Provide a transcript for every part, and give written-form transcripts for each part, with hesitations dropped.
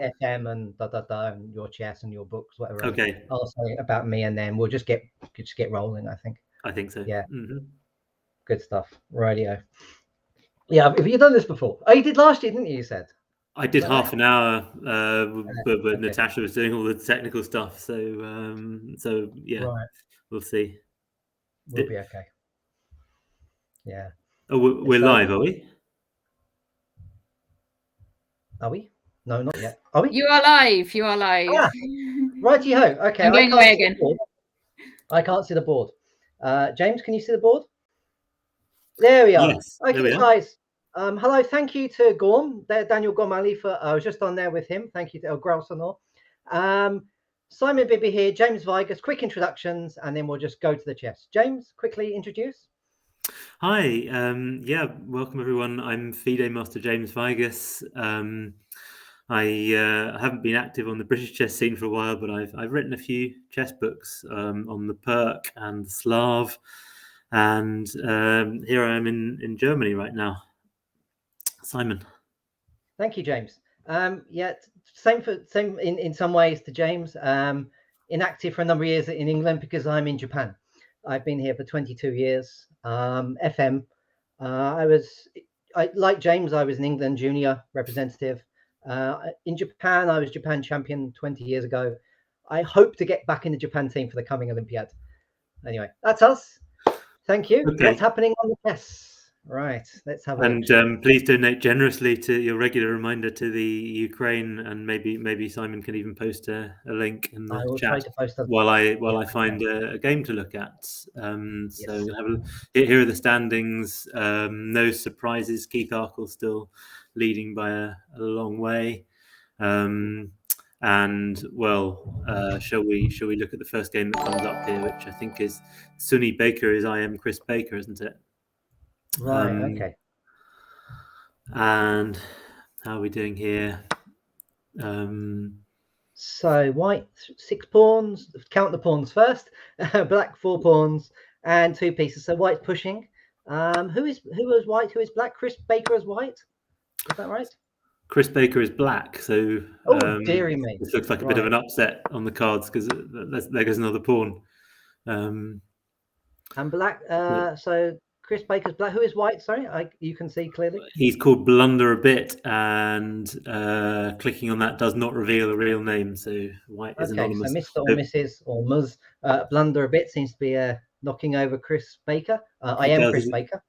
FM and and your chess and your books, whatever. Okay. I'll say about me, and then we'll just get rolling. I think. I think so. Yeah. Mm-hmm. Good stuff. Radio. Yeah. Have you done this before? Oh, you did last year, didn't you? You said. I did half an hour, but okay. Natasha was doing all the technical stuff. So yeah, right. We'll see. We'll be okay. Yeah. Oh, we're live, are we? Are we? No, not yet. Are we? You are live. You are live. Ah, righty-ho. Okay. I'm going away again. I can't see the board. James, can you see the board? There we are. Yes, okay, guys. Hello. Thank you to Gorm, Daniel Gormali for. I was just on there with him. Thank you to El Grausanor. Simon Bibby here. James Vigus. Quick introductions, and then we'll just go to the chess. James, quickly introduce. Hi. Yeah. Welcome everyone. I'm FIDE Master James Vigus. I haven't been active on the British chess scene for a while, but I've written a few chess books on the Perk and the Slav, and here I am in Germany right now. Simon. Thank you, James. Yeah, same in some ways to James. Inactive for a number of years in England because I'm in Japan. I've been here for 22 years. FM. Like James, I was an England junior representative. In Japan, I was Japan champion 20 years ago. I hope to get back in the Japan team for the coming Olympiad. Anyway, that's us. Thank you. Okay. What's happening on the chess? Right, let's have a and please donate generously to your regular reminder to the Ukraine, and maybe Simon can even post a link in the chat while I find a game to look at. Yes. So we'll here are the standings. No surprises. Keith Arkle still leading by a long way. And well, shall we look at the first game that comes up here, which I think is Sunny Baker is Chris Baker, isn't it? Right. Okay. And how are we doing here? So white 6 pawns. Count the pawns first. Black 4 pawns and 2 pieces. So white's pushing. Who is white? Who is black? Chris Baker is white. Is that right? Chris Baker is black. So dearie me. This looks like a bit of an upset on the cards because there goes another pawn. And black. So Chris Baker's black. Who is white? Sorry, you can see clearly. He's called Blunder a Bit, and clicking on that does not reveal a real name. So white is anonymous. So Mr. or Mrs. or Ms. Blunder a Bit seems to be knocking over Chris Baker. I am Chris Baker.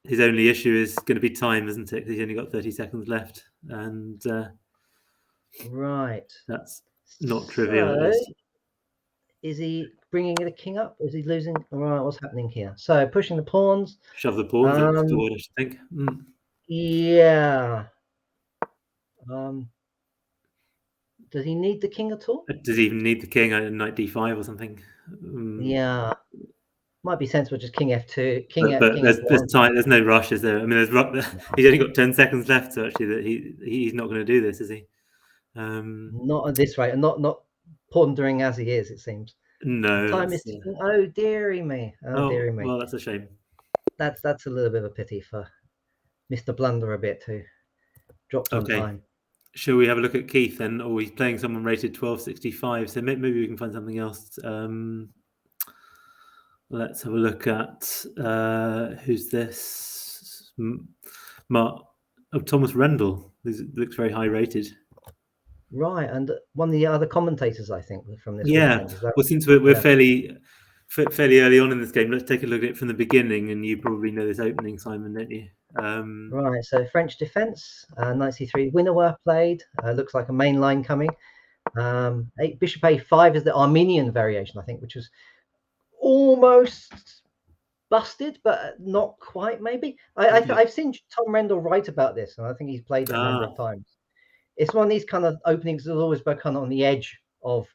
His only issue is going to be time, isn't it? Because he's only got 30 seconds left, and right. That's not trivial. Is he bringing the king up? Is he losing? Right, what's happening here? So pushing the pawns. Shove the pawns up the board, I should think. Yeah. Does he need the king at all? Does he even need the king? Knight d5 or something? Yeah. Might be sensible just king f2. There's no rush, is there? I mean, he's only got 10 seconds left, so actually he's not going to do this, is he? Not at this rate, and not pondering as he is, it seems. No. Time is oh dearie me. Dearie me. Well, that's a shame. That's a little bit of a pity for Mr. Blunder a bit to drop some time. Shall we have a look at Keith then? Or he's playing someone rated 1265, so maybe we can find something else. Let's have a look at who's this? Thomas Rendell. This looks very high rated. Right, and one of the other commentators, I think, from this. Yeah, well, since we're fairly early on in this game, let's take a look at it from the beginning. And you probably know this opening, Simon, don't you? Right, so French defense, knight c3, winner were played. Looks like a main line coming. Bishop a5 is the Armenian variation, I think, which was almost busted, but not quite. Maybe I've seen Tom Rendell write about this, and I think he's played it a number of times. It's one of these kind of openings that's always been kind of on the edge of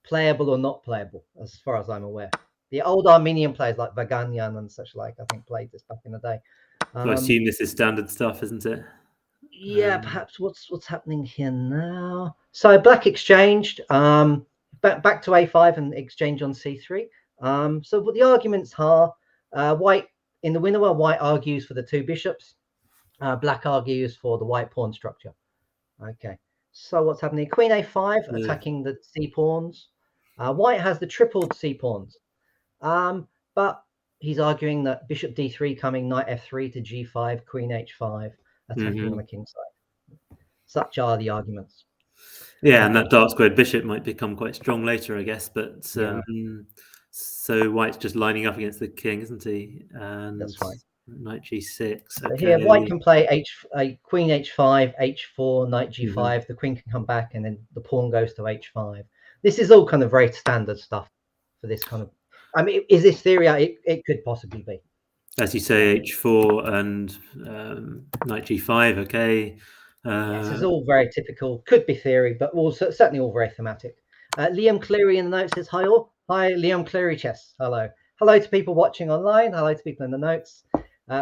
playable or not playable, as far as I'm aware. The old Armenian players like Vaganyan and such like, I think, played this back in the day. So I assume this is standard stuff, isn't it? Yeah, perhaps. What's happening here now? So black exchanged, back to a5 and exchange on c3. So what the arguments are, white in the winner, white argues for the 2 bishops, black argues for the white pawn structure. Okay, So what's happening? Queen a5 Yeah. attacking the c pawns. White has the tripled c pawns, but he's arguing that bishop d3 coming, knight f3 to g5, queen h5 attacking on the king side. Such are the arguments. Yeah, and that dark squared bishop might become quite strong later, I guess. But Yeah. so White's just lining up against the king, isn't he? And That's right. knight g6. So Okay. here, White can play queen h5, h4, knight g5. The queen can come back, and then the pawn goes to h5. This is all kind of very standard stuff for this kind of. I mean, is this theory? It could possibly be. As you say, h4 and knight g5. Okay. This is all very typical. Could be theory, but also certainly all very thematic. Liam Cleary in the notes says hi all. Hi, Liam Cleary Chess. Hello. Hello to people watching online. Hello to people in the notes.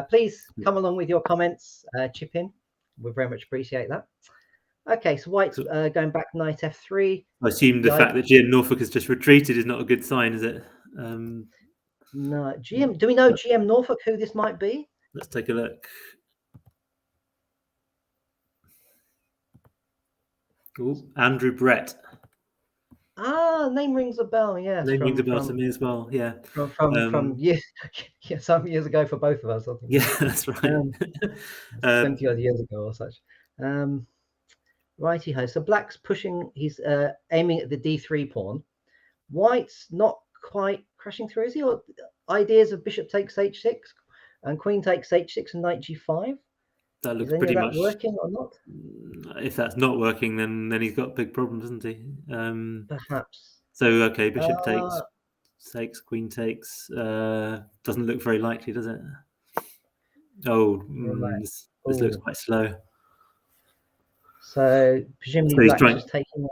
Please come along with your comments. Chip in. We very much appreciate that. Okay, so White's going back knight f3. I assume the fact that GM Norfolk has just retreated is not a good sign, is it? No, GM. Do we know GM Norfolk who this might be? Let's take a look. Ooh, Andrew Brett. Name rings a bell. Yeah, name rings a bell to me as well. Yeah, from years, some years ago for both of us. I think. Yeah, that's right. 20 odd years ago or such. Righty ho. So Black's pushing. He's aiming at the d3 pawn. White's not quite crashing through, is he? Or ideas of bishop takes h6 and queen takes h6 and knight g5. That looks is any pretty of that much working or not? If that's not working, then he's got big problems, isn't he? Perhaps. So okay, bishop takes, queen takes. Doesn't look very likely, does it? Oh, right. This looks quite slow. So presumably Black's just taking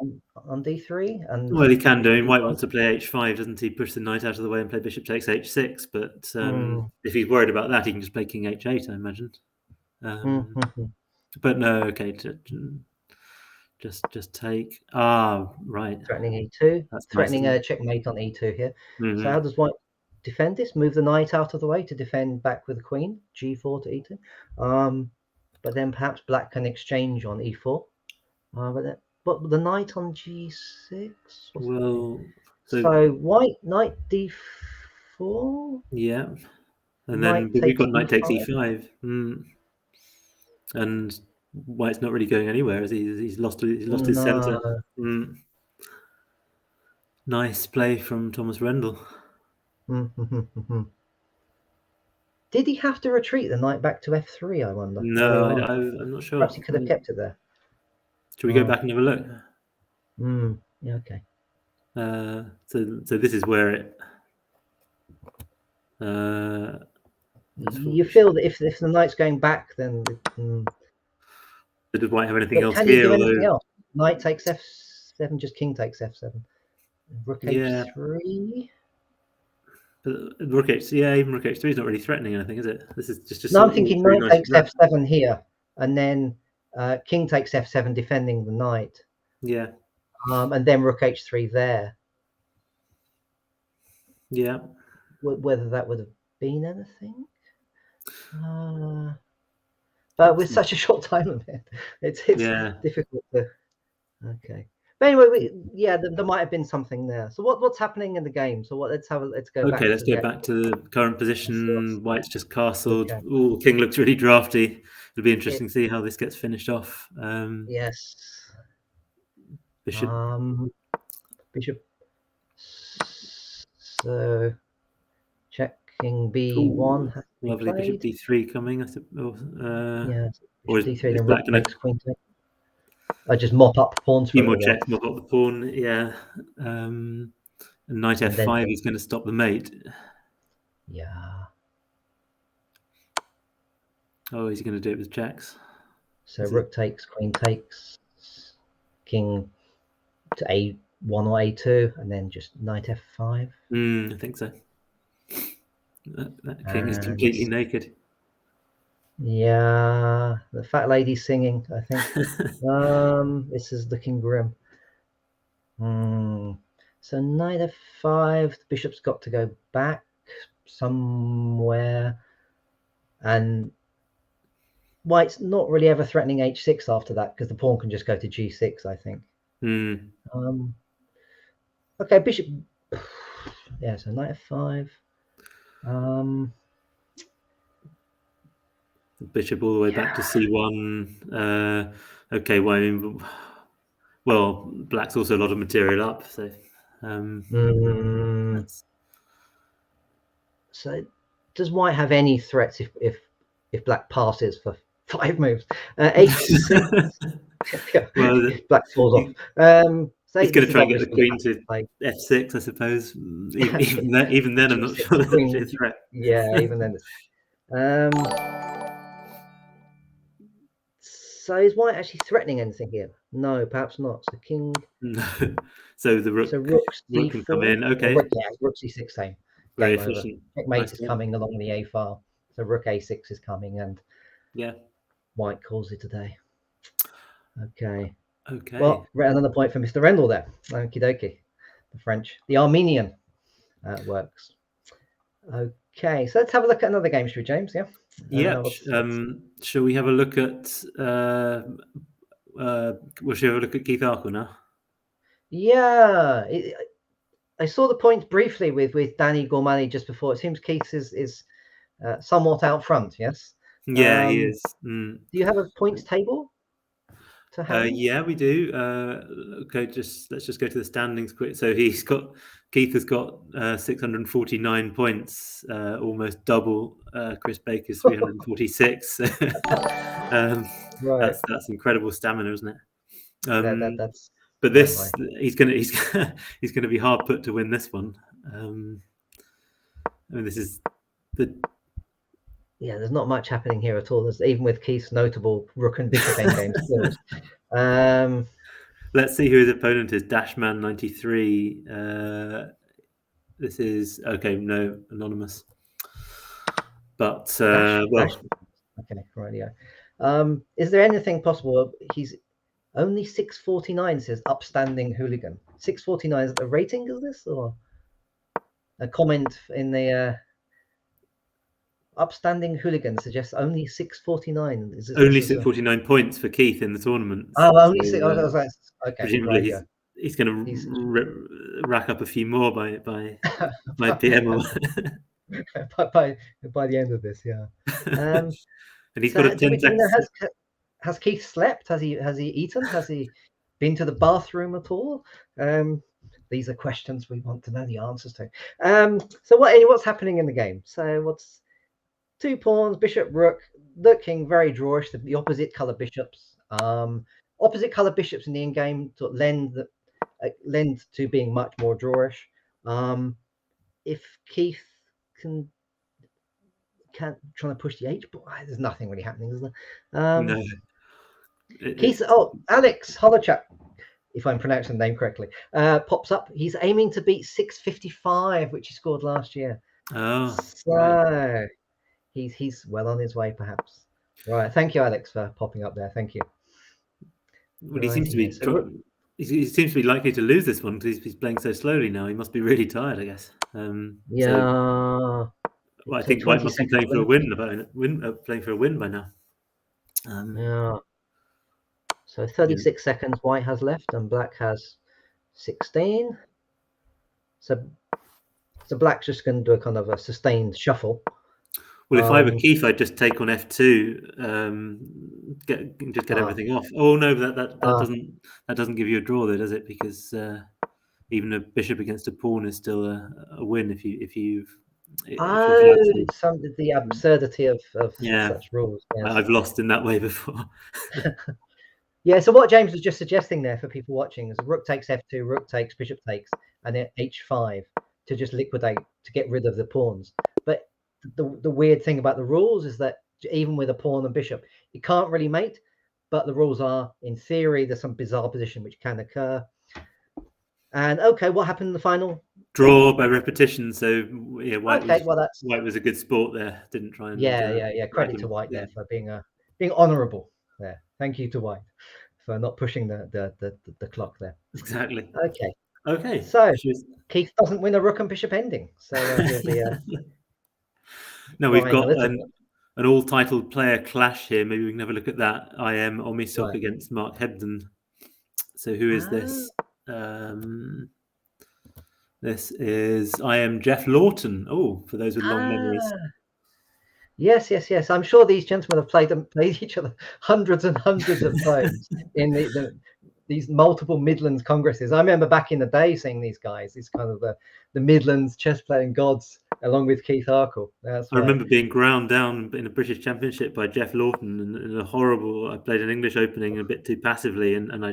on d3, and well, he can do. And White wants to play h5, doesn't he? Push the knight out of the way and play bishop takes h6. But if he's worried about that, he can just play king h8, I imagine. But no, okay, just take. Right. Threatening e2. That's threatening a checkmate on e2 here. So how does White defend this? Move the knight out of the way to defend back with the queen, g4 to e2. But then perhaps Black can exchange on e4. But the knight on g6. Well, so White knight d4. Yeah, and then we've got knight takes e5. And White's not really going anywhere, as he's lost his center. Nice play from Thomas Rendell. Did he have to retreat the knight back to f3? I wonder. No, I'm not sure. Perhaps he could have kept it there. Should we go back and have a look? Yeah. Okay. So this is where it. You feel that if the knight's going back, then. Does White have anything else can here? Can he do anything else? Knight takes f7, just king takes f7. Rook h3. But rook h, even rook h3 is not really threatening anything, is it? This is just. No, I'm thinking knight takes f7 here, and then king takes f7, defending the knight. Yeah. And then rook h3 there. Yeah. Whether that would have been anything, but with such a short time limit, it's difficult to. Okay. But anyway, there might have been something there. So what's happening in the game? So let's go back. Okay, let's go back to the current position. White's just castled. Okay. King looks really drafty. It'll be interesting to see how this gets finished off. Yes. Bishop. So checking b1. Lovely bishop d3 coming. I suppose. Bishop d3. Then rook takes queen takes. I just mop up pawns for a few more checks, mop up the pawn, and knight f5 is going to stop the mate. Yeah. Oh, he's going to do it with checks. So rook takes, queen takes, king to a1 or a2, and then just knight f5. I think so. That king is completely naked. Yeah, the fat lady's singing, I think. This is looking grim. So knight f5, the bishop's got to go back somewhere, and White's not really ever threatening h6 after that because the pawn can just go to g6, I think. Okay, bishop. Yeah, so knight f5. Bishop all the way back to c1. Okay, well, I mean, well, black's also a lot of material up, so so does white have any threats if black passes for 5 moves? h6. Well, black falls off. So he's going to try and get the queen to like f6, I suppose. Even then, I'm not sure that's actually a threat. Yeah, even then. So is white actually threatening anything here? No, perhaps not. So king. No. So the rook. So rook can come in. Okay. Rook c6 same. Very Game efficient. over. Checkmate is coming along the a file. So rook a6 is coming, and white calls it a day. Okay. Well, another point for Mr. Rendell there. Okie dokie. The French, the Armenian works. Okay, so let's have a look at another game, shall we, James? Yeah. Yeah. Shall we have a look at? Shall we have a look at Keith Arkle now? Yeah, I saw the point briefly with Danny Gormani just before. It seems Keith is somewhat out front. Yes. Yeah, he is. Do you have a points table? Yeah, we do. Okay, let's just go to the standings quick. So Keith has got 649 points, almost double Chris Baker's 346. Right. That's incredible stamina, isn't it? That's. But this, he's gonna be hard put to win this one. I mean, this is the. Yeah, there's not much happening here at all. There's even with Keith's notable rook and bishop endgame skills. Let's see who his opponent is. Dashman 93. This is no, anonymous. But well, okay, right, yeah. Is there anything possible? He's only 649. Says upstanding hooligan. 649 is the rating of this, or a comment in the. Upstanding hooligan suggests only 649. Only 649 points for Keith in the tournament. Oh, only 6. Okay. Presumably he's going to rack up a few more by PM by the end of this, yeah. And he's got a 10 seconds. Has Keith slept? Has he eaten? Has he been to the bathroom at all? These are questions we want to know the answers to. So what's happening in the game? So what's 2 pawns, bishop, rook, the king, very drawish. The opposite color bishops. Opposite color bishops in the endgame lend to being much more drawish. If Keith can't trying to push the h, but there's nothing really happening, is there? No. Keith. Alex Holochap, if I'm pronouncing the name correctly, pops up. He's aiming to beat 655, which he scored last year. Oh. So. Right. He's well on his way, perhaps. Right. Thank you, Alex, for popping up there. Thank you. Well, he seems to be. He seems to be likely to lose this one because he's playing so slowly now. He must be really tired, I guess. Yeah. So, well, I think White must be playing for a win. Playing for a win by now. Yeah. So 36 seconds White has left, and Black has 16. So Black's just going to do a kind of a sustained shuffle. Well, if I were Keith, I'd just take on f2, get everything off. Oh no, that doesn't give you a draw, though, does it? Because even a bishop against a pawn is still a win if you've. The absurdity of such rules. Yes. I've lost in that way before. Yeah. So what James was just suggesting there for people watching is rook takes f2, rook takes, bishop takes, and then h5 to just liquidate, to get rid of the pawns. But the weird thing about the rules is that even with a pawn and bishop, you can't really mate. But the rules are, in theory, there's some bizarre position which can occur. And what happened in the final? Draw by repetition. So yeah, White was a good sport there. Didn't try and Credit to White there for being honourable there. Thank you to White for not pushing the clock there. Exactly. Okay. So Keith doesn't win a rook and bishop ending. So no, we've got an all-titled player clash here. Maybe we can have a look at that. I am Omisok Right. against Mark Hebden. So who is this? This is I am Jeff Lawton. Oh, for those with long memories. Yes. I'm sure these gentlemen have played each other hundreds and hundreds of times in these multiple Midlands congresses. I remember back in the day seeing these guys. It's kind of the Midlands chess playing gods, along with Keith Arkle. That's I remember being ground down in a British Championship by Jeff Lawton in a horrible. I played an English opening a bit too passively, and I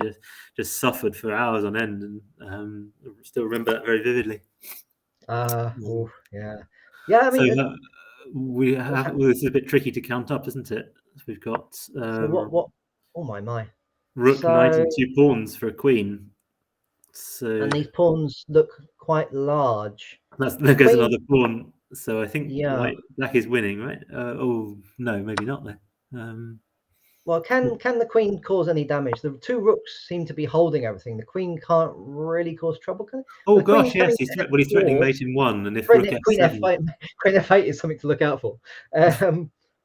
just suffered for hours on end, and still remember that very vividly. Yeah. I mean, so we have. Well, this is a bit tricky to count up, isn't it? We've got. So what? Oh my. Rook, knight, and 2 pawns for a queen. So and these pawns look quite large. There goes another pawn. So I think black is winning, right? Oh no, maybe not then. Well, can the queen cause any damage? The 2 rooks seem to be holding everything. The queen can't really cause trouble, can it? Oh gosh, yes. He's threatening mate in 1, and if rook f7, queen f8 is something to look out for.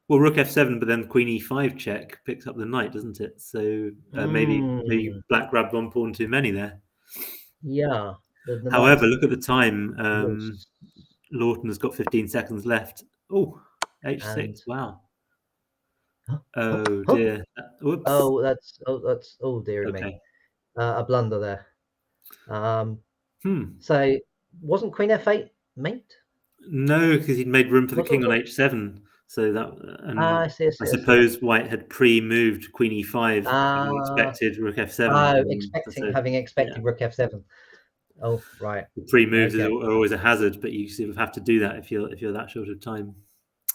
Well, rook f7, but then queen e5 check picks up the knight, doesn't it? So maybe black grabbed 1 pawn too many there. Yeah. However, look at the time. Lawton has got 15 seconds left. Oh, h6. Wow. Oh dear. Whoops. Oh dear me. A blunder there. So wasn't queen f8 mate? No, because he'd made room for the king on h7. So that, and I suppose white had pre-moved queen e5, having expected rook f7. Having expected rook f7. Oh right. The pre-moves are always a hazard, but you sort of have to do that if you're that short of time.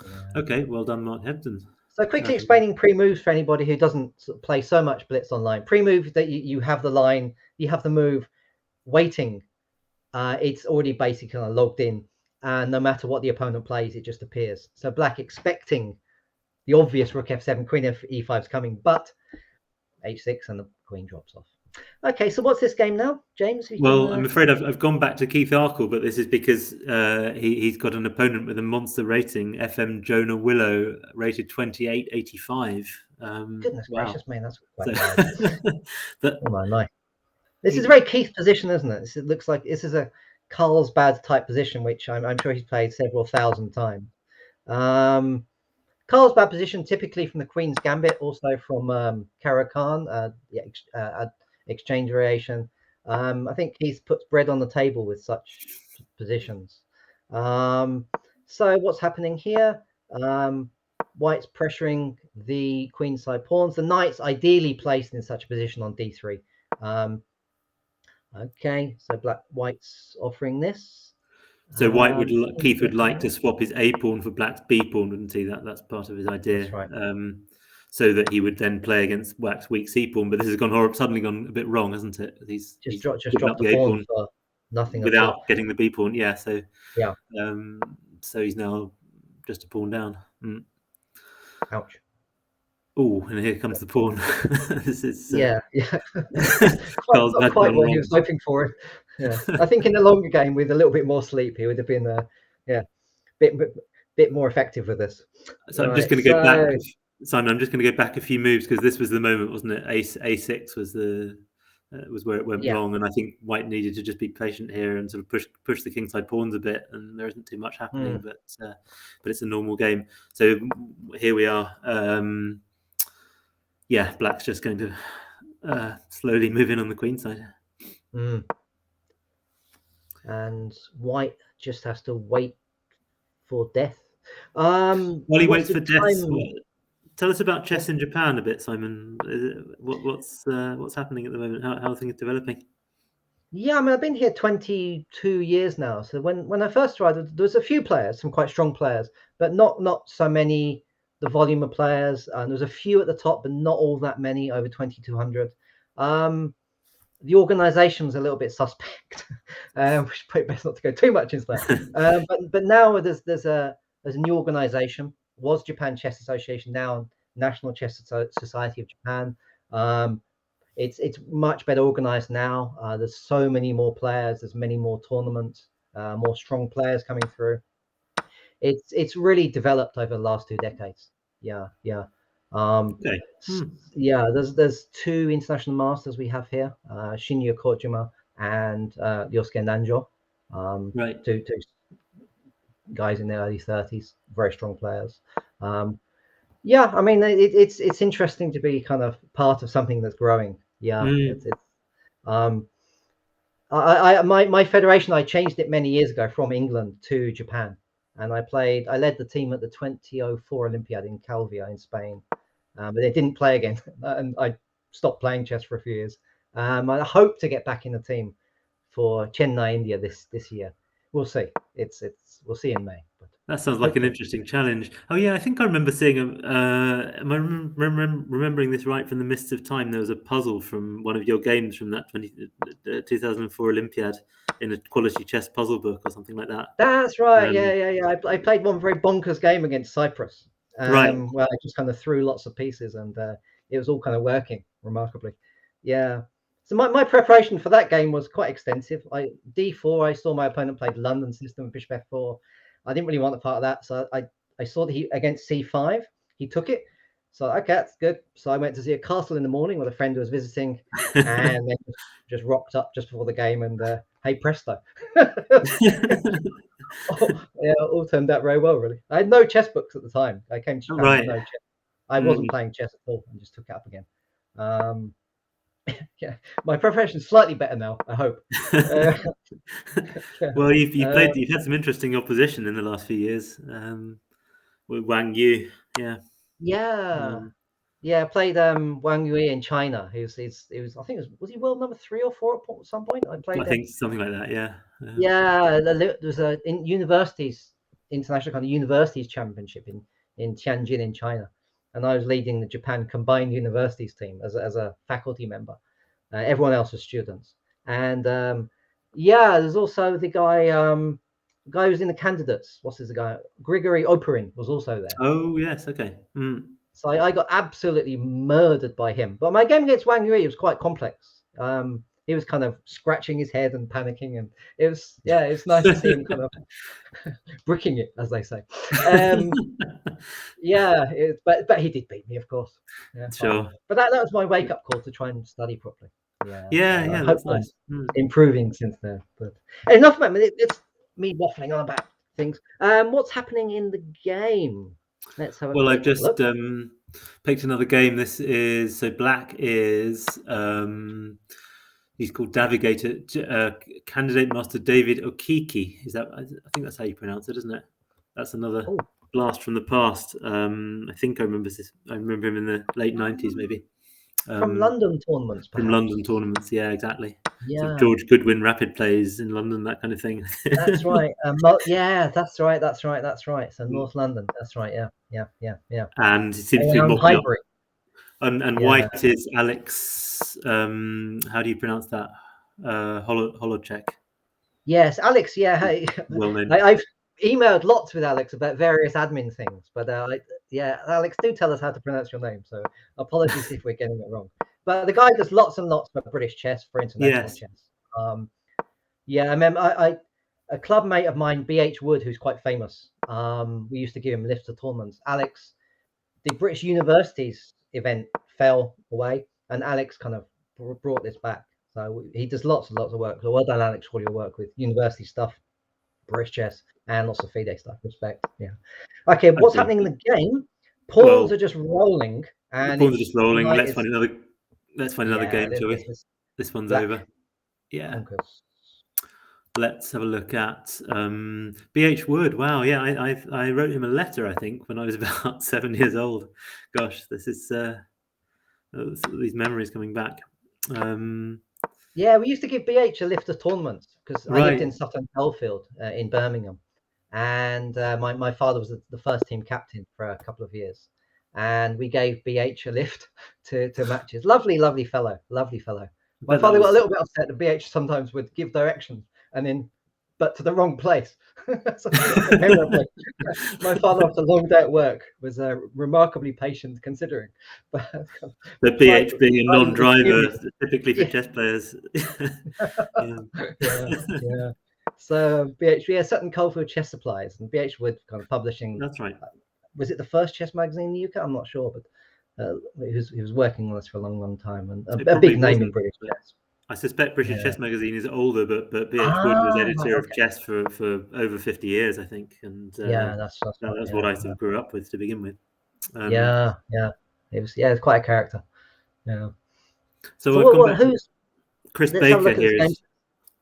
Yeah. Okay, well done, Mark Hebden. So quickly explaining pre-moves for anybody who doesn't play so much Blitz online. Pre-move that you have the line, you have the move waiting. It's already basically kind of logged in, and no matter what the opponent plays, it just appears. So black expecting the obvious rook f7, queen e5 is coming, but h6 and the queen drops off. Okay, so what's this game now, James? Well, I'm afraid I've gone back to Keith Arkle, but this is because he's got an opponent with a monster rating, FM Jonah Willow, rated 28.85. Goodness gracious me, that's quite bad. Oh my. This is a very Keith position, isn't it? It looks like this is a Carlsbad type position, which I'm sure he's played several thousand times. Carlsbad position, typically from the Queen's Gambit, also from Caro-Kann, exchange variation. I think Keith puts bread on the table with such positions. So what's happening here? White's pressuring the queenside pawns. The knight's ideally placed in such a position on d3. Okay, so white's offering this. So Keith would like to swap his A pawn for black's B pawn, wouldn't he? That's part of his idea. That's right. So that he would then play against black's weak C pawn. But this has suddenly gone a bit wrong, hasn't it? He's dropped the A pawn for nothing without getting the B pawn. Yeah. So yeah. So he's now just a pawn down. Ouch. Oh, and here comes the pawn. This is not quite what he was hoping for. Yeah, I think in the longer game with a little bit more sleep, he would have been bit more effective with this. So I'm just going to go back, Simon. I'm just going to go back a few moves because this was the moment, wasn't it? A6 was was where it went wrong, and I think White needed to just be patient here and sort of push the kingside pawns a bit, and there isn't too much happening, but it's a normal game. So here we are. Black's just going to slowly move in on the queen side. And White just has to wait for death. While he waits for death, tell us about chess in Japan a bit, Simon. What's happening at the moment? How are things developing? Yeah, I mean, I've been here 22 years now. So when I first arrived, there was a few players, some quite strong players, but not so many. The volume of players, and there's a few at the top, but not all that many, over 2,200. The organisation was a little bit suspect. Which probably best not to go too much into that. But now there's a new organisation. Was Japan Chess Association, now National Chess Society of Japan. It's much better organised now. There's so many more players. There's many more tournaments. More strong players coming through. It's really developed over the last 2 decades. Yeah. Okay. Yeah, there's 2 international masters we have here, Shinya Kojima and Yosuke Nanjo. Right. Two guys in their early 30s, very strong players. Yeah, I mean it's interesting to be kind of part of something that's growing. Yeah, it's my federation, I changed it many years ago from England to Japan, and I led the team at the 2004 Olympiad in Calvia in Spain, but they didn't play again, and I stopped playing chess for a few years. I hope to get back in the team for Chennai, India this year. We'll see. We'll see in May. But that sounds like an interesting challenge. Oh yeah, I think I remember seeing am I remembering this right from the mists of time? There was a puzzle from one of your games from that 2004 Olympiad in a quality chess puzzle book or something like that. That's right. Yeah. I played one very bonkers game against Cyprus. Right. Where I just kind of threw lots of pieces, and it was all kind of working remarkably. Yeah. So my preparation for that game was quite extensive. D4, I saw my opponent played London system, Bishop F4. I didn't really want a part of that, so I saw that he against C5, he took it. So okay, that's good. So I went to see a castle in the morning with a friend who was visiting, and then just rocked up just before the game, and hey presto. Yeah, all turned out very well, really. I had no chess books at the time. I came to Japan with no chess. I wasn't playing chess at all, and just took it up again. Yeah, my preparation's slightly better now, I hope. Well, you've had some interesting opposition in the last few years with Wang Yu. Yeah, I played Wang Yui in China. He was I think was he world number 3 or 4 at some point? I think something like that. Yeah. There was a international kind of universities championship in Tianjin in China, and I was leading the Japan combined universities team as a faculty member. Everyone else was students, and there's also the guy who's in the candidates. What's his guy? Grigory Oparin was also there. Oh yes, okay. So I got absolutely murdered by him. But my game against Wang Yui was quite complex. He was kind of scratching his head and panicking, and it's nice to see him kind of bricking it, as they say. But he did beat me, of course. Yeah, sure. But that was my wake up call to try and study properly. Yeah, that's nice. Improving since then. But enough about it. It's me waffling on about things. What's happening in the game? Let's have a well, I've just picked another game. This is Black is he's called Navigator. Candidate Master David Okiki. Is that? I think that's how you pronounce it, isn't it? That's another blast from the past. I think I remember this. I remember him in the late 90s, maybe. From London tournaments, perhaps. From London tournaments, yeah, exactly. Yeah. Sort of George Goodwin rapid plays in London, that kind of thing. That's right. That's right. So North London. That's right. Yeah. And it seems to be mopping up. And white is Alex. How do you pronounce that? Holochek. Yes, Alex. Yeah. Hey, well known. I've emailed lots with Alex about various admin things, but Alex, do tell us how to pronounce your name. So apologies if we're getting it wrong. But the guy does lots and lots for British chess, for international chess. I remember a club mate of mine, BH Wood, who's quite famous. We used to give him lifts to tournaments. Alex, the British Universities event fell away, and Alex kind of brought this back. So he does lots and lots of work. So well done, Alex, for your work with university stuff, British chess, and lots of FIDE stuff. Respect. Yeah. Okay, what's happening in the game? Pawns are just rolling. And pawns are just rolling. Let's find another game, shall we? This one's over. Yeah. Bonkers. Let's have a look at BH Wood. Wow, yeah, I wrote him a letter, I think, when I was about 7 years old. Gosh, this is these memories coming back. Yeah, we used to give BH a lift to tournaments because I lived in Sutton Coldfield in Birmingham, and my father was the first team captain for a couple of years, and we gave BH a lift to matches. Lovely fellow. My father got a little bit upset that BH sometimes would give directions but to the wrong place. My father, after a long day at work, was remarkably patient considering. But the BH being a non-driver, typically for chess players. So BH, Sutton Coldfield Chess Supplies, and BH Wood kind of publishing. That's right. was it the first chess magazine in the UK? I'm not sure, but he was working on this for a long time, and a big name in British chess. I suspect British Chess Magazine is older, but B.H. Wood was editor of chess for over 50 years, I think, and that's what I sort of grew up with to begin with. It's quite a character. Yeah. So who's Chris Baker here?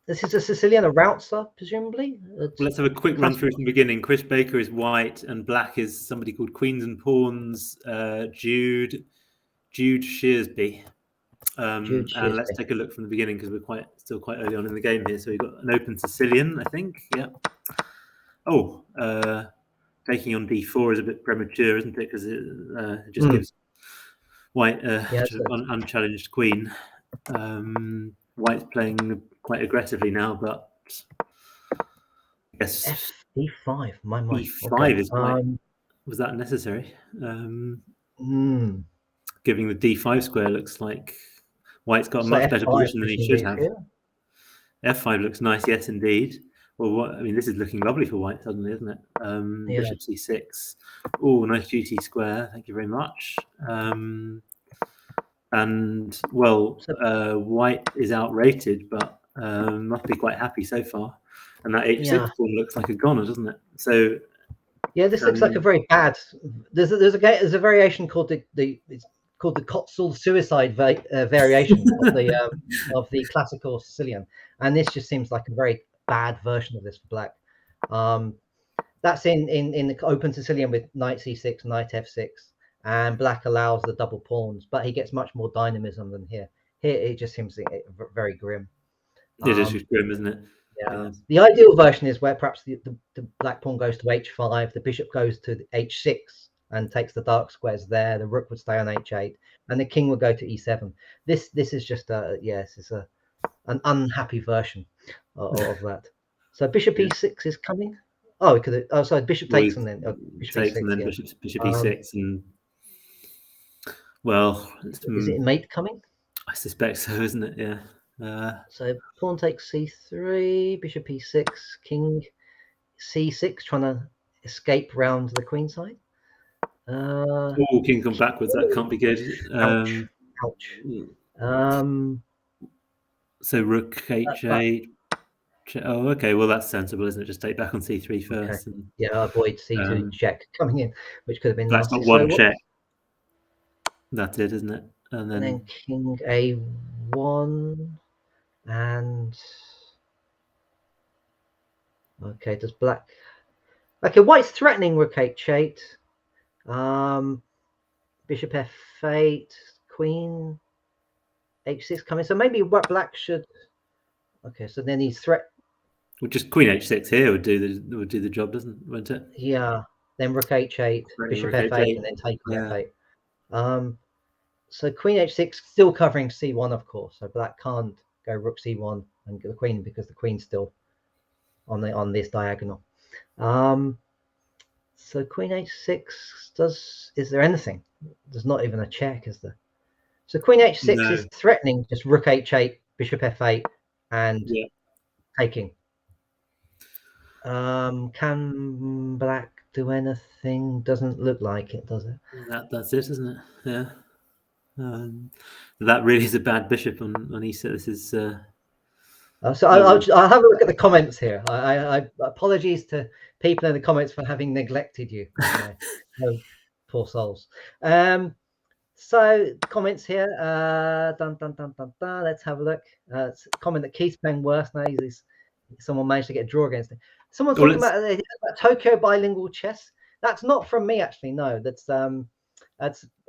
This is a Sicilian, a Routzer, presumably. Let's have a quick run through from the beginning. Chris Baker is white, and black is somebody called Queens and Pawns, Jude Shearsby. And let's take a look from the beginning because we're still quite early on in the game here. So we've got an open Sicilian, I think. Yeah. Oh, taking on d4 is a bit premature, isn't it? Because it just gives white unchallenged queen. White's playing quite aggressively now, but yes. E5, my mind. E5 is quite. Was that necessary? Giving the d5 square looks like White's got a much better position than he should have. F5 looks nice, yes, indeed. Well, this is looking lovely for White suddenly, isn't it? Bishop c6. Oh, nice GT square. Thank you very much. White is outrated, but must be quite happy so far. And that h6 pawn looks like a goner, doesn't it? So this looks like a very bad. There's a variation called it's called the Kotzel suicide variation of the classical Sicilian, and this just seems like a very bad version of this for black. That's in the open Sicilian with knight c6, knight f6, and black allows the double pawns, but he gets much more dynamism than here. Here it just seems very grim. It is just grim, isn't it? Yeah. The ideal version is where perhaps the black pawn goes to h5, the bishop goes to h6 and takes the dark squares there. The rook would stay on h8, and the king would go to e7. This is just an unhappy version of that. So bishop e6 is coming. Oh, it could. Oh, sorry. Bishop takes and then bishop takes and then bishop e6 and is it mate coming? I suspect so, isn't it? Yeah. So pawn takes c3, bishop e6, king c6, trying to escape round the queen side. King come backwards. That can't be good. Ouch. So rook h8. Oh, okay. Well, that's sensible, isn't it? Just take back on c3 first. Okay. And, avoid c2 check coming in, which could have been. That's not one check. That's it, isn't it? And then king a1 and okay. Does black? Okay, white's threatening rook h8. Bishop f8, queen h6 coming. So maybe what black should. Okay, so then he's Well, just queen h6 here would do the job, wouldn't it? Yeah. Then rook h8, bishop f8, and then take on f8. So queen h6 still covering c1, of course. So black can't go rook c1 and get the queen because the queen's still on this diagonal. So queen h6 is there anything? There's not even a check, is there? So queen h6 is threatening just rook h8, bishop f8, and taking. Can black do anything? Doesn't look like it, does it? That's it, isn't it? Yeah. That really is a bad bishop on e6. This is. So I'll have a look at the comments here. I apologies to people in the comments for having neglected you. Poor souls. So comments here. Let's have a look. Comment that Keith's playing worse now. Someone managed to get a draw against him. Someone's talking about Tokyo bilingual chess. That's not from me, actually. No,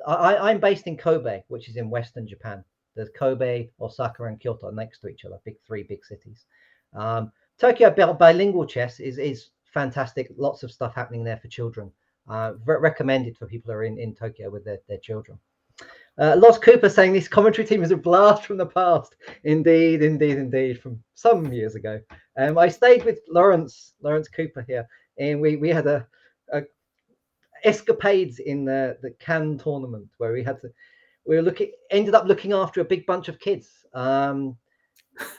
I'm based in Kobe, which is in Western Japan. There's Kobe, Osaka, and Kyoto next to each other, three big cities. Tokyo bilingual chess is fantastic. Lots of stuff happening there for children. Recommended for people who are in Tokyo with their children. Lost Cooper saying this commentary team is a blast from the past. Indeed, from some years ago. I stayed with Lawrence Cooper here, and we had a escapades in the Cannes tournament where ended up looking after a big bunch of kids. There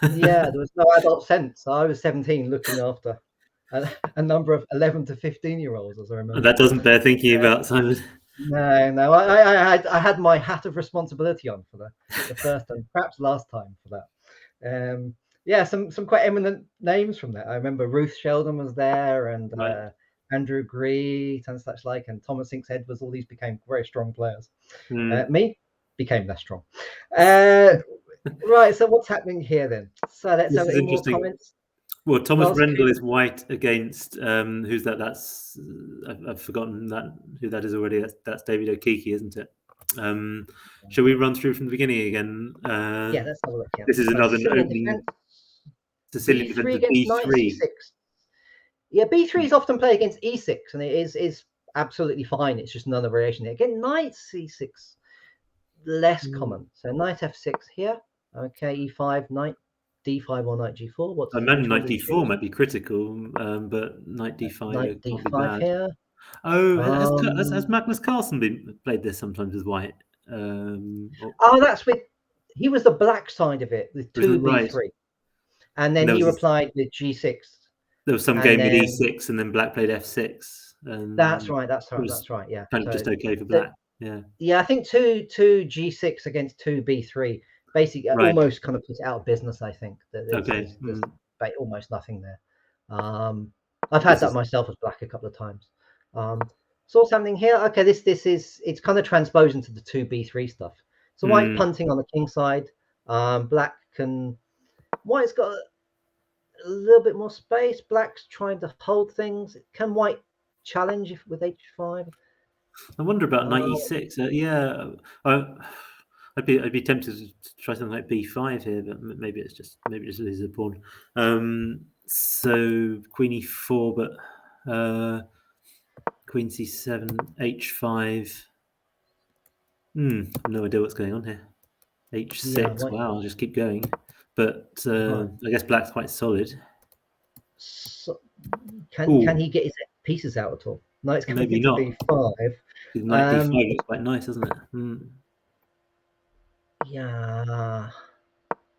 was no adult sense. I was 17 looking after a number of 11 to 15-year-olds, as I remember. That doesn't bear thinking about, Simon. No, I had my hat of responsibility on for the first and perhaps last time for that. Yeah, some quite eminent names from that. I remember Ruth Sheldon was there, and Right. Andrew Greet and such like, and Thomas Hinks Edwards. All these became very strong players. Mm. Me became less strong. Right, so what's happening here then? So let's have any more comments. Well, Thomas Rendell is white against who's that? That's I've forgotten who that is already. That's David Okiki, isn't it? Shall we run through from the beginning again? Yeah, let's have a look. Yeah. This is another opening Sicilian defense of B3. Yeah, B3 is often played against E6, and it is absolutely fine. It's just another variation. Again, knight C6, less common. So knight F6 here. Okay, E5, knight D5 or knight G4. I imagine knight D4 might be critical, but knight D5 knight can't D5 be bad. Here. Oh, has Magnus Carlsen played this sometimes with white? That's with. He was the black side of it with 2 B3, right. And then he replied with G6. There was some game with E6, and then black played F6. That's right. Yeah, kind of just okay for black. Yeah, I think 2 G6 against 2 B3 basically almost kind of puts it out of business. I think there's almost nothing there. I've had that myself as black a couple of times. Saw something here. Okay, it's kind of transposed into the 2 B3 stuff. So white punting on the king side. White's got a little bit more space. Black's trying to hold things. Can white challenge with H5? I wonder about knight E6. I'd be tempted to try something like B5 here, but maybe it just loses a pawn. So queen E4, but queen C7, H5. No idea what's going on here. H6. Wow, I'll just keep going. But I guess black's quite solid. So, can he get his pieces out at all? Knight's coming into B5. Knight D5 looks quite nice, doesn't it? Yeah.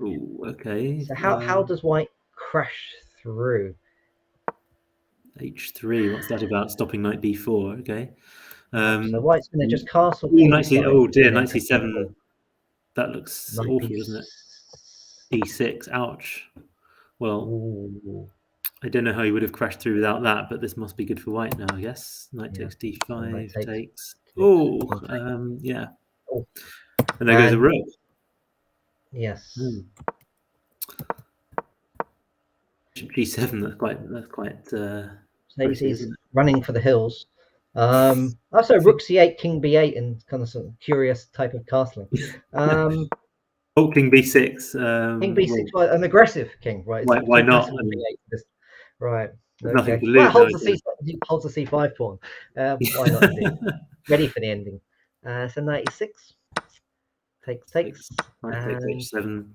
Ooh, okay. So how does white crash through? H3. What's that about? Stopping knight B4. Okay. So white's going to just castle. Knight C7. That looks awful, doesn't it? E6. Ouch. Well, I don't know how he would have crashed through without that, but this must be good for white now, I guess. Knight takes D5, takes. Yeah. And there goes a rook. Yes. G7. That's quite. So he's running for the hills. Also, rook C8, king B8, and kind of some curious type of castling. King B6. King B6, an aggressive king, right? Why not? Right. Nothing to lose. Holds the C5 pawn. Why not? Ready for the ending. So knight E6 takes. Knight takes H7.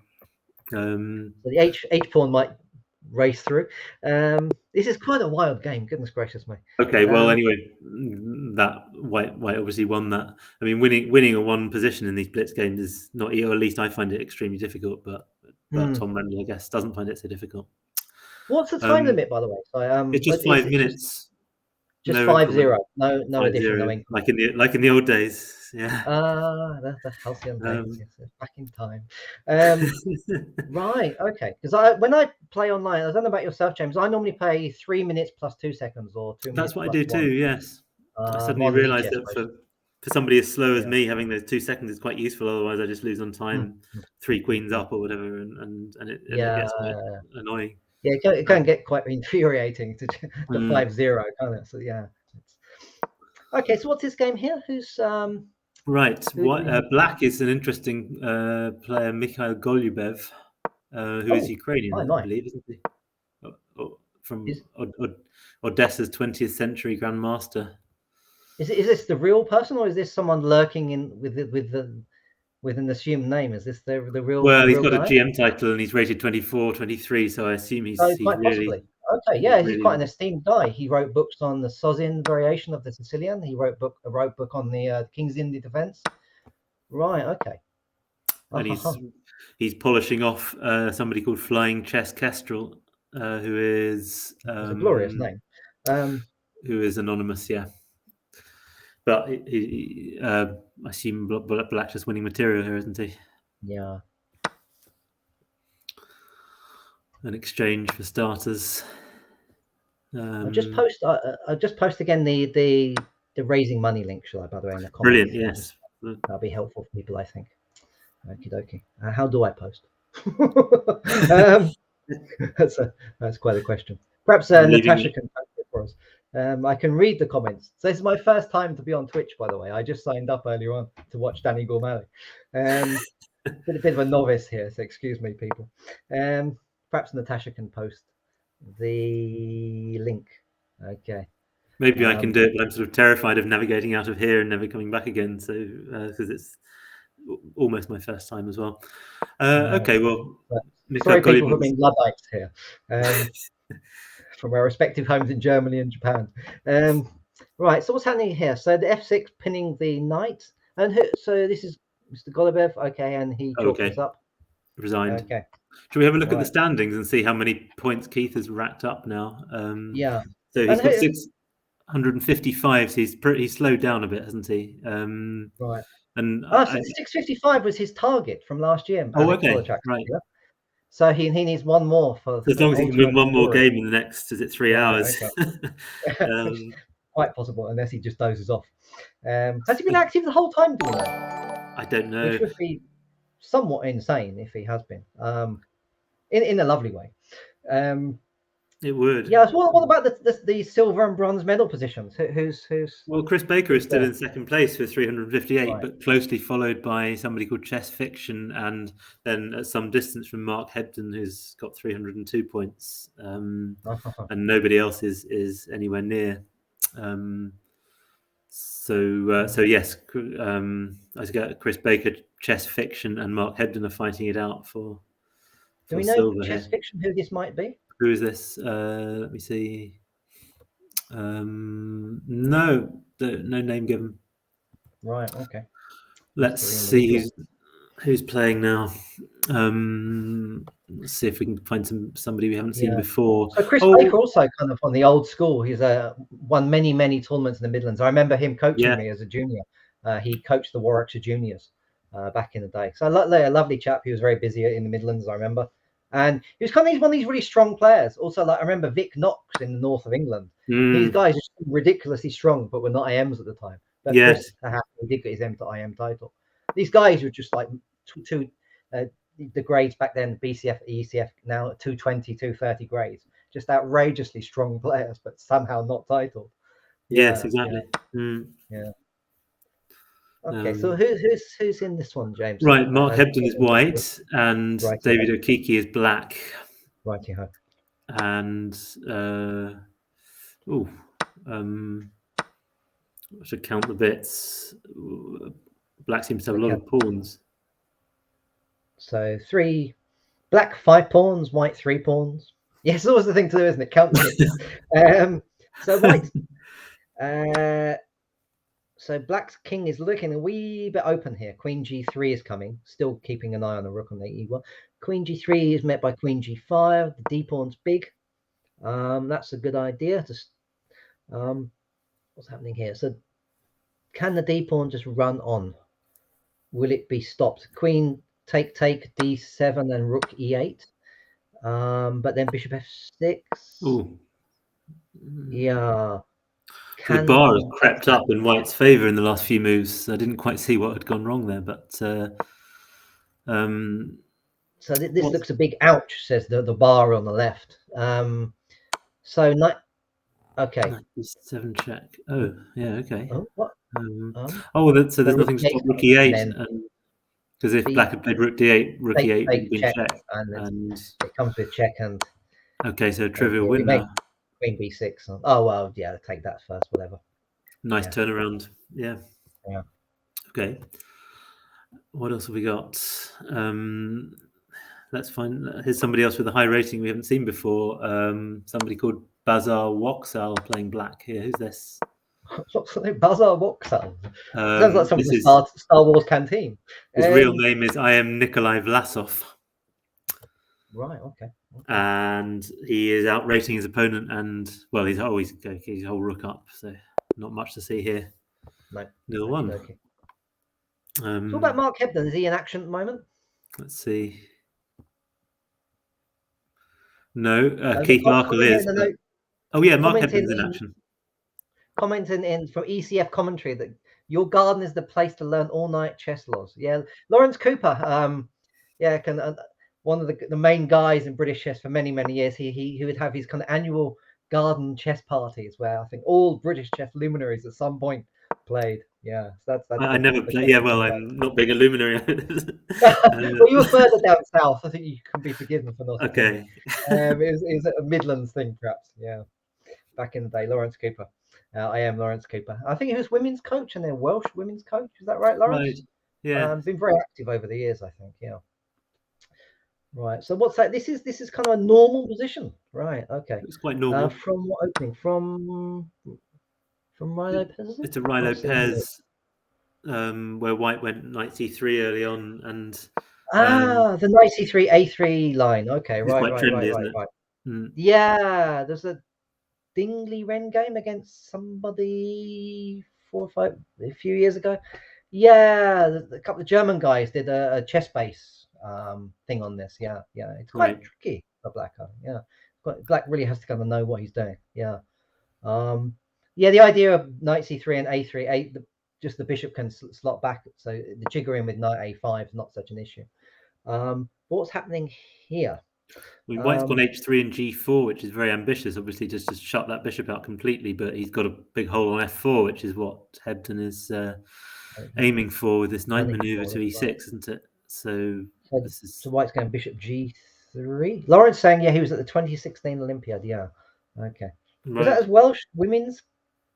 So the H pawn might race through. This is quite a wild game. Goodness gracious me. Okay, well, anyway, that white obviously won that. I mean, winning a one position in these blitz games is not, or at least I find it extremely difficult. But Tom Rendell, I guess, doesn't find it so difficult. What's the time limit, by the way? So, it's just 5 minutes. Just 5-0. No addition. No like in the old days. Yeah. The halcyon days. Yes, back in time. Right. Okay. Because when I play online, I don't know about yourself, James. I normally play 3 minutes plus 2 seconds, or 2 minutes. That's what I do too. Yes. I suddenly realised that for somebody as slow as me, having those 2 seconds is quite usple. Otherwise, I just lose on time, 3 queens up or whatever, and it gets quite annoying. Yeah, it can get quite infuriating to 5-0, can't it? So yeah. Okay, so what's this game here? Who's right? Black is an interesting player, Mikhail Golubev, who is Ukrainian, I believe, isn't he? From Odessa's 20th century grandmaster. Is this the real person, or is this someone lurking in with an assumed name? Is this the real? Well, he's got a GM title and he's rated 24, 23, so I assume he's quite really possibly. Okay, yeah, he's quite an esteemed guy. He wrote books on the Sozin variation of the Sicilian. He wrote a book on the King's Indy defense. Right. Okay. And he's polishing off somebody called Flying Chess Kestrel who is It's a glorious name. Who is anonymous, yeah. But I assume Black's just winning material here, isn't he? Yeah. An exchange for starters. I'll just post again the raising money link, shall I, by the way, in the comments. Brilliant, yes. That'll be helpful for people, I think. Okie dokie. How do I post? That's quite a question. Perhaps Natasha can post it for us. I can read the comments. So this is my first time to be on Twitch, by the way. I just signed up earlier on to watch Danny Gormley. Been a bit of a novice here, so excuse me, people. Perhaps Natasha can post the link. Okay. Maybe I can do it, but I'm sort of terrified of navigating out of here and never coming back again. So because it's almost my first time as well. Okay, well, sorry, people, for being Luddites here. From our respective homes in Germany and Japan. Right, so what's happening here? So the F6 pinning the knight, and so this is Mr. Golubev. Okay, and he chalks this up. Resigned. Okay. Should we have a look at the standings and see how many points Keith has racked up now? Yeah. So he's got 655. So he's slowed down a bit, hasn't he? Right. And 655 was his target from last year. Oh, okay. Right. So he needs one more for. As long as he can win one more game in the next, is it 3 hours? Okay. Quite possible, unless he just dozes off. Has he been active the whole time? Do you know? I don't know. Which would be somewhat insane if he has been. In a lovely way. It would. Yeah. So what about the silver and bronze medal positions? Who's? Well, Chris Baker is still in second place with 358, but closely followed by somebody called Chess Fiction, and then at some distance from Mark Hebden, who's got 302 points, and nobody else is anywhere near. So yes, I get Chris Baker, Chess Fiction, and Mark Hebden are fighting it out for. Do we know Chess Fiction who this might be? Who is this? Let me see. No name given. Right. Okay. Let's see who's playing now. Let's see if we can find somebody we haven't seen before. So Chris Baker also kind of on the old school. He's won many tournaments in the Midlands. I remember him coaching me as a junior. He coached the Warwickshire Juniors back in the day. So a lovely chap. He was very busy in the Midlands, I remember. And he was kind of one of these really strong players. Also, like I remember Vic Knox in the north of England. These guys are ridiculously strong, but were not IMs at the time. But Chris did get his M to IM title. These guys were just like the grades back then, BCF, ECF, now 220, 230 grades. Just outrageously strong players, but somehow not titled. Yes, exactly. Yeah. Okay, so who's in this one, James? Right, Mark Hebden is white, and David Okiki is black. Righty ho. And I should count the bits. Black seems to have a lot of pawns. So black 5 pawns, white 3 pawns. Yes, always the thing to do, isn't it? Count it. So white. So black's king is looking a wee bit open here. Queen G3 is coming, still keeping an eye on the rook on the E1. Queen G3 is met by Queen G5. The D pawn's big. That's a good idea. What's happening here? So can the D pawn just run on? Will it be stopped? Queen take D7 and rook E8. But then bishop F6. Ooh. Yeah. The bar has crept up in white's favour in the last few moves. I didn't quite see what had gone wrong there, but so this looks a big ouch, says the bar on the left. So okay. 7 check. Oh yeah, okay. Oh, what? So there's nothing to stop rook E8, because if black had played rook D8, rook E8 would have been check, and it comes with check and. Okay, so trivial win now. Queen B6. Oh well, yeah. Take that first, whatever. Nice turnaround. Yeah. Yeah. Okay. What else have we got? Let's find. Here's somebody else with a high rating we haven't seen before. Somebody called Bazar Woksal playing black here. Who's this? Bazar Woksal. Sounds like something from Star Wars Canteen. His real name is I am Nikolai Vlasov. Right. Okay. and he is outrating his opponent. And well, he's always his whole rook up, so not much to see here. No. 0-1. Okay. What about Mark Hebden? Is he in action at the moment? Let's see. No, Keith Arkle is. Oh yeah, Mark Hebden's in action. Commenting in from ECF commentary that your garden is the place to learn all-night chess laws. Yeah, Lawrence Cooper. One of the main guys in British chess for many years. He would have his kind of annual garden chess parties where I think all British chess luminaries at some point played. Yeah, so that's. I never played. Yeah, well, I'm not being a luminary. Well, you were further down south. I think you can be forgiven for not. Okay. It was a Midlands thing, perhaps. Yeah, back in the day, Lawrence Cooper. I am Lawrence Cooper. I think he was women's coach and then Welsh women's coach. Is that right, Lawrence? Right. Yeah. Been very active over the years, I think. Yeah. Right. So what's that? This is kind of a normal position, right? Okay. It's quite normal. From what opening? From Rilo Pez. It's a Rilo Pez, where White went knight c3 early on, and the knight c3 a3 line. Okay. Right. Mm. Yeah. There's a Dingley Wren game against somebody a few years ago. Yeah, a couple of German guys did a chess base thing on this. Yeah. It's quite tricky for Black. Yeah, Black really has to kind of know what he's doing. Yeah. The idea of knight c3 and a3, just the bishop can slot back, so the jiggering with knight a5 is not such an issue. What's happening here? I mean, White's gone h3 and g4, which is very ambitious, obviously, just to shut that bishop out completely. But he's got a big hole on f4, which is what Hebden is aiming for with this knight maneuver to e6, right. Isn't it? So White's going bishop g3. Lawrence saying, he was at the 2016 Olympiad. Yeah. Okay. Right. Was that as Welsh women's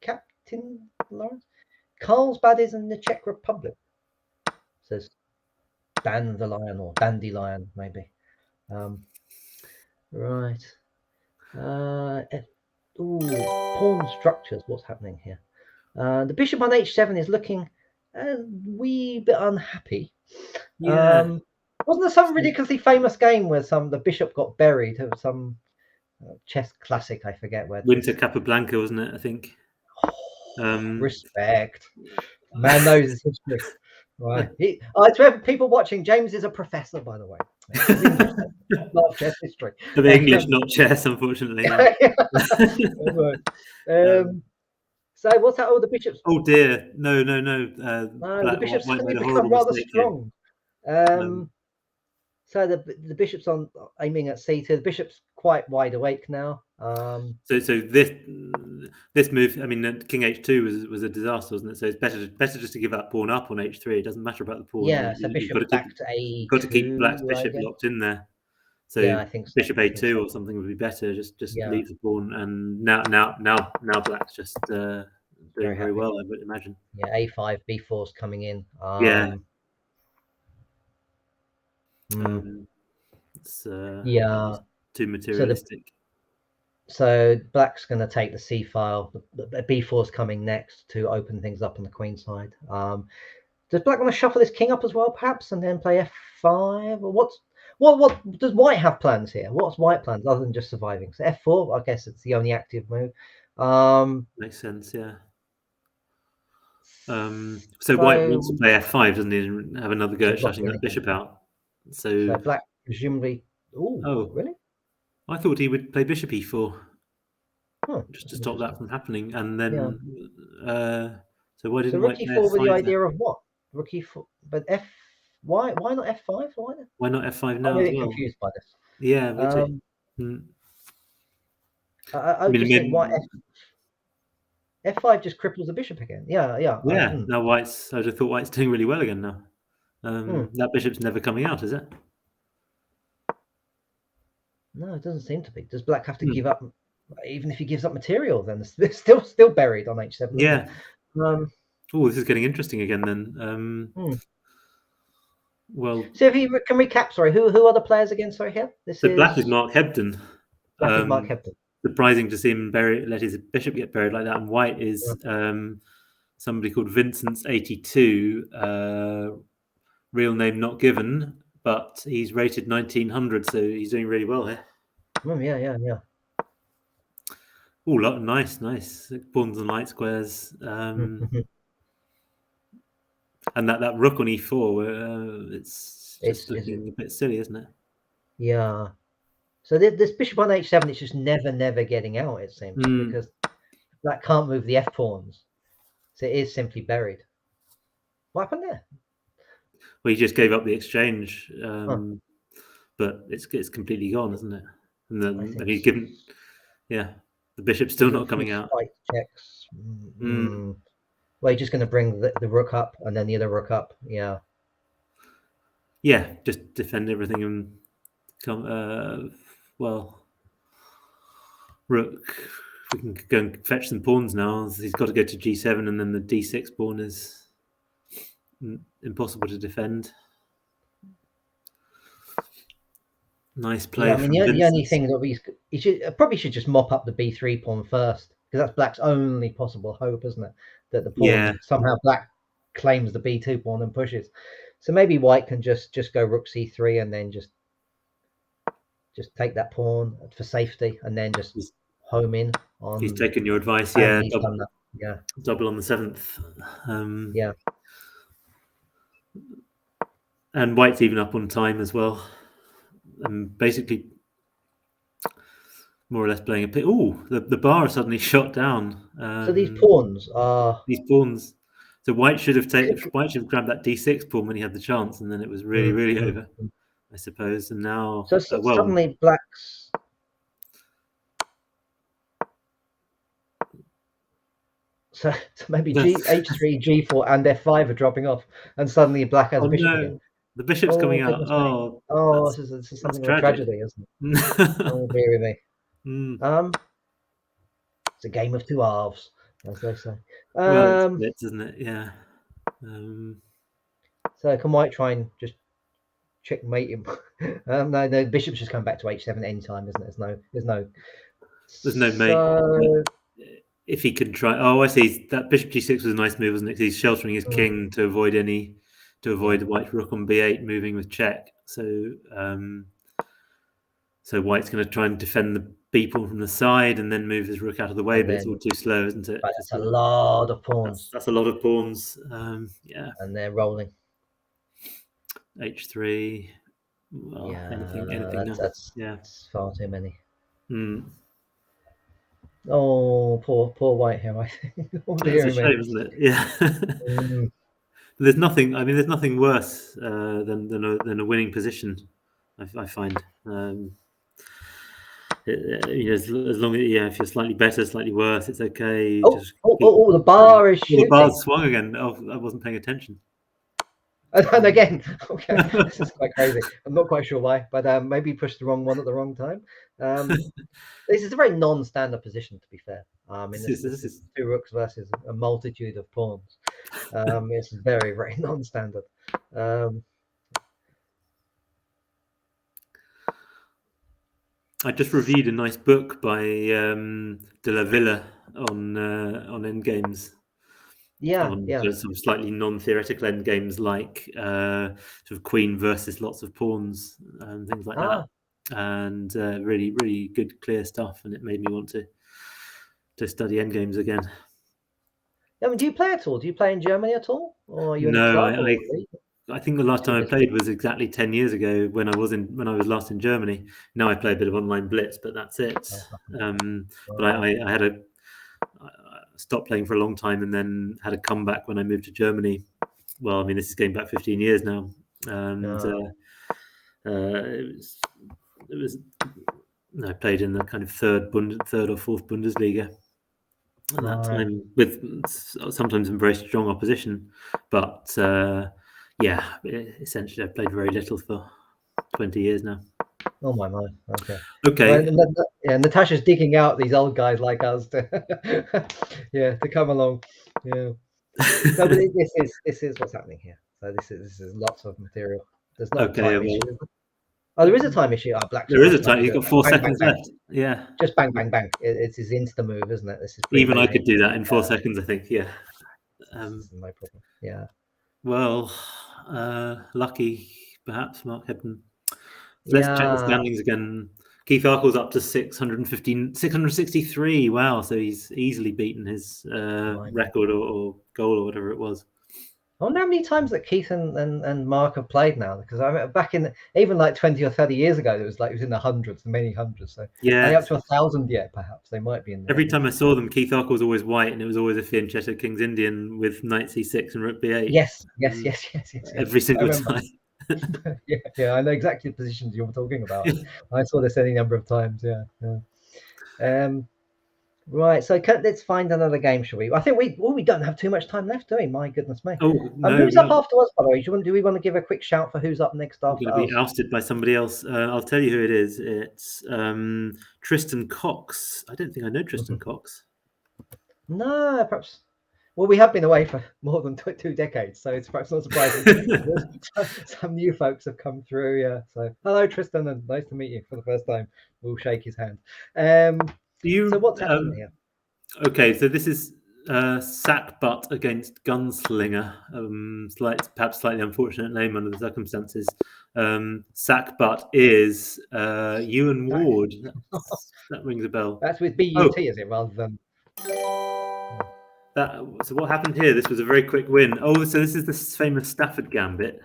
captain, Lawrence? Carlsbad is in the Czech Republic, says Dandelion or Dandelion, maybe. Right. Pawn structures. What's happening here? The bishop on h7 is looking a wee bit unhappy. Yeah. Wasn't there some ridiculously famous game where the bishop got buried? Of some chess classic, I forget where. Winter Capablanca, wasn't it? I think. Respect. Man knows his history. Right. To every people watching, James is a professor, by the way. Not chess history. For the English, not chess, unfortunately. Right. So what's that? Oh, the bishops. Oh dear, no. The bishops suddenly become rather strong. So the bishop's aiming at c2. The bishop's quite wide awake now. So this move, I mean, king h2 was a disaster, wasn't it? So it's better just to give that pawn up on h3. It doesn't matter about the pawn. Yeah, so bishop back to a2. You've got to keep Black's bishop locked in there. So yeah, I think so. Bishop a2 or something would be better. Just leave the pawn, and now Black's just doing very well, I would imagine. Yeah, a5, b4's coming in. It's too materialistic. So Black's going to take the c file. The b4's coming next to open things up on the queen side. Does Black want to shuffle this king up as well, perhaps, and then play f5? Or what does White have plans here? What's White plans other than just surviving? So f4, I guess it's the only active move. Makes sense, yeah. So White wants to play f5, doesn't he, and have another go at shutting that bishop out. So Black presumably. Oh, really? I thought he would play bishop e4, just to stop that from happening, and then. So why didn't White play f5 with the idea of what? Rook e4, but why not f5? Why not f5 now? I'm really confused by this. Yeah, me too. I just think why f5 just cripples the bishop again. Yeah. Now I just thought White's doing really well again now. That bishop's never coming out, is it? No, it doesn't seem to be. Does Black have to give up? Even if he gives up material, then it's still buried on h7. Yeah. This is getting interesting again then. Well, so if you can recap, sorry, who are the players again? Sorry, here. Black is Mark Hebden. Black is Mark Hebden. Surprising to see him let his bishop get buried like that. And White is somebody called Vincent's82, real name not given, but he's rated 1900, so he's doing really well here. Yeah. Oh, nice. Pawns and light squares. And that rook on e4, it's just looking a bit silly, isn't it? Yeah. So this bishop on h7 is just never getting out, it seems, because black can't move the f pawns. So it is simply buried. What happened there? Well, he just gave up the exchange, but it's completely gone, isn't it? And then he's given, the bishop's still not coming out. Checks. Well, you're just going to bring the rook up and then the other rook up. Yeah. Yeah, just defend everything and come. Rook. We can go and fetch some pawns now. He's got to go to g7, and then the d6 pawn is impossible to defend. Nice play. Yeah, I mean, the only thing that he should just mop up the b3 pawn first, because that's black's only possible hope, isn't it? That the pawn somehow black claims the b2 pawn and pushes. So maybe white can just go rook c3 and then just take that pawn for safety, and then just home in on. He's taken your advice. Double on the 7th. Yeah. And white's even up on time as well. And basically, more or less playing a pit. Oh, the bar suddenly shot down. So these pawns are So white should have grabbed that d6 pawn when he had the chance, and then it was really over, I suppose. And now, suddenly black's. So maybe h3, g4, and f5 are dropping off, and suddenly black has a bishop again. The bishop's coming out. This is something of a tragedy, isn't it? Oh, dear me. It's a game of two halves, as they say. Well, it's Blitz, isn't it? Yeah. So can white try and just checkmate him? No, the bishop's just come back to h7 anytime, isn't it? There's no mate. So, if he can try, I see that bishop g6 was a nice move, wasn't it? He's sheltering his king to avoid the white rook on b8 moving with check. So white's going to try and defend the b pawn from the side and then move his rook out of the way, but it's all too slow, isn't it? That's a lot of pawns. That's a lot of pawns. And they're rolling. h3. Well, anything. That's far too many. Oh, poor white here. I think. It's a shame, isn't it? Yeah. There's nothing. I mean, there's nothing worse than a winning position. I find. As long as if you're slightly better, slightly worse, it's okay. The bar is shooting. The bar's swung again. Oh, I wasn't paying attention. And again, okay, this is quite crazy. I'm not quite sure why, but maybe he pushed the wrong one at the wrong time. This is a very non-standard position, to be fair. This is two rooks versus a multitude of pawns. It's very, very non-standard. I just reviewed a nice book by De La Villa on endgames. Some slightly non-theoretical endgames like sort of queen versus lots of pawns and things like that. And really, really good, clear stuff. And it made me want to study endgames again. I mean, do you play at all? Do you play in Germany at all? Or are you I think the last time I played was exactly 10 years ago when I was last in Germany. Now I play a bit of online Blitz, but that's it. But I stopped playing for a long time and then had a comeback when I moved to Germany. Well, I mean, this is going back 15 years now. And I played in the kind of third or fourth Bundesliga at that time with sometimes some very strong opposition. But essentially I played very little for 20 years now. Oh my. Okay. Natasha's digging out these old guys like us to come along. Yeah. No, but this is what's happening here. So this is lots of material. There's no time issue. Oh, there is a time issue. Black. There is a time. You've got 4 seconds left. Yeah. Just bang, bang, bang. It's his insta move, isn't it? This is even I could do that in 4 seconds, I think. Yeah. No problem. Yeah. Well, lucky perhaps, Mark Hebden. Let's check the standings again. Keith Arkle's up to 663. Wow, so he's easily beaten his record or goal or whatever it was. I wonder how many times that Keith and Mark have played now, because I remember back in even like 20 or 30 years ago, it was in the hundreds, many hundreds. So yeah, are they up to 1,000 yet? Perhaps they might be in there. Every time I saw them, Keith Arkle was always white, and it was always a fianchetto King's Indian with knight c6 and rook b8. Yes. Every single time. yeah, I know exactly the positions you're talking about. I saw this any number of times. Yeah. Right, so let's find another game, shall we? I think we don't have too much time left, do we? My goodness me. Oh, no, who's up after us, by the way? Do we want to give a quick shout for who's up next after us? Going to be ousted by somebody else. I'll tell you who it is. It's Tristan Cox. I don't think I know Tristan Cox. No, perhaps. Well, we have been away for more than 2 decades, so it's perhaps not surprising. Some new folks have come through. Yeah. So hello, Tristan, and nice to meet you for the first time. We'll shake his hand. So what's happening here? Okay, so this is Sack Butt against Gunslinger. Perhaps slightly unfortunate name under the circumstances. Sack Butt is Ewan Ward. That rings a bell. That's with BUT, is it, rather than? So what happened here? This was a very quick win. Oh, so this is the famous Stafford Gambit.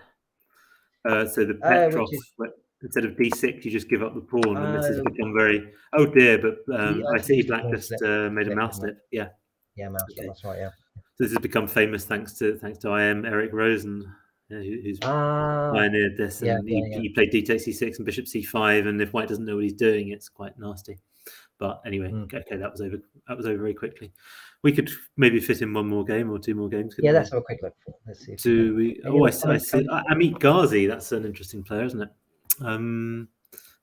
So the Petrov. Instead of d6, you just give up the pawn, and this has become very. Oh dear! But I see Black just made a mouse slip. Yeah, mouse slip. That's right. Yeah. So this has become famous thanks to IM Eric Rosen, who's pioneered this, and he played d takes c6 and bishop c5, and if White doesn't know what he's doing, it's quite nasty. But anyway, okay, that was over. That was over very quickly. We could maybe fit in one more game or 2 more games. Yeah, let's have a quick look. Let's see. I see. Ameet Ghasi. That's an interesting player, isn't it?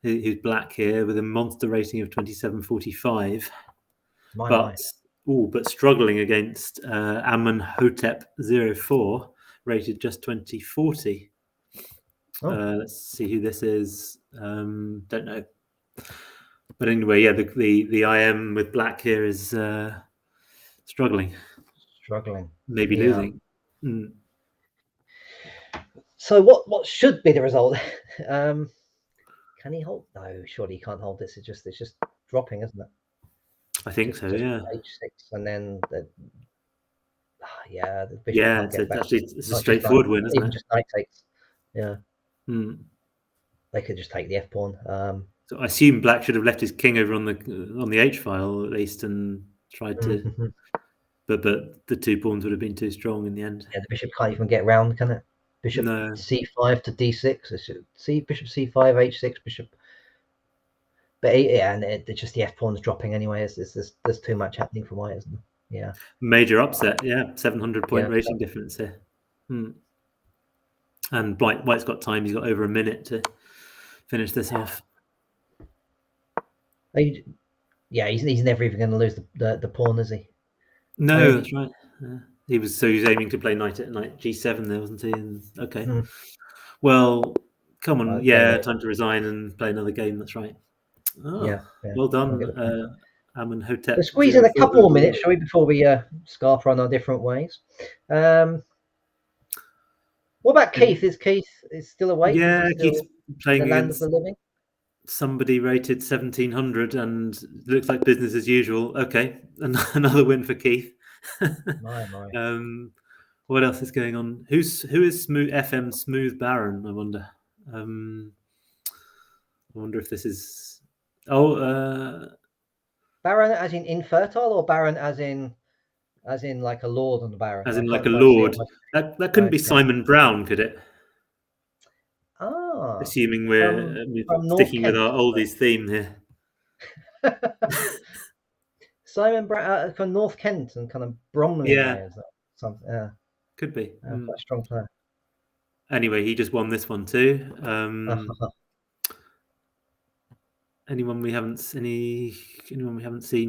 Who's black here with a monster rating of 2745, but struggling against Amenhotep 04, rated just 2040. Let's see who this is. Don't know, but anyway, yeah, the IM with black here is struggling, maybe losing. So what should be the result? Can he hold? No, surely he can't hold this. It's just dropping, isn't it? I think so. Yeah. H6, and then the bishop. Yeah, it's a straightforward win, isn't it? Just knight takes. Yeah. They could just take the f pawn. So I assume Black should have left his king over on the h file at least and tried to, but the 2 pawns would have been too strong in the end. Yeah, the bishop can't even get round, can it? Bishop c5 to d6. Bishop c5, h6, bishop. But and it's just the f pawn's dropping anyway. There's too much happening for White, isn't there? Yeah. Major upset. Yeah, 700-point rating difference here. And White's got time. He's got over a minute to finish this off. He's never even going to lose the pawn, is he? No, that's right. He was aiming to play knight g7 there, wasn't he? And well, come on, time to resign and play another game. That's right. Well done, Amenhotep. Let's squeeze in a couple more minutes, shall we, before we scarf on our different ways. What about Keith? Is Keith still awake? Yeah, Keith's playing the land of the living. Somebody rated 1700, and looks like business as usual. Okay, another win for Keith. My. What else is going on? Who is Smooth Baron? I wonder. I wonder if this is Baron as in infertile, or Baron as in like a lord and a baron. As in like a lord. That couldn't be Simon Brown, could it? Assuming we're sticking with our oldies theme here. Simon Brown from North Kent and kind of Bromley. Yeah. Something. Could be. Quite a strong player. Anyway, he just won this one too. Anyone we haven't seen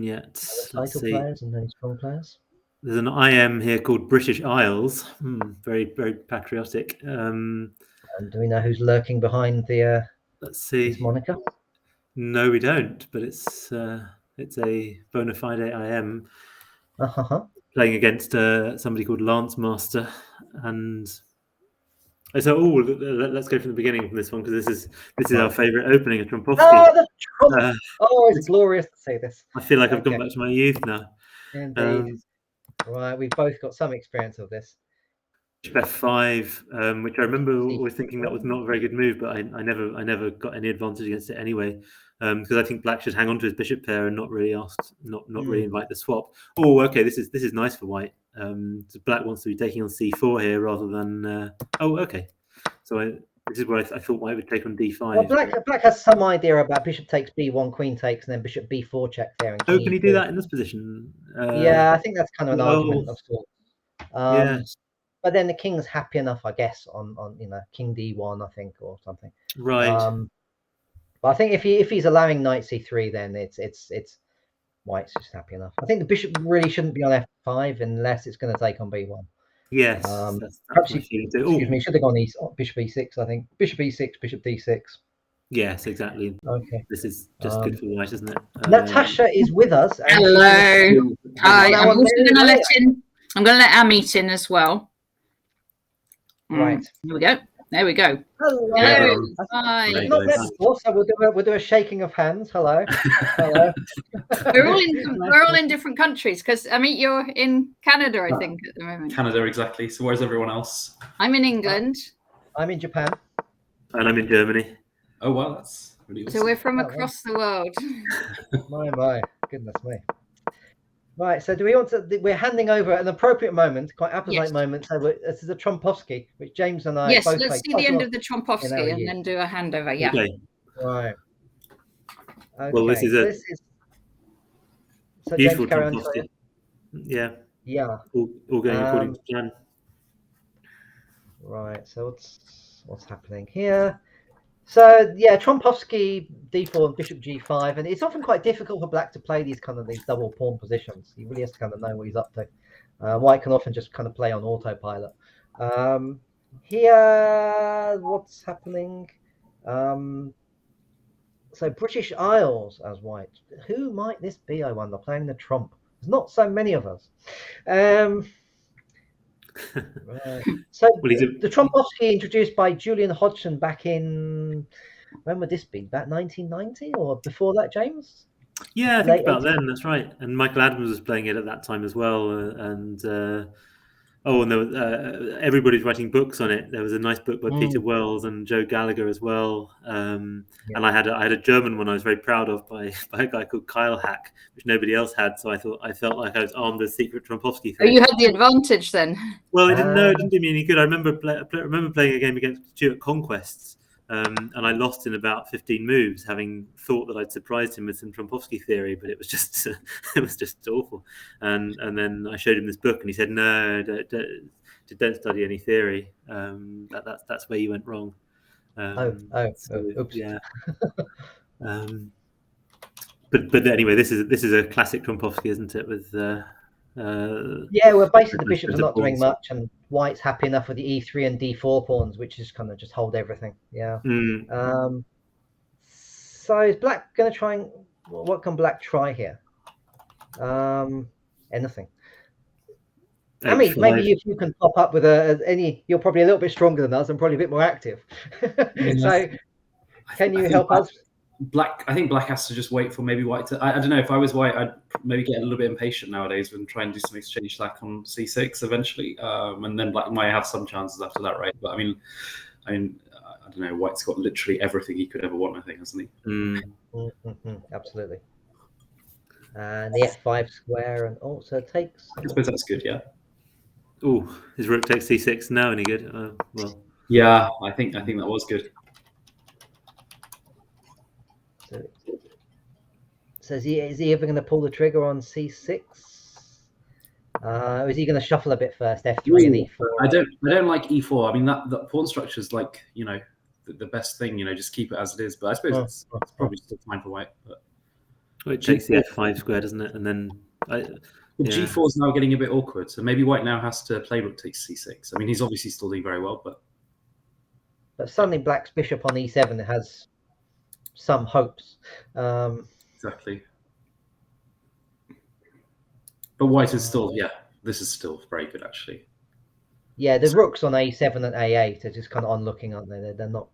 yet? Let's see. Players and any strong players. There's an IM here called British Isles. Very, very patriotic. And do we know who's lurking behind the? Let's see. This moniker? No, we don't. But it's a bona fide IM playing against somebody called Lance Master, and So, let's go from the beginning from this one, because this is our favourite opening of Trompowsky. Oh, the Trump! It's glorious to see this. I feel like I've gone back to my youth now. Indeed. Right, we've both got some experience of this. Bishop f5, which I remember always thinking that was not a very good move, but I never got any advantage against it anyway, because I think Black should hang on to his bishop pair and not really really invite the swap. Oh, okay, this is nice for White. So Black wants to be taking on c4 here rather than. Oh, okay. So this is where I thought White would take on d5. Well, Black has some idea about bishop takes b1, queen takes, and then bishop b4 check there. And can he do that in this position? Yeah, I think that's kind of an argument of sorts. Yes. But then the king's happy enough, I guess, on king d1, I think, or something. Right. But I think if he's allowing knight c3, then it's White's just happy enough. I think the bishop really shouldn't be on f5 unless it's going to take on b1. Yes. Perhaps excuse me, should have gone bishop e6. I think bishop e6, bishop d6. Yes, exactly. Okay. This is just good for White, isn't it? Natasha is with us. Hello. Hi. I'm also going to let in. I'm going to let Ameet in as well. Right. Here we go. There we go. Hello. Hi. Not met before, so we'll do a shaking of hands. Hello. Hello. We're all in different countries because Ameet, you're in Canada, I think, at the moment. Canada, exactly. So where's everyone else? I'm in England. I'm in Japan. And I'm in Germany. Oh wow, that's really awesome. So we're from across the world. My goodness me. Right, so do we want to? We're handing over at an appropriate moment, quite apposite moment. So this is a Trompowsky, which James and I both let's see the end of the Trompowsky and then do a handover. Yeah. Okay. Right. Okay. Well, this is so beautiful James, Trompowsky. Yeah. Yeah. All going according to plan. Right. So what's happening here? So yeah, Trompowsky d4 and bishop g5, and it's often quite difficult for Black to play these double pawn positions. He really has to kind of know what he's up to. White can often just kind of play on autopilot. Here, what's happening? So British Isles as White. Who might this be? I wonder. Playing the Trump. There's not so many of us. Right. So the Trompowsky introduced by Julian Hodgson back in, when would this be? About 1990 or before that, James? Yeah, I think about then. That's right. And Michael Adams was playing it at that time as well. And there was, everybody's writing books on it. There was a nice book by Peter Wells and Joe Gallagher as well. And I had a German one I was very proud of by a guy called Kyle Hack, which nobody else had. So I felt like I was armed with secret Trompowsky. Oh, you had the advantage then. Well, it didn't do me any good. I remember playing a game against Stuart Conquests. And I lost in about 15 moves, having thought that I'd surprised him with some Trompowsky theory, but it was just awful. And then I showed him this book, and he said, "No, don't study any theory. That's where you went wrong." Oops. Yeah. But anyway, this is a classic Trompowsky, isn't it? With well, basically the bishops are not doing much, and White's happy enough with the e3 and d4 pawns, which is kind of just hold everything. Yeah. So is Black going to try and what can Black try here? Anything. Ameet, maybe if you can pop up with any, you're probably a little bit stronger than us and probably a bit more active. So can you help us? I think Black has to just wait for maybe White to. I don't know. If I was White, I'd maybe get a little bit impatient nowadays and try and do some exchange stack on c6 eventually, and then Black might have some chances after that, right? But I mean, I don't know. White's got literally everything he could ever want, I think, hasn't he? Absolutely. And the f5 square and also takes. I suppose that's good, yeah. Oh, his rook takes c6 now. Any good? Well. Yeah, I think that was good. So is he ever going to pull the trigger on c6? Or is he going to shuffle a bit first, f3 and e4? I don't like e4. I mean that pawn structure is like the best thing. Just keep it as it is. But I suppose it's probably still fine for White. But it takes the f5 square, doesn't it? And then g4 is now getting a bit awkward. So maybe White now has to play rook takes c6. I mean, he's obviously still doing very well, but suddenly Black's bishop on e7 has some hopes. Exactly. But White is still, this is still very good, actually. Yeah, the rooks on A7 and A8 are just kind of on looking, aren't they? They're not.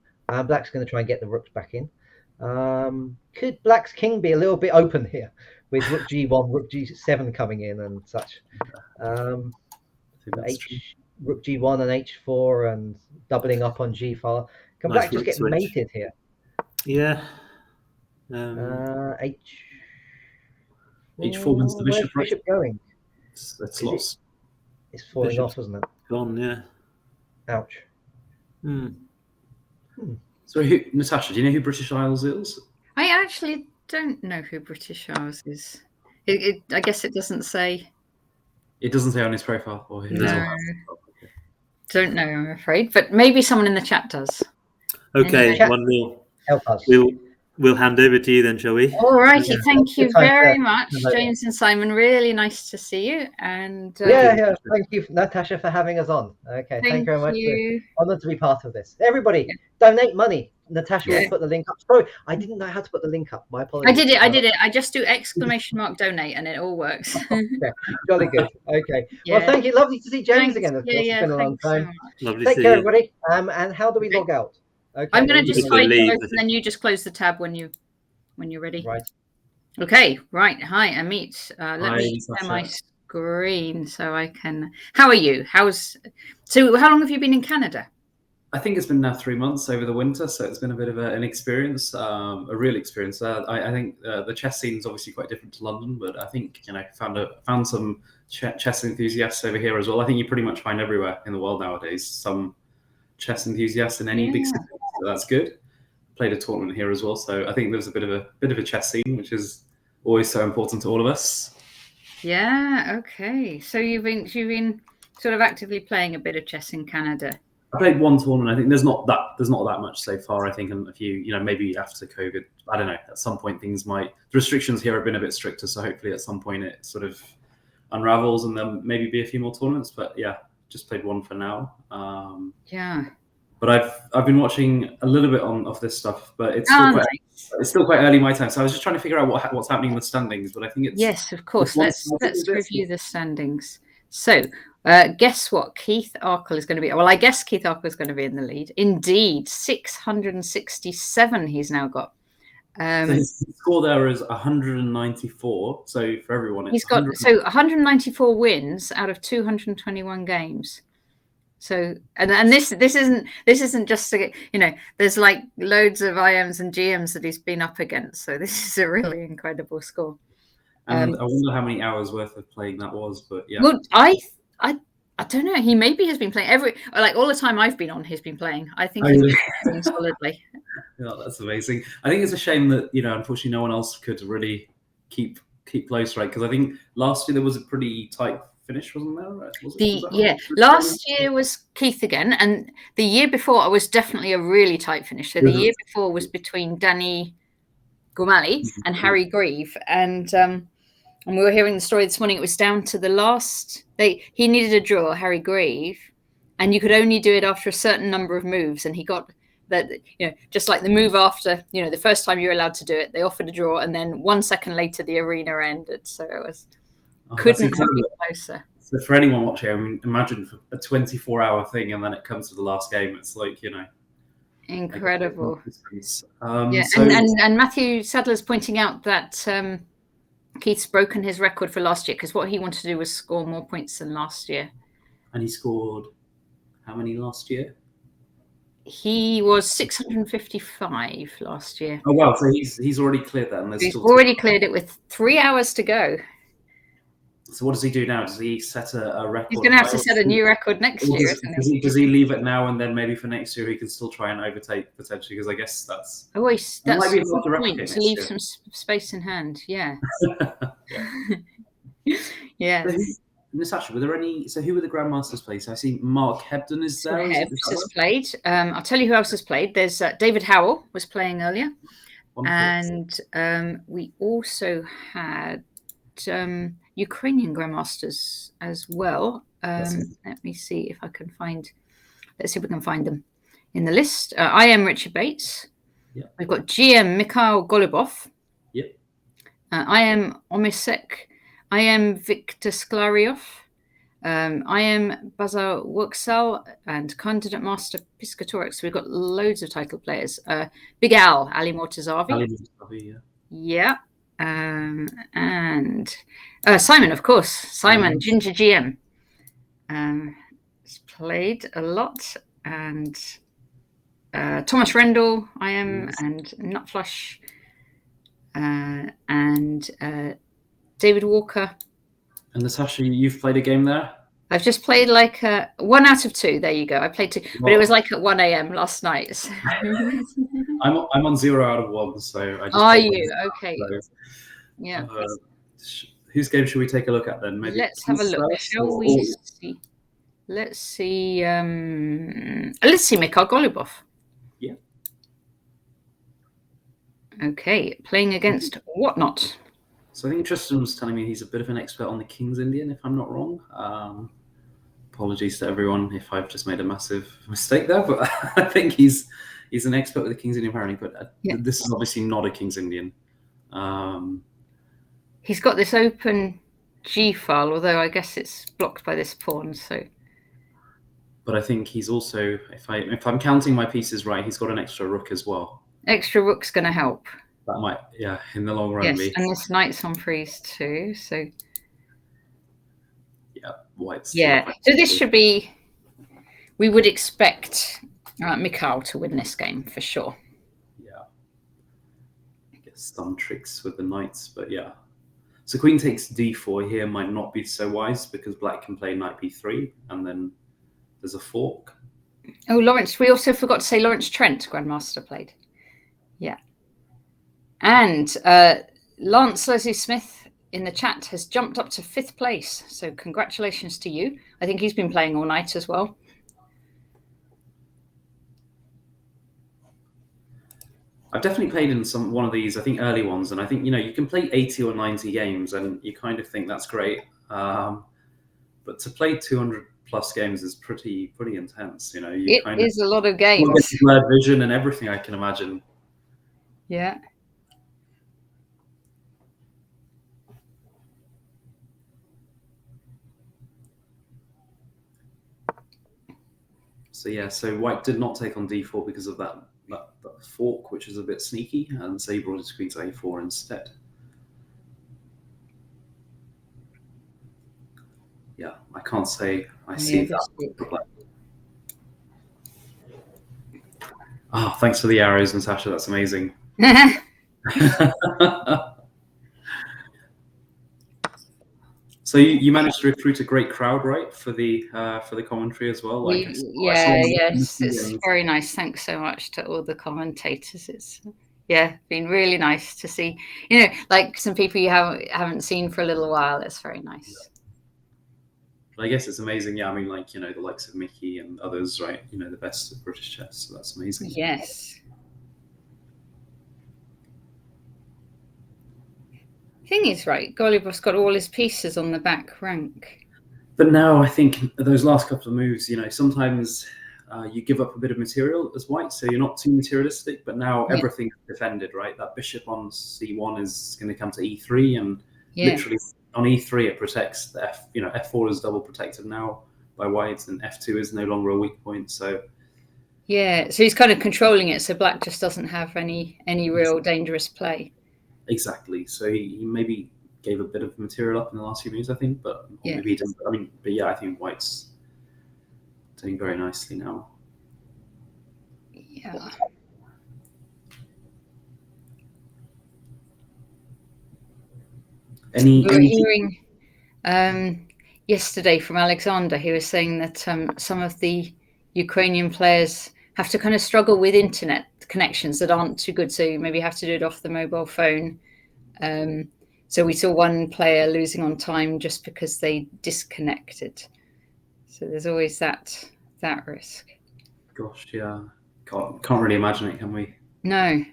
Black's going to try and get the rooks back in. Could Black's king be a little bit open here with rook G1, rook G7 coming in and such? Rook G1 and H4 and doubling up on G5. Can Nice Black just get switch. mated here? Yeah. H4 wins the bishop, where's bishop going? It's lost. It's falling Bishop's off, isn't it? Gone, yeah. Ouch. So, Natasha, do you know who British Isles is? I actually don't know who British Isles is. I guess it doesn't say. It doesn't say on his profile. Or his Don't know, I'm afraid. But maybe someone in the chat does. Okay, Anyway. 1-0. Help us. We'll hand over to you then, shall we? All righty, thank you Good time very to- much, James and Simon. Really nice to see you. And Yeah. Thank you, Natasha, for having us on. Okay, thank you very much. Honored to be part of this. Everybody, donate money. Natasha will put the link up. Sorry, I didn't know how to put the link up. My apologies. I did it. I just do ! Donate and it all works. Okay, jolly good. Okay. Well, thank you. Lovely to see James again. Of course, it's been a long time. Lovely Take to care, see you. everybody. And how do we log out? Okay. I'm going to just Before we hide leave, it I open, and then you just close the tab when you're ready. Right. Okay. Right. Hi, Ameet. Let me share my screen so I can. How are you? How long have you been in Canada? I think it's been now 3 months over the winter, so it's been a bit of an experience, a real experience. I think the chess scene is obviously quite different to London, but I think found some chess enthusiasts over here as well. I think you pretty much find everywhere in the world nowadays some chess enthusiasts in any big city, so that's good. Played a tournament here as well, so I think there's a bit of a chess scene, which is always so important to all of us. Yeah. Okay. So you've been sort of actively playing a bit of chess in Canada. I played one tournament. I think there's not that much so far. I think, and a few, maybe after COVID, I don't know. At some point, the restrictions here have been a bit stricter. So hopefully, at some point, it sort of unravels, and then maybe be a few more tournaments. But yeah, just played one for now. But I've been watching a little bit of this stuff, but it's still quite early my time. So I was just trying to figure out what's happening in the standings. But I think it's yes, of course. Let's review the standings. So. Guess what? Keith Arkle is going to be. Well, I guess Keith Arkle is going to be in the lead. Indeed, 667 he's now got. So his score there is 194. So for everyone, he's got 194 wins out of 221 games. So and this isn't just there's like loads of IMs and GMs that he's been up against. So this is a really incredible score. And I wonder how many hours worth of playing that was, but yeah. Well, I don't know. He maybe has been playing all the time I've been on. He's been playing. I think he's been playing solidly. Yeah, that's amazing. I think it's a shame that unfortunately, no one else could really keep close, right? Because I think last year there was a pretty tight finish, wasn't there? Right? Last year was Keith again, and the year before it was definitely a really tight finish. So the year before was between Danny Gumali and Harry Grieve, and we were hearing the story this morning. It was down to the last. He needed a draw, Harry Grieve, and you could only do it after a certain number of moves. And he got that. Just like the move after. The first time you were allowed to do it, they offered a draw, and then 1 second later the arena ended. So it was couldn't have been closer. So for anyone watching, I mean, imagine a 24-hour thing, and then it comes to the last game. It's like incredible. And Matthew Sadler's pointing out that. Keith's broken his record for last year because what he wanted to do was score more points than last year. And he scored how many last year? He was 655 last year. Oh wow! So he's already cleared that, and he's already cleared it with 3 hours to go. So what does he do now? Does he set a record? He's going to have to set a new record next year, isn't he? Does he leave it now, and then maybe for next year he can still try and overtake potentially? Because I guess that's a good point to leave some space in hand. Yeah. Yeah. Natasha, were there any? So who were the grandmasters played? So I see Mark Hebden is there. So Hebs has played. I'll tell you who else has played. There's David Howell was playing earlier, and we also had. Ukrainian grandmasters as well. Let me see if I can find. Let's see if we can find them in the list. I am Richard Bates. Yeah. We've got GM Mikhail Golubov. Yep. I am Omisek. I am Viktor Sklaryov. I am Bazar Wuxal and Candidate Master Piscatorix. We've got loads of title players. Big Al, Ali Mortazavi. Ali Mortazavi, yeah. And Simon, of course. Simon, Ginger GM. He's played a lot. And Thomas Rendell, I am, and Nutflush. And David Walker. And Natasha, you've played a game there? I've just played like 1 out of 2. There you go. I played 2, but it was like at 1 a.m. last night. So. I'm on 0 out of 1, so I just. Are you okay? So, yeah. Whose game should we take a look at then? Maybe let's have a look. Shall we see? Let's see. Let's see Mikhail Golubov. Yeah. Okay, playing against Whatnot. So I think Tristan was telling me he's a bit of an expert on the King's Indian, if I'm not wrong. Apologies to everyone if I've just made a massive mistake there, but I think he's an expert with the King's Indian apparently. But this is obviously not a King's Indian. He's got this open G file, although I guess it's blocked by this pawn. So. But I think he's also, if I'm counting my pieces right, he's got an extra rook as well. Extra rook's going to help. That might, in the long run. Yes, and this knight's on freeze too, so. Yeah, white's. Yeah, so this should be. We would expect Mikhail to win this game for sure. Yeah. I guess some tricks with the knights, but yeah. So queen takes d4 here might not be so wise because black can play knight b3, and then there's a fork. Oh, Lawrence, we also forgot to say Lawrence Trent, Grandmaster, played. Yeah. And Lance Leslie Smith in the chat has jumped up to 5th place. So congratulations to you. I think he's been playing all night as well. I've definitely played in one of these, I think early ones. And I think, you can play 80 or 90 games and you kind of think that's great. But to play 200 plus games is pretty intense. It is a lot of games. Blurred vision and everything, I can imagine. Yeah. So white did not take on d4 because of that fork, which is a bit sneaky, and so he brought his queen to a4 instead. Yeah, I can't say I see that. Oh, thanks for the arrows, Natasha. That's amazing. So you managed to recruit a great crowd, right, for the commentary as well? Yes, it's very nice. Thanks so much to all the commentators. It's been really nice to see. Like some people you haven't seen for a little while. It's very nice. Yeah. But I guess it's amazing. Yeah, I mean, the likes of Mickey and others, right? The best of British chess. So that's amazing. Yes. Thing is, right, Golubov's got all his pieces on the back rank. But now I think those last couple of moves, sometimes you give up a bit of material as white, so you're not too materialistic, but now everything's defended, right? That bishop on c1 is going to come to e3, and literally on e3 it protects the f4 is double protected now by white, and f2 is no longer a weak point, so. Yeah, so he's kind of controlling it, so black just doesn't have any real dangerous play. Exactly. So he maybe gave a bit of material up in the last few moves, I think, but maybe he didn't. I think white's doing very nicely now. Yeah. We were hearing yesterday from Alexander. He was saying that some of the Ukrainian players have to kind of struggle with internet connections that aren't too good, so you maybe have to do it off the mobile phone. So we saw one player losing on time just because they disconnected. So there's always that risk. Gosh, yeah, can't really imagine it, can we? No.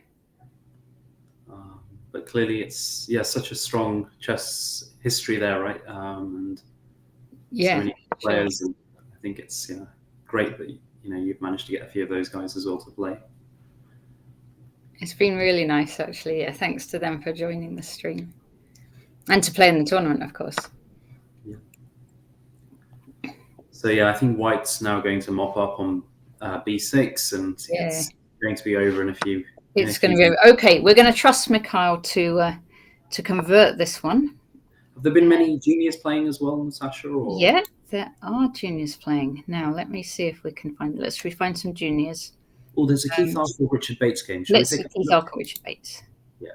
But clearly, it's such a strong chess history there, right? And so many players, and I think it's great that you've managed to get a few of those guys as well to play. It's been really nice, actually. Yeah, thanks to them for joining the stream and to play in the tournament, of course. Yeah. So yeah, I think white's now going to mop up on b6, and it's going to be over in a few. It's going to be over. Okay. We're going to trust Mikhail to convert this one. Have there been many juniors playing as well, Natasha? Or? Yeah, there are juniors playing. Now, let me see if we can find. Let's find some juniors. Oh, there's a Keith Arco Richard Bates game. Let's see Keith Arco Richard Bates. Yeah,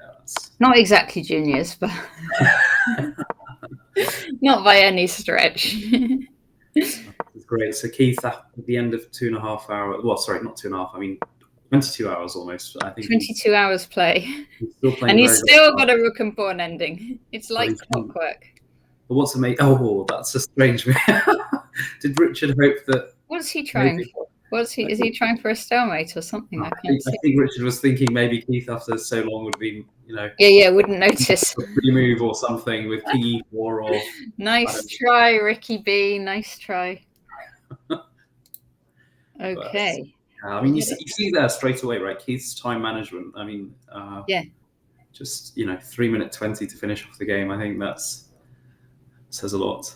not exactly juniors, but not by any stretch. It's great. So Keith, at the end of 2.5 hours. Well, sorry, not 2.5. I mean, 22 hours almost. I think 22 hours play, and he's still got a rook and pawn ending. It's like clockwork. But what's amazing? Oh, that's a strange. Did Richard hope that? What's he trying for? Is he trying for a stalemate or something? I think Richard was thinking maybe Keith, after so long, would be, wouldn't notice. A free move or something with P4 or. Nice try, Ricky B. Nice try. Okay. I mean, you see there straight away, right? Keith's time management. I mean, just 3 minute 20 to finish off the game. I think says a lot.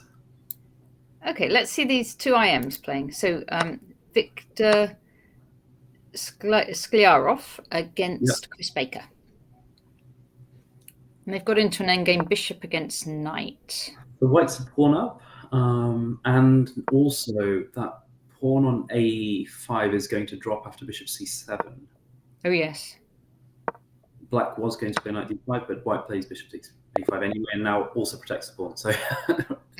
Okay, let's see these two IMs playing. So Victor Skliarov against Chris Baker. And they've got into an endgame bishop against knight. The whites are pawn up, and also that pawn on a5 is going to drop after bishop c7. Oh, yes. Black was going to play knight d5, but white plays bishop d5 anyway, and now also protects the pawn. So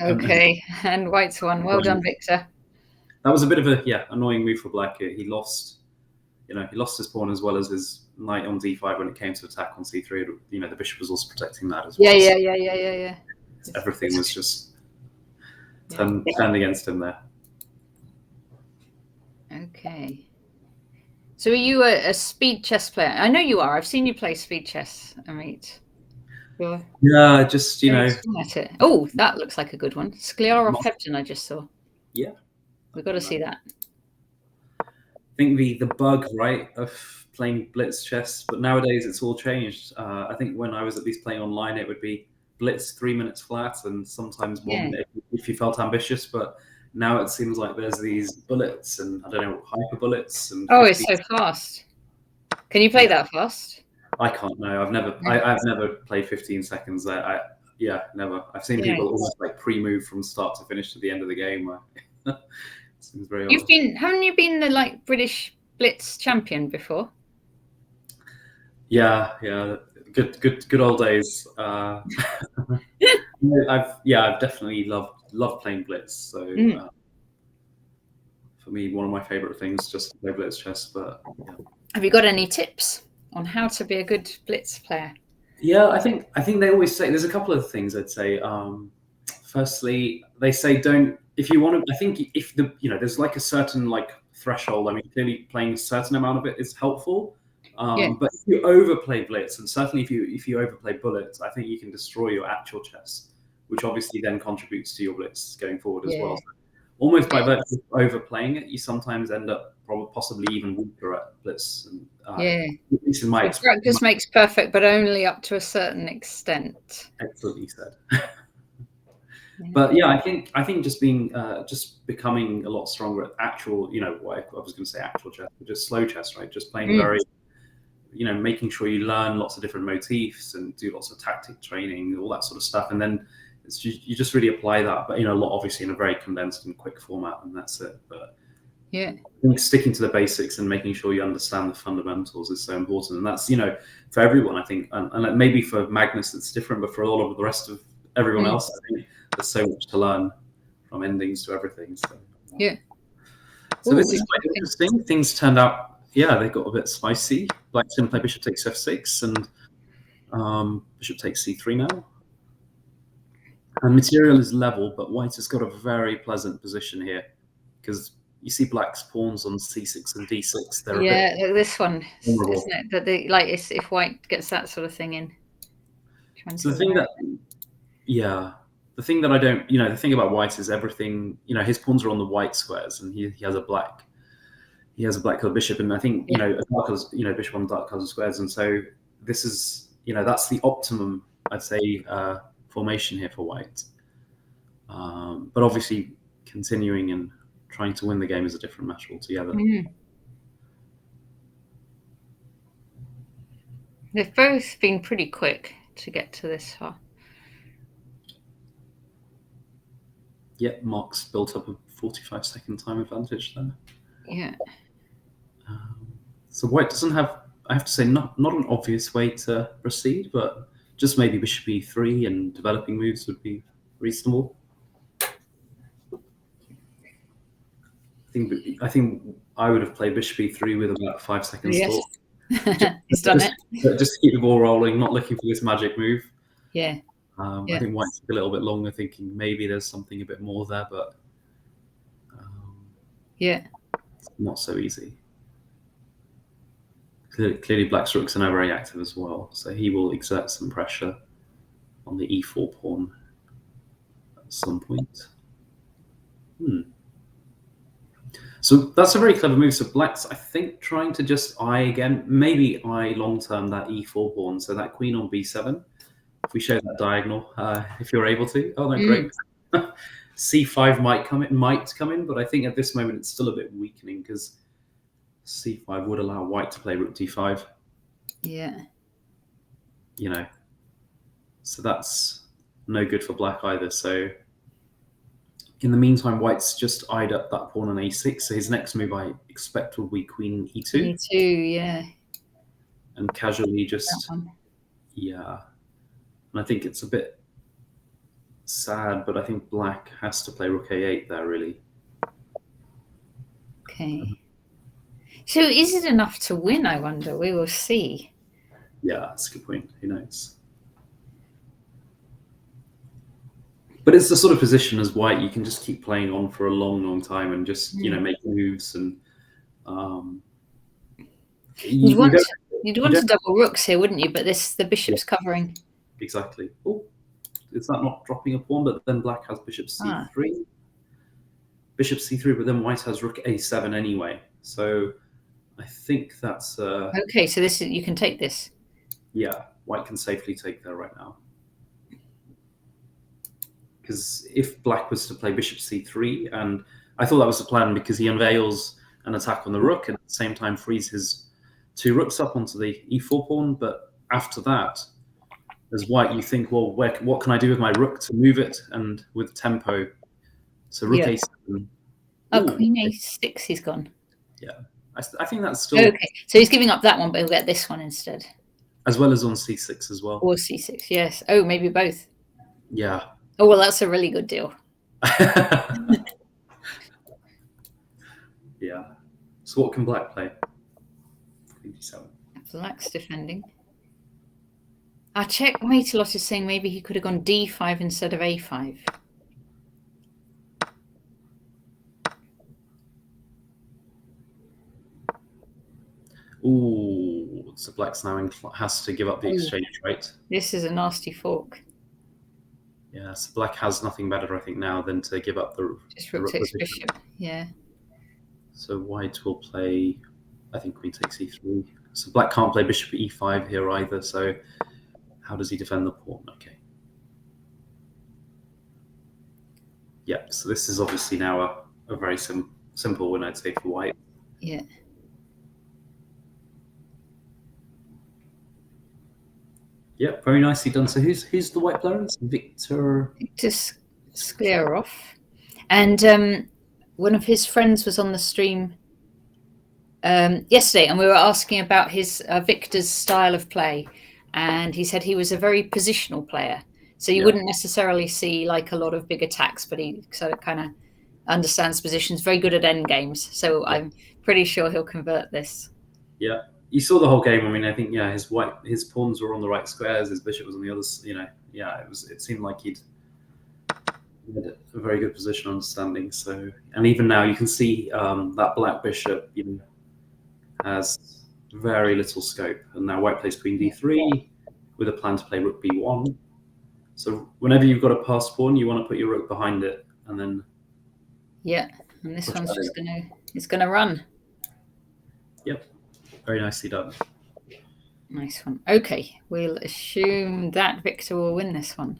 okay, and white's won. Well done, Victor. That was a bit of a annoying move for Black here. He lost his pawn as well as his knight on d5 when it came to attack on c3. The bishop was also protecting that as well. Yeah. Everything was just turned against him there. Okay. So are you a speed chess player? I know you are. I've seen you play speed chess, Ameet. Yeah, just, Oh, that looks like a good one. Skliarov Hepton, I just saw. Yeah. We've got to see that. I think the bug, right, of playing blitz chess, but nowadays it's all changed. I think when I was at least playing online, it would be blitz 3 minutes flat and sometimes 1 minute if you felt ambitious, but now it seems like there's these bullets and I don't know, hyper bullets and it's so fast. Can you play that fast? I can't know. I've never played 15 seconds. Never. I've seen people almost like pre-move from start to finish to the end of the game. It seems very odd. Haven't you been the British Blitz champion before? Yeah. Good old days. I've definitely loved playing Blitz. So for me, one of my favorite things just to play Blitz chess. But have you got any tips on how to be a good Blitz player? Yeah, I think they always say there's a couple of things I'd say. Firstly, they say if you want to. I think if there's like a certain threshold. I mean, clearly playing a certain amount of it is helpful. But if you overplay Blitz, and certainly if you overplay bullets, I think you can destroy your actual chess, which obviously then contributes to your Blitz going forward as well. So almost by virtue of overplaying it, you sometimes end up possibly even weaker at Blitz. And, at least in my experience. Practice makes perfect, but only up to a certain extent. Excellently said. But I think just being just becoming a lot stronger at actual, what I was going to say actual chess, but just slow chess, right? Just playing very, making sure you learn lots of different motifs and do lots of tactic training, all that sort of stuff, and then you just really apply that, but a lot obviously in a very condensed and quick format, and that's it. But I think sticking to the basics and making sure you understand the fundamentals is so important, and that's for everyone, I think, and maybe for Magnus it's different, but for a lot of the rest of everyone else, I think there's so much to learn from endings to everything. So this is quite interesting. Things turned out, they got a bit spicy. Black's going to play bishop takes f6 and bishop takes c3 now. And material is level, but white has got a very pleasant position here because you see Black's pawns on c6 and d6. They're this one, vulnerable. Isn't it? That if white gets that sort of thing in. So the thing that I don't, the thing about white is everything, his pawns are on the white squares, and he has a black colored bishop, and I think a dark colors, bishop on dark colored squares, and so this is, that's the optimum, I'd say, formation here for white. But obviously continuing and trying to win the game is a different match altogether. They've both been pretty quick to get to this far. Yep, Mark's built up a 45-second time advantage there. Yeah. So white doesn't have, I have to say, not an obvious way to proceed, but just maybe bishop e3 and developing moves would be reasonable. I think I would have played bishop e3 with about 5 seconds thought. He's done it. Just to keep the ball rolling, not looking for this magic move. Yeah. I think white took a little bit longer, thinking maybe there's something a bit more there, but it's not so easy. Clearly, black's rooks are now very active as well, so he will exert some pressure on the e4 pawn at some point. So that's a very clever move. So black's, I think, trying to just eye again, maybe eye long-term that e4 pawn, so that queen on b7. If we show that diagonal, if you're able to. Oh, no, great. c5 might come in, but I think at this moment it's still a bit weakening because c5 would allow white to play rook d5. Yeah. You know, so that's no good for black either. So in the meantime, white's just eyed up that pawn on a6. So his next move, I expect, will be queen e2. E2, yeah. And casually just, yeah. And I think it's a bit sad, but I think black has to play rook a8 there, really. Okay. So is it enough to win, I wonder? We will see. Yeah, that's a good point. Who knows? But it's the sort of position as white you can just keep playing on for a long, long time and just, you know, make moves. And you'd want to double rooks here, wouldn't you? But the bishop's covering. Exactly. Oh, is that not dropping a pawn? But then black has bishop c3. Bishop c3, but then white has rook a7 anyway. So I think that's... okay, so this is, you can take this. Yeah, white can safely take that right now. Because if black was to play bishop c3, and I thought that was the plan because he unveils an attack on the rook and at the same time frees his 2 rooks up onto the e4 pawn. But after that, as white, you think, well, what can I do with my rook to move it and with tempo? So rook a7. Oh, queen a6, he's gone. Yeah, I think that's still... Okay, so he's giving up that one, but he'll get this one instead. As well as on c6 as well. Or c6, yes. Oh, maybe both. Yeah. Oh, well, that's a really good deal. Yeah. So what can black play? Queen d7. Black's defending. Our checkmate a lot is saying maybe he could have gone d5 instead of a5. Ooh, so black's now has to give up the exchange, right? This is a nasty fork. Yeah, so black has nothing better, I think, now than to give up the just rook takes bishop. Yeah. So white will play, I think, queen takes e3. So black can't play bishop e5 here either. So how does he defend the pawn? Okay. Yeah, so this is obviously now a very simple win, I'd say, for white. Yeah. Yeah, very nicely done. So who's the white player? It's Victor Sklerov. And one of his friends was on the stream yesterday, and we were asking about his Victor's style of play. And he said he was a very positional player. So you wouldn't necessarily see like a lot of big attacks, but he sort of kind of understands positions, very good at end games. So I'm pretty sure he'll convert this. Yeah. You saw the whole game. I mean, I think, yeah, his pawns were on the right squares, his bishop was on the others. You know, yeah, it seemed like he had a very good position understanding. So, and even now you can see that black bishop, you know, has very little scope. And now white plays queen d3 with a plan to play rook b1. So whenever you've got a passed pawn, you want to put your rook behind it, and then and this one's just gonna run. Yep. Very nicely done. Nice one. Okay, we'll assume that Victor will win this one.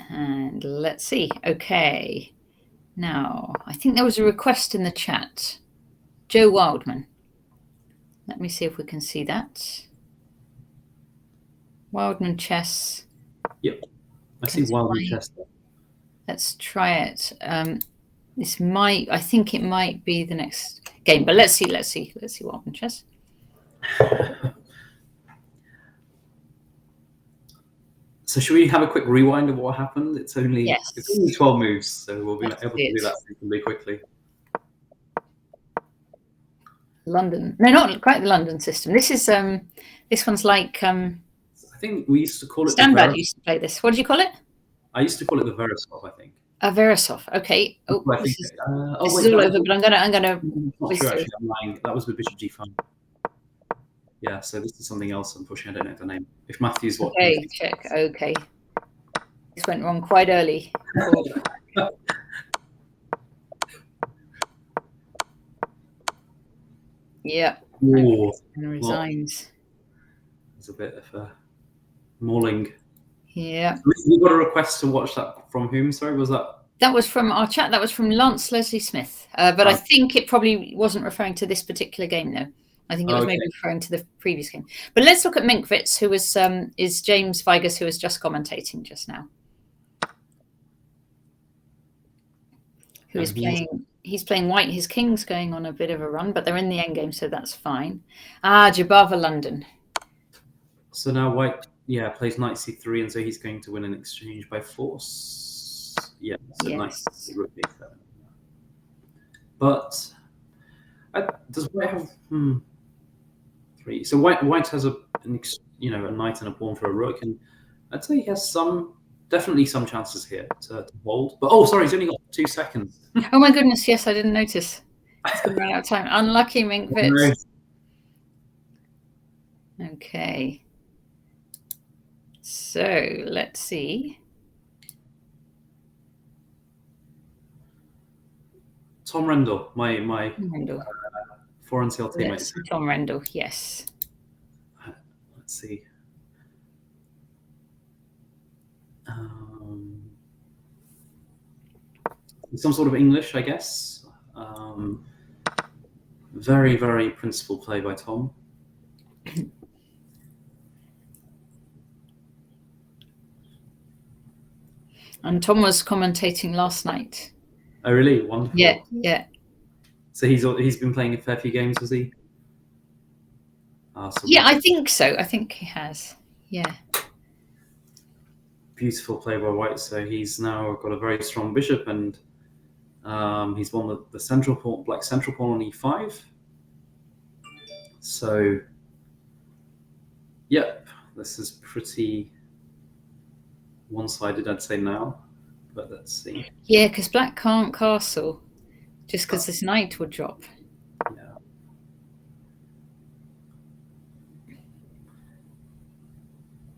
And let's see. Okay. Now, I think there was a request in the chat. Joe Wildman. Let me see if we can see that. Wildman chess. Yep, I see Wildman chess. Let's try it. This might, I think it might be the next game, but let's see Wildman chess. So should we have a quick rewind of what happened? It's only 12 moves, so we'll be able to do that reasonably quickly. London, no, not quite the London system. This is this one's like I think we used to call it. Standard used to play this. What did you call it? I used to call it the Verisov, I think. Verisov. Okay. Oh, this is all over. But I'm gonna. Not sure actually. I'm lying. That was with Bishop G5. Yeah. So this is something else. Unfortunately, I don't know the name. If Matthew's watching. Okay. Check. Okay. This went wrong quite early. Yeah. Ooh, and resigns. It's a bit of a mauling. Yeah. You got a request to watch that from whom? Sorry, was that? That was from our chat. That was from Lance Leslie Smith. But I think it probably wasn't referring to this particular game, though. I think it was maybe referring to the previous game. But let's look at Minkwitz, who was is James Vigus, who was just commentating just now. Who is playing? He's playing white. His king's going on a bit of a run, but they're in the endgame, so that's fine. Jabava London. So now white, plays knight c3, and so he's going to win an exchange by force. Yeah, so knight c3, rook a7. But does white have 3? So white has a knight and a pawn for a rook, and I'd say he has definitely some chances here to hold. But sorry, he's only got 2 seconds. Oh my goodness, yes, I didn't notice. It's going to run out of time. Unlucky Minkwitz. Okay. So let's see. Tom Rendell, my foreign CL teammate. Tom Rendell, yes. Let's see. Some sort of English, I guess. Very, very principled play by Tom. And Tom was commentating last night. Oh, really? Wonderful. Yeah. So he's been playing a fair few games, has he? Yeah, I think so. I think he has. Yeah. Beautiful play by white. So he's now got a very strong bishop, and he's won the central pawn, black central pawn on e5. So, yep, this is pretty one-sided, I'd say now. But let's see. Yeah, because black can't castle, just because this knight would drop. Yeah.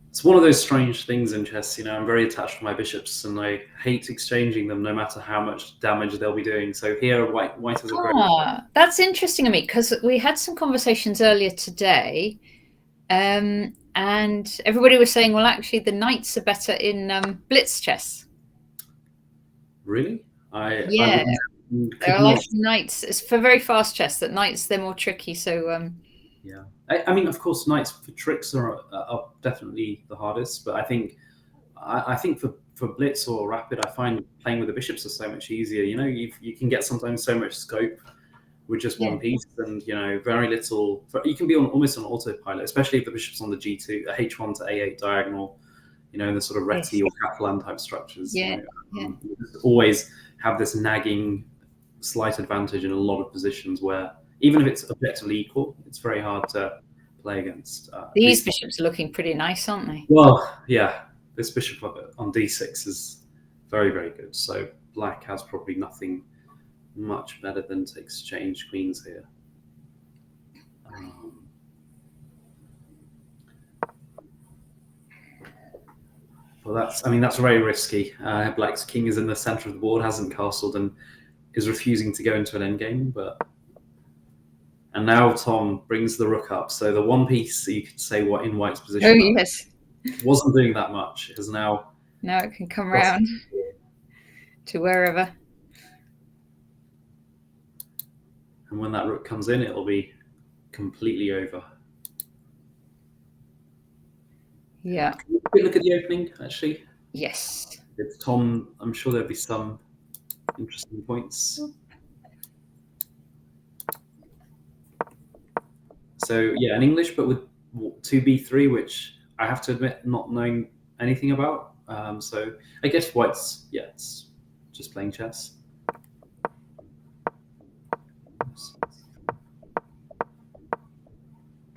It's one of those strange things in chess, I'm very attached to my bishops, and I hate exchanging them no matter how much damage they'll be doing. So here, white has a great... That's interesting, Ameet, because we had some conversations earlier today, and everybody was saying, well, actually, the knights are better in Blitz chess. Really? There are a lot of knights. It's for very fast chess that knights, they're more tricky, so... Yeah, I mean, of course, knights for tricks are definitely the hardest. But I think for blitz or rapid, I find playing with the bishops is so much easier. You can get sometimes so much scope with just one piece, and very little. You can be almost on autopilot, especially if the bishop's on the G2, H1 to A8 diagonal. In the sort of Reti or Catalan type structures. You just always have this nagging slight advantage in a lot of positions where, even if it's objectively equal, it's very hard to play against. These bishops are looking pretty nice, aren't they? Well, yeah. This bishop on d6 is very, very good. So black has probably nothing much better than to exchange queens here. Well, that's very risky. Black's king is in the center of the board, hasn't castled, and is refusing to go into an endgame, And now Tom brings the rook up. So the one piece you could say in white's position. Oh, yes. Wasn't doing that much. It is now. Now it can come around to wherever. And when that rook comes in, it'll be completely over. Yeah. Look at the opening, actually. Yes. It's Tom. I'm sure there'll be some interesting points. So yeah, in English, but with 2b3, which I have to admit not knowing anything about. So I guess white's, yeah, it's just playing chess.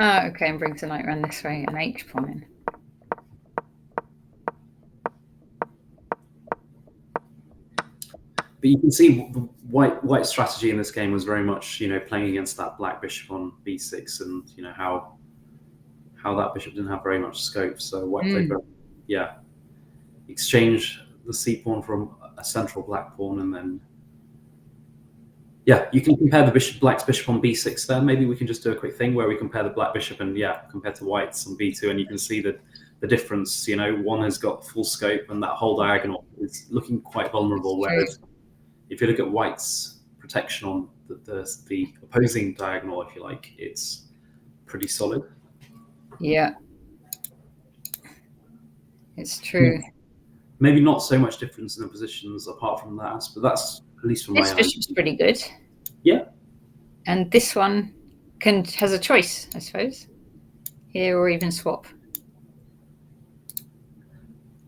Okay, and brings the knight around this way, an H pawn. But you can see the white strategy in this game was very much, playing against that black bishop on b6, and how that bishop didn't have very much scope. So white played exchange the c pawn from a central black pawn, and then you can compare the black's bishop on b6 there. Maybe we can just do a quick thing where we compare the black bishop and compared to white's on b2, and you can see that the difference. One has got full scope, and that whole diagonal is looking quite vulnerable, whereas if you look at white's protection on the opposing diagonal, if you like, it's pretty solid. Yeah, it's true. Maybe not so much difference in the positions apart from that, but that's at least from my This bishop's pretty good. Yeah. And this one has a choice, I suppose, here or even swap.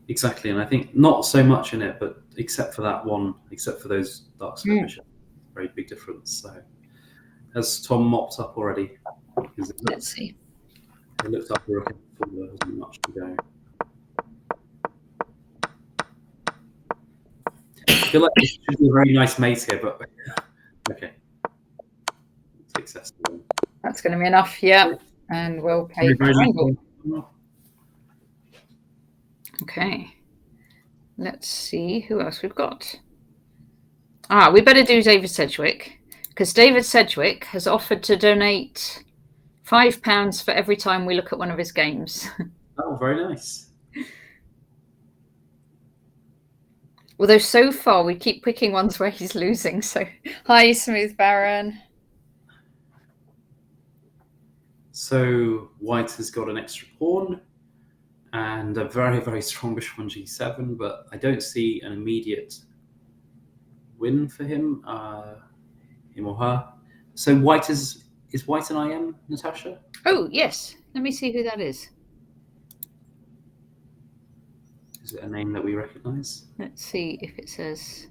Exactly, and I think not so much in it, but except for that one, except for those dark square bishops, very big difference. So, has Tom mopped up already? Let's see. It looked up the rook before there wasn't much to go. I feel like this should be a very nice mate here, but okay. Successful. That's going to be enough, yeah. And we'll play triangle. Okay. Let's see who else we've got. We better do David Sedgwick, because David Sedgwick has offered to donate £5 for every time we look at one of his games. Oh, very nice. Although so far we keep picking ones where he's losing. So, hi, Smooth Baron. So white has got an extra pawn and a very, very strong bishop on g7, but I don't see an immediate win for him or her. So white is white an IM, Natasha? Oh, yes. Let me see who that is. Is it a name that we recognise? Let's see if it says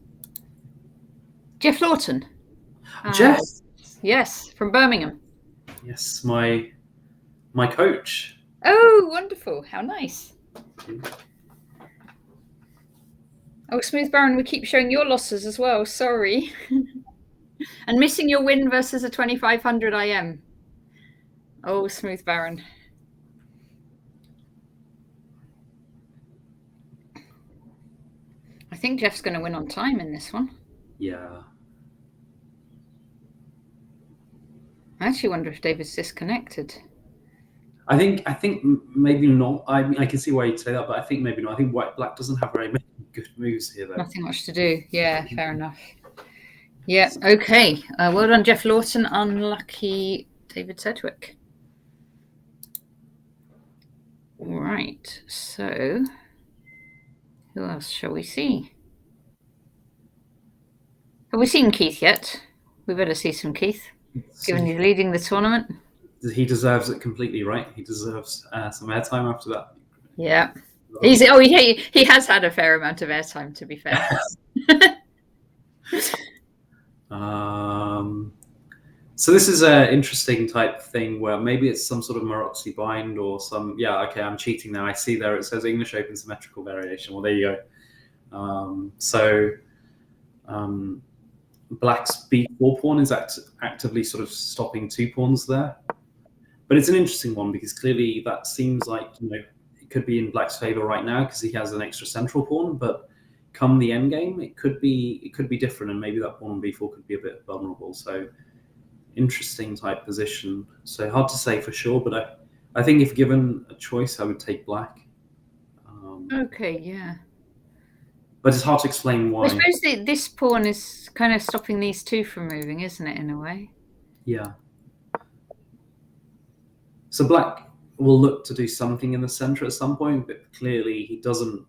Jeff Lawton. Jeff? Yes, from Birmingham. Yes, my coach. Oh, wonderful. How nice. Oh, Smooth Baron, we keep showing your losses as well. Sorry. And missing your win versus a 2500 IM. Oh, Smooth Baron. I think Jeff's going to win on time in this one. Yeah. I actually wonder if David's disconnected. I think maybe not. I mean, I can see why you'd say that, but I think maybe not. I think black doesn't have very many good moves here, though. Nothing much to do. Yeah, fair enough. Yeah, okay. Well done, Jeff Lawton. Unlucky David Sedgwick. All right. So, who else shall we see? Have we seen Keith yet? We better see some Keith, given he's leading the tournament. He deserves it completely, right? He deserves some airtime after that. Yeah. He has had a fair amount of airtime, to be fair. So this is an interesting type thing where maybe it's some sort of Maroczy bind or some. Yeah, okay, I'm cheating now. I see there it says English Open symmetrical variation. Well, there you go. Black's b4 pawn is actively sort of stopping two pawns there. But it's an interesting one because clearly that seems like it could be in black's favor right now because he has an extra central pawn. But come the endgame, it could be different, and maybe that pawn on b4 could be a bit vulnerable. So interesting type position. So hard to say for sure, but I think if given a choice, I would take black. Okay, yeah. But it's hard to explain why. I suppose this pawn is kind of stopping these two from moving, isn't it, in a way? Yeah. So black will look to do something in the center at some point, but clearly he doesn't.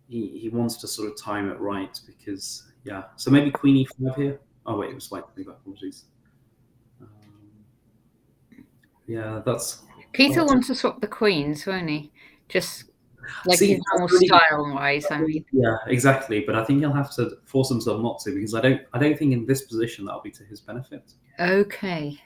He wants to sort of time it right because, yeah. So maybe queen e5 here. Oh wait, it was white coming back. Apologies. Yeah, that's. Keith will want to swap the queens, won't he? Just like See, his normal style-wise. I mean. Yeah, exactly. But I think he'll have to force himself not to, because I don't think in this position that'll be to his benefit. Okay.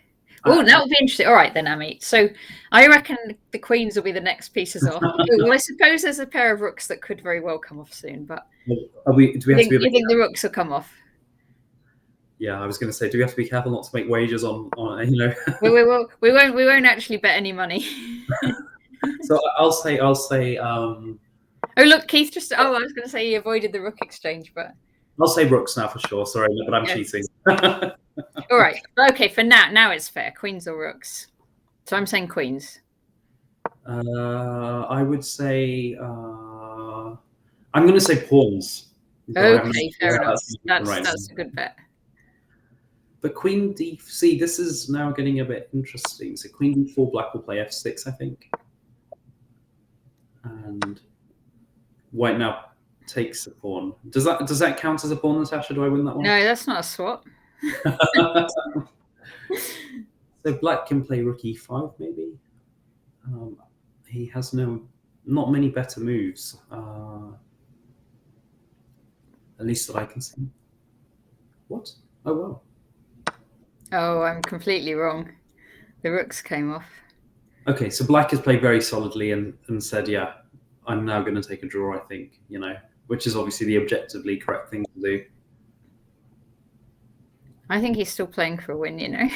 Oh, that would be interesting. All right then, Ameet. So I reckon the queens will be the next pieces off. Well, I suppose there's a pair of rooks that could very well come off soon, but Do we have to be? You think the rooks will come off? Yeah, I was going to say, do we have to be careful not to make wagers on you know? we won't actually bet any money. So I'll say. Oh look, Keith just. Oh, I was going to say he avoided the rook exchange, but I'll say rooks now for sure. Sorry, but I'm cheating. All right. Okay, for now it's fair. Queens or rooks. So I'm saying queens. I would say. I'm going to say pawns. Okay, fair enough. That's a good bet. But queen d. See, this is now getting a bit interesting. So queen d4, black will play f6, I think, and white now takes a pawn. Does that count as a pawn, Natasha? Do I win that one? No, that's not a swap. So black can play rook e5 maybe. He has not many better moves, at least that I can see. What? Oh wow. Oh, I'm completely wrong. The rooks came off. Okay, so black has played very solidly and said, yeah, I'm now going to take a draw, I think, which is obviously the objectively correct thing to do. I think he's still playing for a win,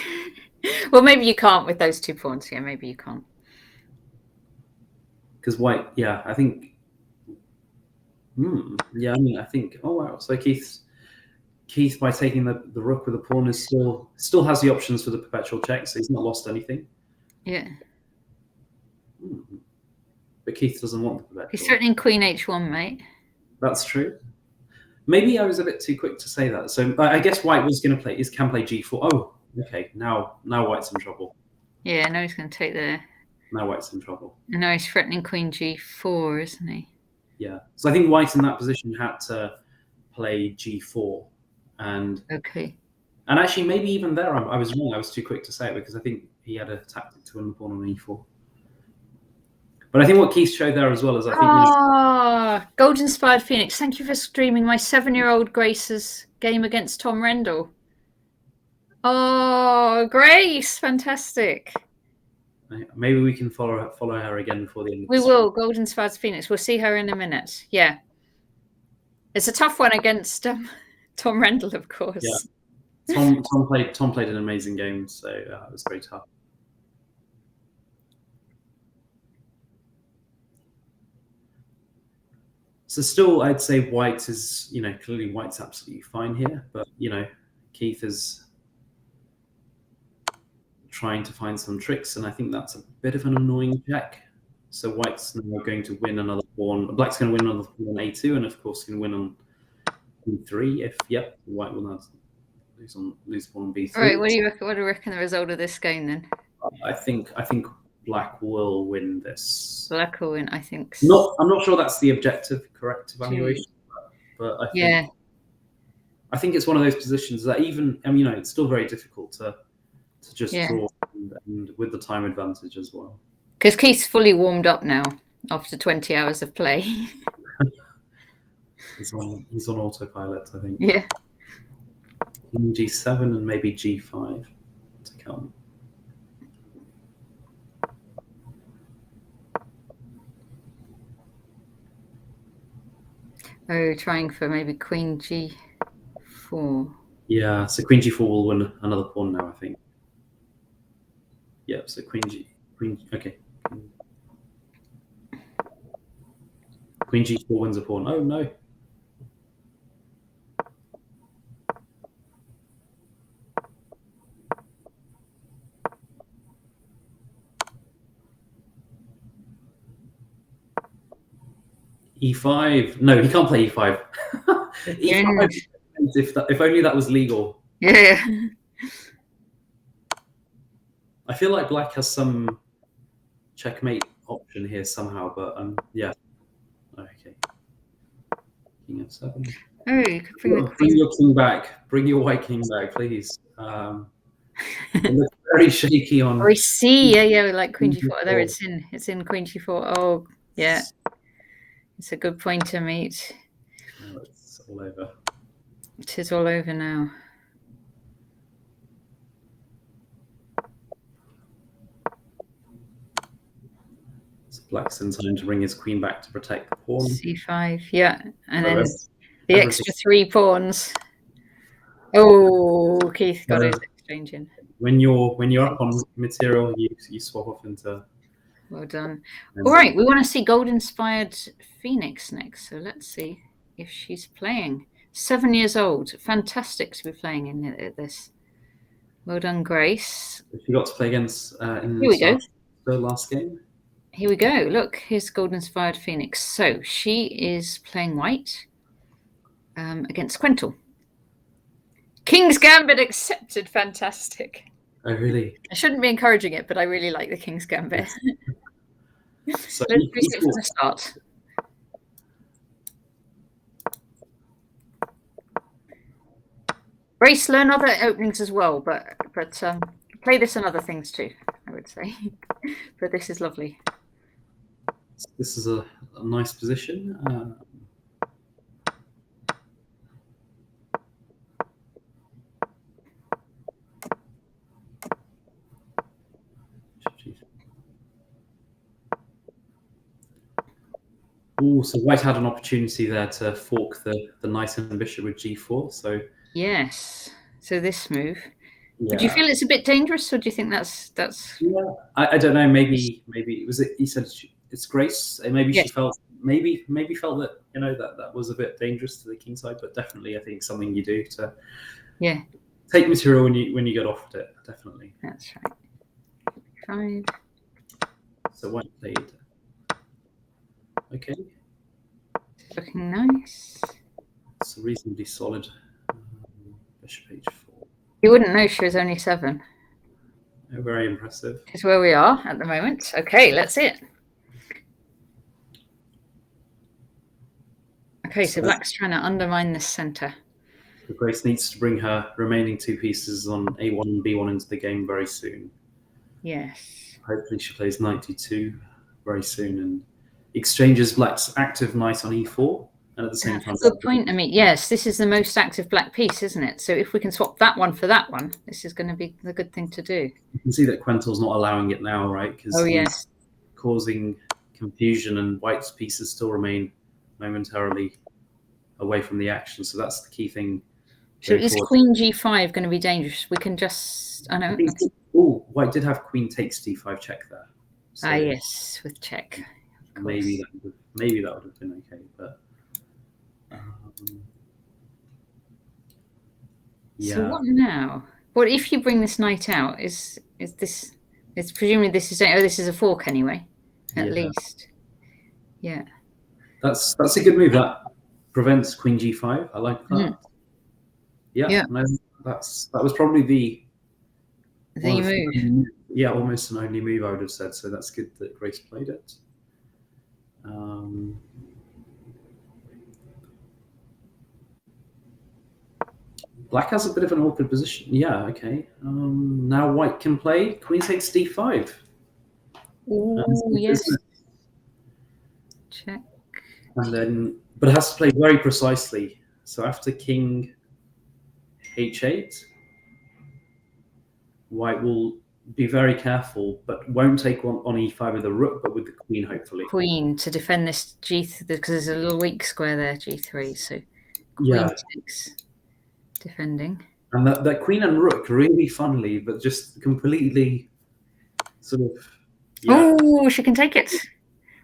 Well, maybe you can't with those 2 pawns. Yeah, maybe you can't. Because white, yeah, I think... yeah, I mean, I think... Oh, wow. So Keith, by taking the rook with the pawn, is still has the options for the perpetual check, so he's not lost anything. Yeah. But Keith doesn't want the perpetual. He's threatening queen h1, mate. That's true. Maybe I was a bit too quick to say that. So I guess white was going to play g4. Oh, okay. Now white's in trouble. Yeah, now he's going to take there. Now white's in trouble. And now he's threatening queen g4, isn't he? Yeah. So I think white in that position had to play g4. And actually, maybe even there, I was wrong. I was too quick to say it because I think he had a tactic to win the pawn on e4. But I think what Keith showed there as well is, I think... Golden Spired Phoenix, thank you for streaming my 7-year-old Grace's game against Tom Rendell. Oh, Grace, fantastic. Maybe we can follow her again before the end of the stream. We will, Golden Spired Phoenix. We'll see her in a minute. Yeah. It's a tough one against Tom Rendell, of course. Yeah. Tom played an amazing game, so it was very tough. So still, I'd say white is, clearly white's absolutely fine here, but, Keith is trying to find some tricks, and I think that's a bit of an annoying check. So white's now going to win another pawn. Black's going to win another pawn on a2, and of course can win on b3 if, white will not lose pawn on b3. All right, what do you reckon the result of this game then? I think black will win this. Black will win, I think. I'm not sure that's the objective correct evaluation, but I think it's one of those positions that even, it's still very difficult to just draw and with the time advantage as well. Because Keith's fully warmed up now after 20 hours of play. He's on autopilot, I think. Yeah. G7 and maybe G5 to come. Oh, trying for maybe queen g4. Yeah, so queen g4 will win another pawn now, I think. Yeah, so okay. Queen g4 wins a pawn. Oh, no. E5. No, he can't play E5. E5. If only that was legal. Yeah. I feel like black has some checkmate option here somehow, but yeah. Okay. King f7. Oh, you could bring the Bring queen. your king back. Bring your white king back, please. It looks very shaky on. Oh, I see. Yeah, like queen g4. There, it's in queen g4. Oh, yeah. It's a good point to meet. Oh, it's all over. It is all over now. So black's in time to bring his queen back to protect the pawn. c5, yeah. And then the everything. extra 3 pawns. Oh, Keith got his exchange in. When you're up on material, you swap off into. Well done. All right, we want to see gold-inspired Phoenix next. So let's see if she's playing. 7 years old. Fantastic to be playing in this. Well done, Grace. She got to play against in Here we go. The last game. Here we go. Look, here's gold-inspired Phoenix. So she is playing white against Quental. King's Gambit accepted. Fantastic. Oh, really? I shouldn't be encouraging it, but I really like the King's Gambit. So Let's do it from the start. Grace, learn other openings as well, but play this and other things too, I would say. But this is lovely. This is a nice position. So white had an opportunity there to fork the knight and bishop with g4. So yes. So this move. Yeah. Do you feel it's a bit dangerous, or do you think that's? Yeah, I don't know. Maybe it was. He said it's Grace. Maybe she felt maybe felt that that was a bit dangerous to the king side, but definitely I think something you do to take material when you get offered it. Definitely. That's right. 5. So white played. Okay. Looking nice. It's a reasonably solid bishop h4. You wouldn't know she was only 7. Oh, very impressive. Is where we are at the moment. Okay, let's see it. Okay, so black's trying to undermine this center. Grace needs to bring her remaining 2 pieces on a1 and b1 into the game very soon. Yes. Hopefully she plays knight d2 very soon and exchanges black's active knight on e4, and at the same time. Good point, Ameet. Yes, this is the most active black piece, isn't it? So if we can swap that one for that one, this is going to be the good thing to do. You can see that Quental's not allowing it now, right? Because he's causing confusion, and white's pieces still remain momentarily away from the action. So that's the key thing. So is queen g5 going to be dangerous? We can just. I know. Oh, white did have queen takes d5 check there. So yes, with check. Maybe that would have been okay, but yeah. So what now? What if you bring this knight out? Is this? It's presumably this is a fork anyway, at least. Yeah. That's a good move. That prevents queen g5. I like that. Mm. Yeah. No, that was probably the move. Yeah, almost an only move I would have said. So that's good that Grace played it. Black has a bit of an awkward position. Yeah, okay. Now white can play queen takes d5. Ooh, yes. Check. And then, but it has to play very precisely. So after king h8, white will be very careful, but won't take one on e5 with the rook, but with the queen, hopefully. Queen to defend this g3, because there's a little weak square there, g3. So queen takes defending. And that queen and rook really funnily, but just completely sort of. Yeah. Oh, she can take it.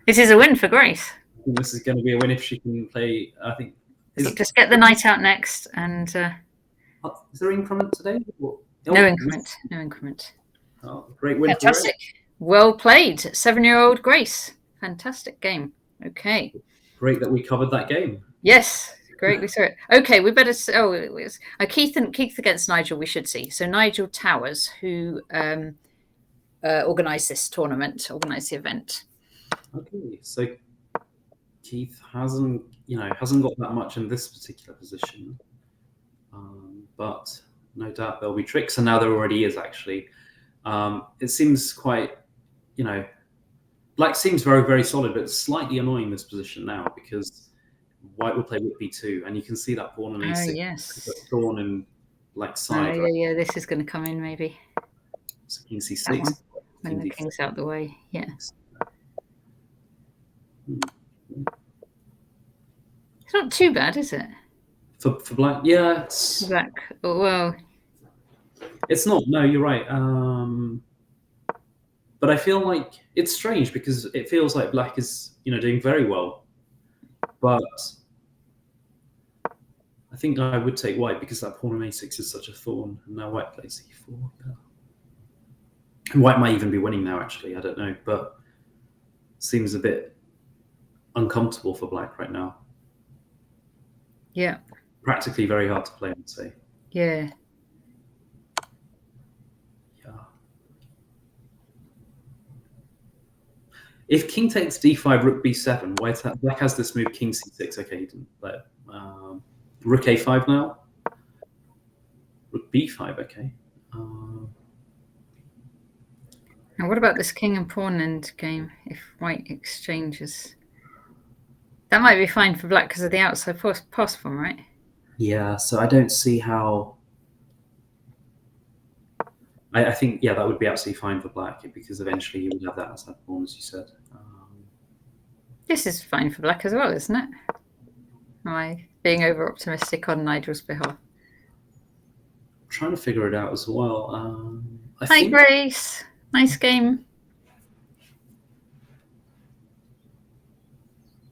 This is a win for Grace. I think this is going to be a win if she can play. I think. Just get the knight out next, and. Is there increment today? No increment. No increment. Oh, great win. Fantastic. Well played. 7-year-old Grace. Fantastic game. Okay. Great that we covered that game. Yes. Great. We saw it. Okay. We better. Oh, it was Keith against Nigel. We should see. So Nigel Towers, who organise this tournament, organise the event. Okay, so Keith hasn't got that much in this particular position, but no doubt there'll be tricks, and now there already is actually. It seems quite, Black seems very, very solid, but it's slightly annoying this position now because White will play Rook B2, and you can see that pawn on A6. Yes. Pawn in Black's side. Yeah, right? yeah, this is going to come in maybe. So King That C6. one, when King the D4. king's out the way. Yeah. It's not too bad, is it? For Black, yeah, it's Black. Oh, well. It's not. No, you're right. But I feel like it's strange because it feels like Black is, doing very well. But I think I would take White because that pawn on A6 is such a thorn. And now White plays E4. Yeah. And White might even be winning now, actually. I don't know. But seems a bit uncomfortable for Black right now. Yeah. Practically very hard to play, I'd say. Yeah. If King takes D5, Rook B7, Black has this move King C6. Okay, he didn't play it. Rook A5 now. Rook B5. Okay. Now, what about this king and pawn end game? If White exchanges, that might be fine for Black because of the outside pass pawn, right? Yeah. So I don't see how. I think that would be absolutely fine for Black because eventually you would have that outside pawn, as you said. This is fine for Black as well, isn't it? Am I being over optimistic on Nigel's behalf? I'm trying to figure it out as well. Hi, Grace. Nice game.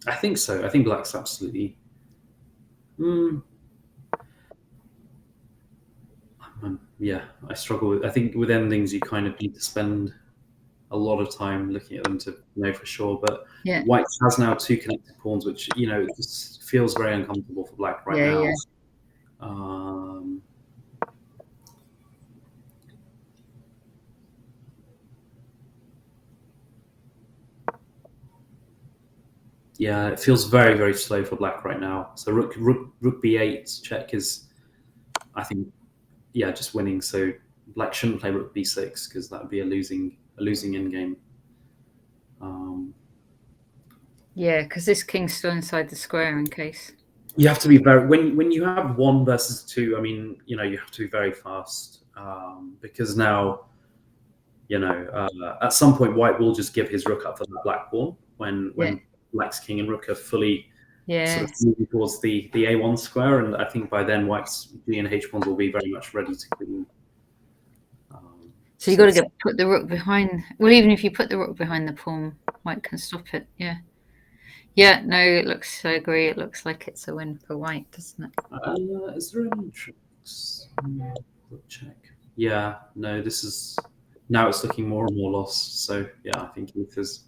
I think so. I think Black's absolutely. Yeah, I struggle with. I think with endings, you kind of need to spend a lot of time looking at them to know for sure. But yeah. White has now two connected pawns, which it just feels very uncomfortable for Black right now. Yeah. Yeah, it feels very, very slow for Black right now. So Rook B8 check is, I think, just winning. So Black shouldn't play Rook B6 because that would be a losing endgame. Yeah, because this king's still inside the square in case. You have to be very when you have 1 versus 2. I mean, you have to be very fast because now, at some point White will just give his Rook up for that Black pawn when Black's king and Rook are fully sort of moving towards the A1 square, and I think by then White's G and H pawns will be very much ready to queen. So you got to put the Rook behind. Well, even if you put the Rook behind the pawn, White can stop it. Yeah. Yeah. No, I agree. It looks like it's a win for White, doesn't it? Is there any tricks? Check. Yeah. No. This is now it's looking more and more lost. So yeah, I think Keith is.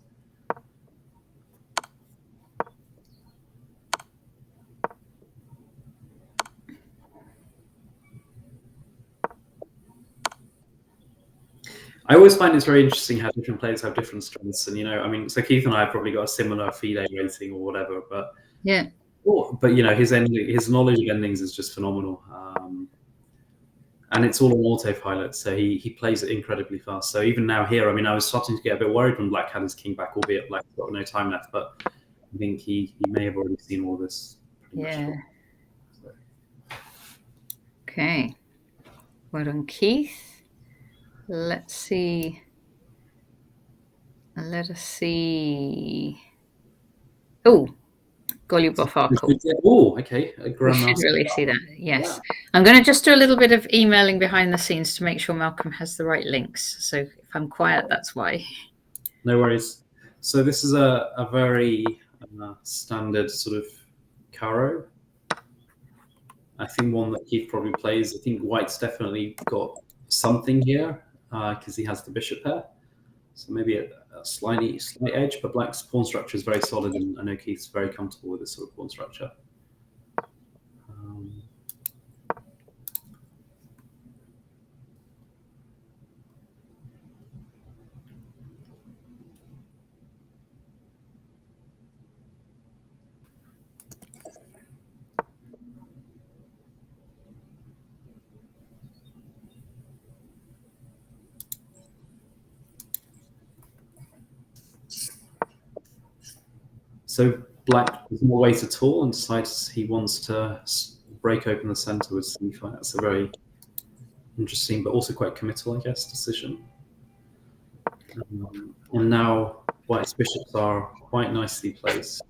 I always find it's very interesting how different players have different strengths, and so Keith and I have probably got a similar FIDE rating or whatever, but his knowledge of endings is just phenomenal, and it's all on autopilot. So he plays it incredibly fast. So even now here, I was starting to get a bit worried when Black had his king back, albeit Black's got no time left, but I think he may have already seen all this. Yeah. Okay. Well done, Keith. Let's see. Let us see. Oh, Golubov Arkle. Oh, okay. We should really see that. Yes. Yeah. I'm going to just do a little bit of emailing behind the scenes to make sure Malcolm has the right links. So if I'm quiet, that's why. No worries. So this is a very standard sort of Caro. I think one that Keith probably plays. I think White's definitely got something here. Because he has the bishop pair, so maybe a slight edge, but Black's pawn structure is very solid, and I know Keith's very comfortable with this sort of pawn structure. So black does not wait at all and decides he wants to break open the center with c5. That's a very interesting, but also quite committal, I guess, decision. And now white's bishops are quite nicely placed.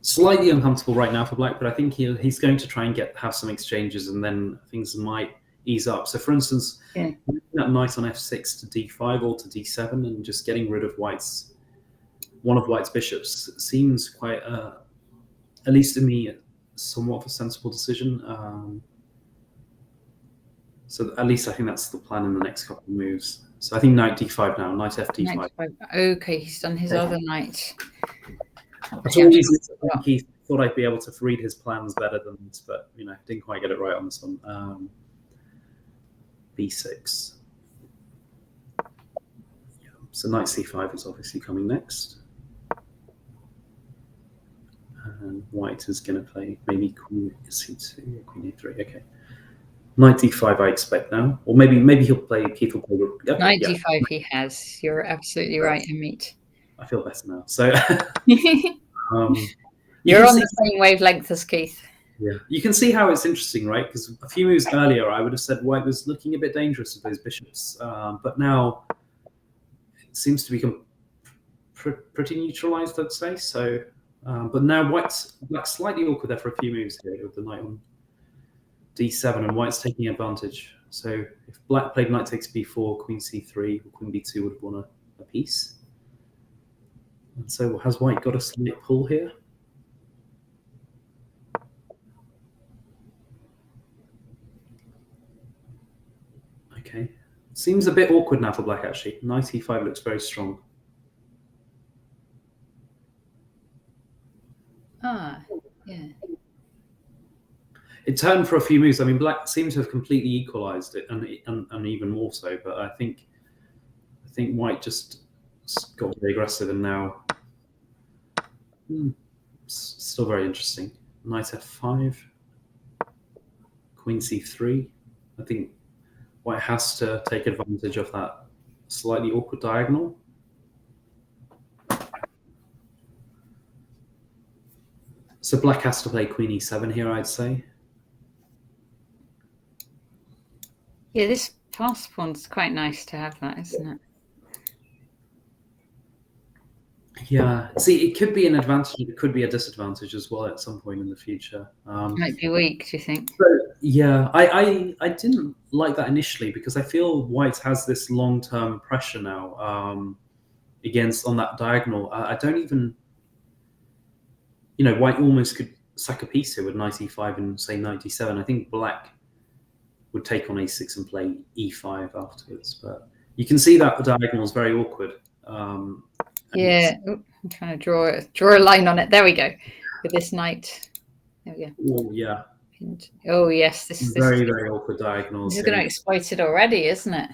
Slightly uncomfortable right now for black, but I think he's going to try and have some exchanges, and then things might ease up. So, for instance, that knight on f6 to d5 or to d7, and just getting rid of one of white's bishops seems quite, at least to me, somewhat of a sensible decision. So at least I think that's the plan in the next couple of moves. So I think knight d5 now, knight f d5. Okay, he's done his other knight. He thought I'd be able to read his plans better than this, but didn't quite get it right on this one. b6. Yeah. So knight c5 is obviously coming next. And white is going to play maybe queen c2 or queen a3. Okay. Knight d5, I expect now, or maybe he'll play. Keith will play. Knight d5, he has. You're absolutely right, Ameet. I feel better now. So you're on the same wavelength as Keith. Yeah, you can see how it's interesting, right? Because a few moves earlier, I would have said white was looking a bit dangerous with those bishops, but now it seems to become pretty neutralized, I'd say. So, but now black's slightly awkward there for a few moves here with the knight on d7, and white's taking advantage. So if black played knight takes b4, queen c3, or queen b2 would have won a piece. And so has white got a slight pull here? Okay. Seems a bit awkward now for black, actually. Knight e5 looks very strong. Yeah. It turned for a few moves. I mean, black seems to have completely equalized it, and even more so. But I think white just got very aggressive, and now still very interesting. Knight f5, queen c3. I think white has to take advantage of that slightly awkward diagonal. So black has to play queen e7 here, I'd say. Yeah, this pass pawn's quite nice to have that, isn't it? Yeah. See, it could be an advantage. It could be a disadvantage as well at some point in the future. Might be weak, do you think? Yeah, I didn't like that initially because I feel white has this long-term pressure now on that diagonal. I don't even, white almost could sack a piece here with knight e5 and say knight d7. I think black would take on a6 and play e5 afterwards. But you can see that the diagonal is very awkward. Yeah, I'm trying to draw a line on it. There we go. With this knight. There we go. Oh, yeah. Oh, yes. This is very awkward diagonals. This is going to exploit it already, isn't it?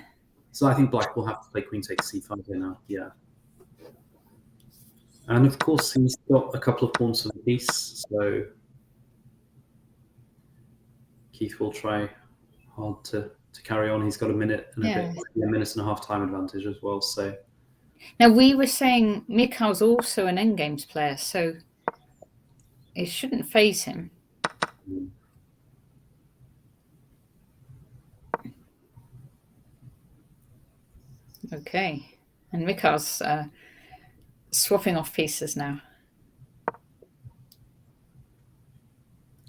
So I think black will have to play queen takes c5 here now. Yeah. And of course, he's got a couple of pawns for the piece. So Keith will try hard to carry on. He's got a minute and a minute and a half time advantage as well. So now we were saying Mikhail's also an endgames player, so it shouldn't phase him. Okay, and Mikhail's swapping off pieces now.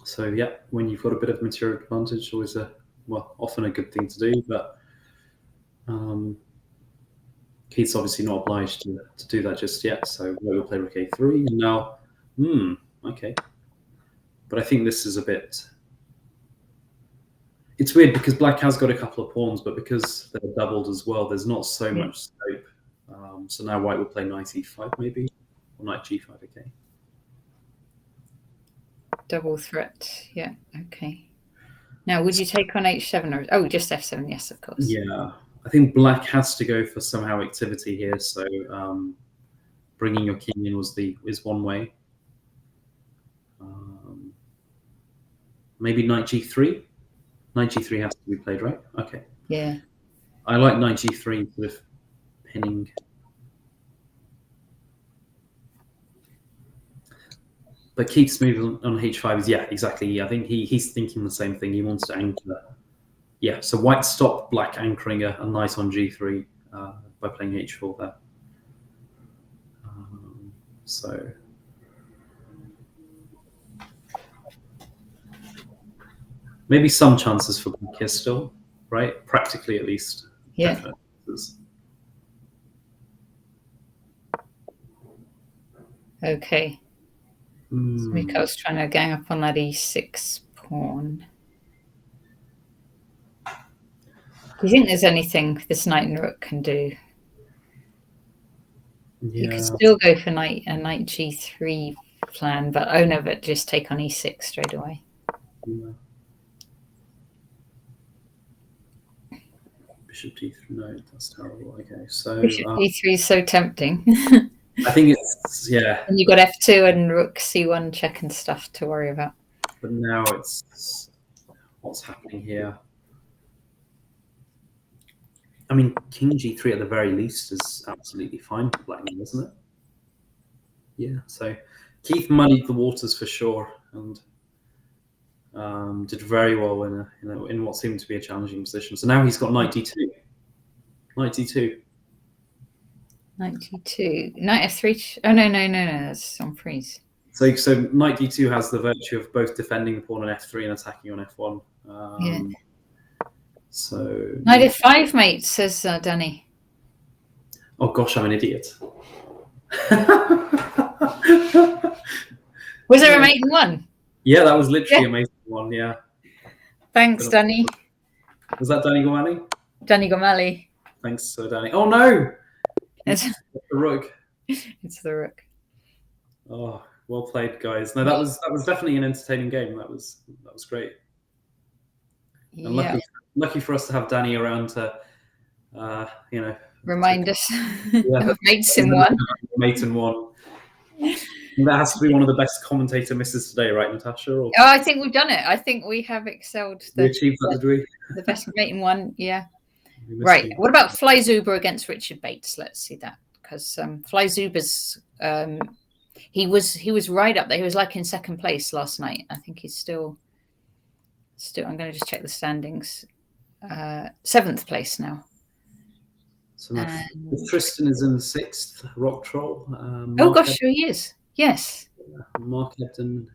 So yeah, when you've got a bit of material advantage, always often a good thing to do. But Keith's obviously not obliged to do that just yet. So we'll play rook a3, and now, okay. But I think this is a bit. It's weird because black has got a couple of pawns, but because they're doubled as well, there's not so much scope. So now white will play knight e5 maybe, or knight g5. Okay. Double threat. Yeah. Okay. Now, would you take on h7 or just f7? Yes, of course. Yeah, I think black has to go for somehow activity here. So bringing your king in is one way. Maybe knight g3. Knight g3 has to be played, right? Okay. Yeah. I like knight g3 sort of pinning. But Keith's move on h5 is, exactly. I think he's thinking the same thing. He wants to anchor. Yeah, so white stopped black anchoring a knight on g3 by playing h4 there. So maybe some chances for black here still, right? Practically, at least. Yeah. Definitely. Okay. So Mikhail's trying to gang up on that e6 pawn. Do you think there's anything this knight and rook can do? Yeah. You could still go for a knight g3 plan, but but just take on e6 straight away. Yeah. Bishop d3, no, that's terrible. Okay, so Bishop d3 is so tempting. I think it's And you've got f2 and rook c1 check and stuff to worry about. But now it's what's happening here. I mean, king g3 at the very least is absolutely fine for black, isn't it? Yeah. So Keith muddied the waters for sure, and did very well in what seemed to be a challenging position. So now he's got knight d2. Knight d2. Knight d2. Knight f3. Oh no, that's on freeze. So knight d2 has the virtue of both defending the pawn on f3 and attacking on f1. Yeah. So Knight f5, mate, says Danny. Oh gosh, I'm an idiot. Was there a mate in one? Yeah, that was literally a mate in one. Yeah. Thanks, Danny. Was that Danny Gomali? Danny Gomali. Thanks, Danny. Oh no! It's the rook. It's the rook. Oh, well played, guys. No, that was definitely an entertaining game. That was great. And lucky for us to have Danny around to, remind us of mates in one. Mate in one. And that has to be one of the best commentator misses today, right, Natasha? Or... Oh, I think we've done it. I think we have excelled. We achieved that, did we? The best mate in one, yeah. Right. What about Fly Zuber against Richard Bates? Let's see that, because Fly Zuber's he was right up there. He was like in second place last night. I think he's still. I'm going to just check the standings. 7th place now. So Tristan is in 6th. Rock Troll. Oh gosh, sure he is. Yes. Mark Ebden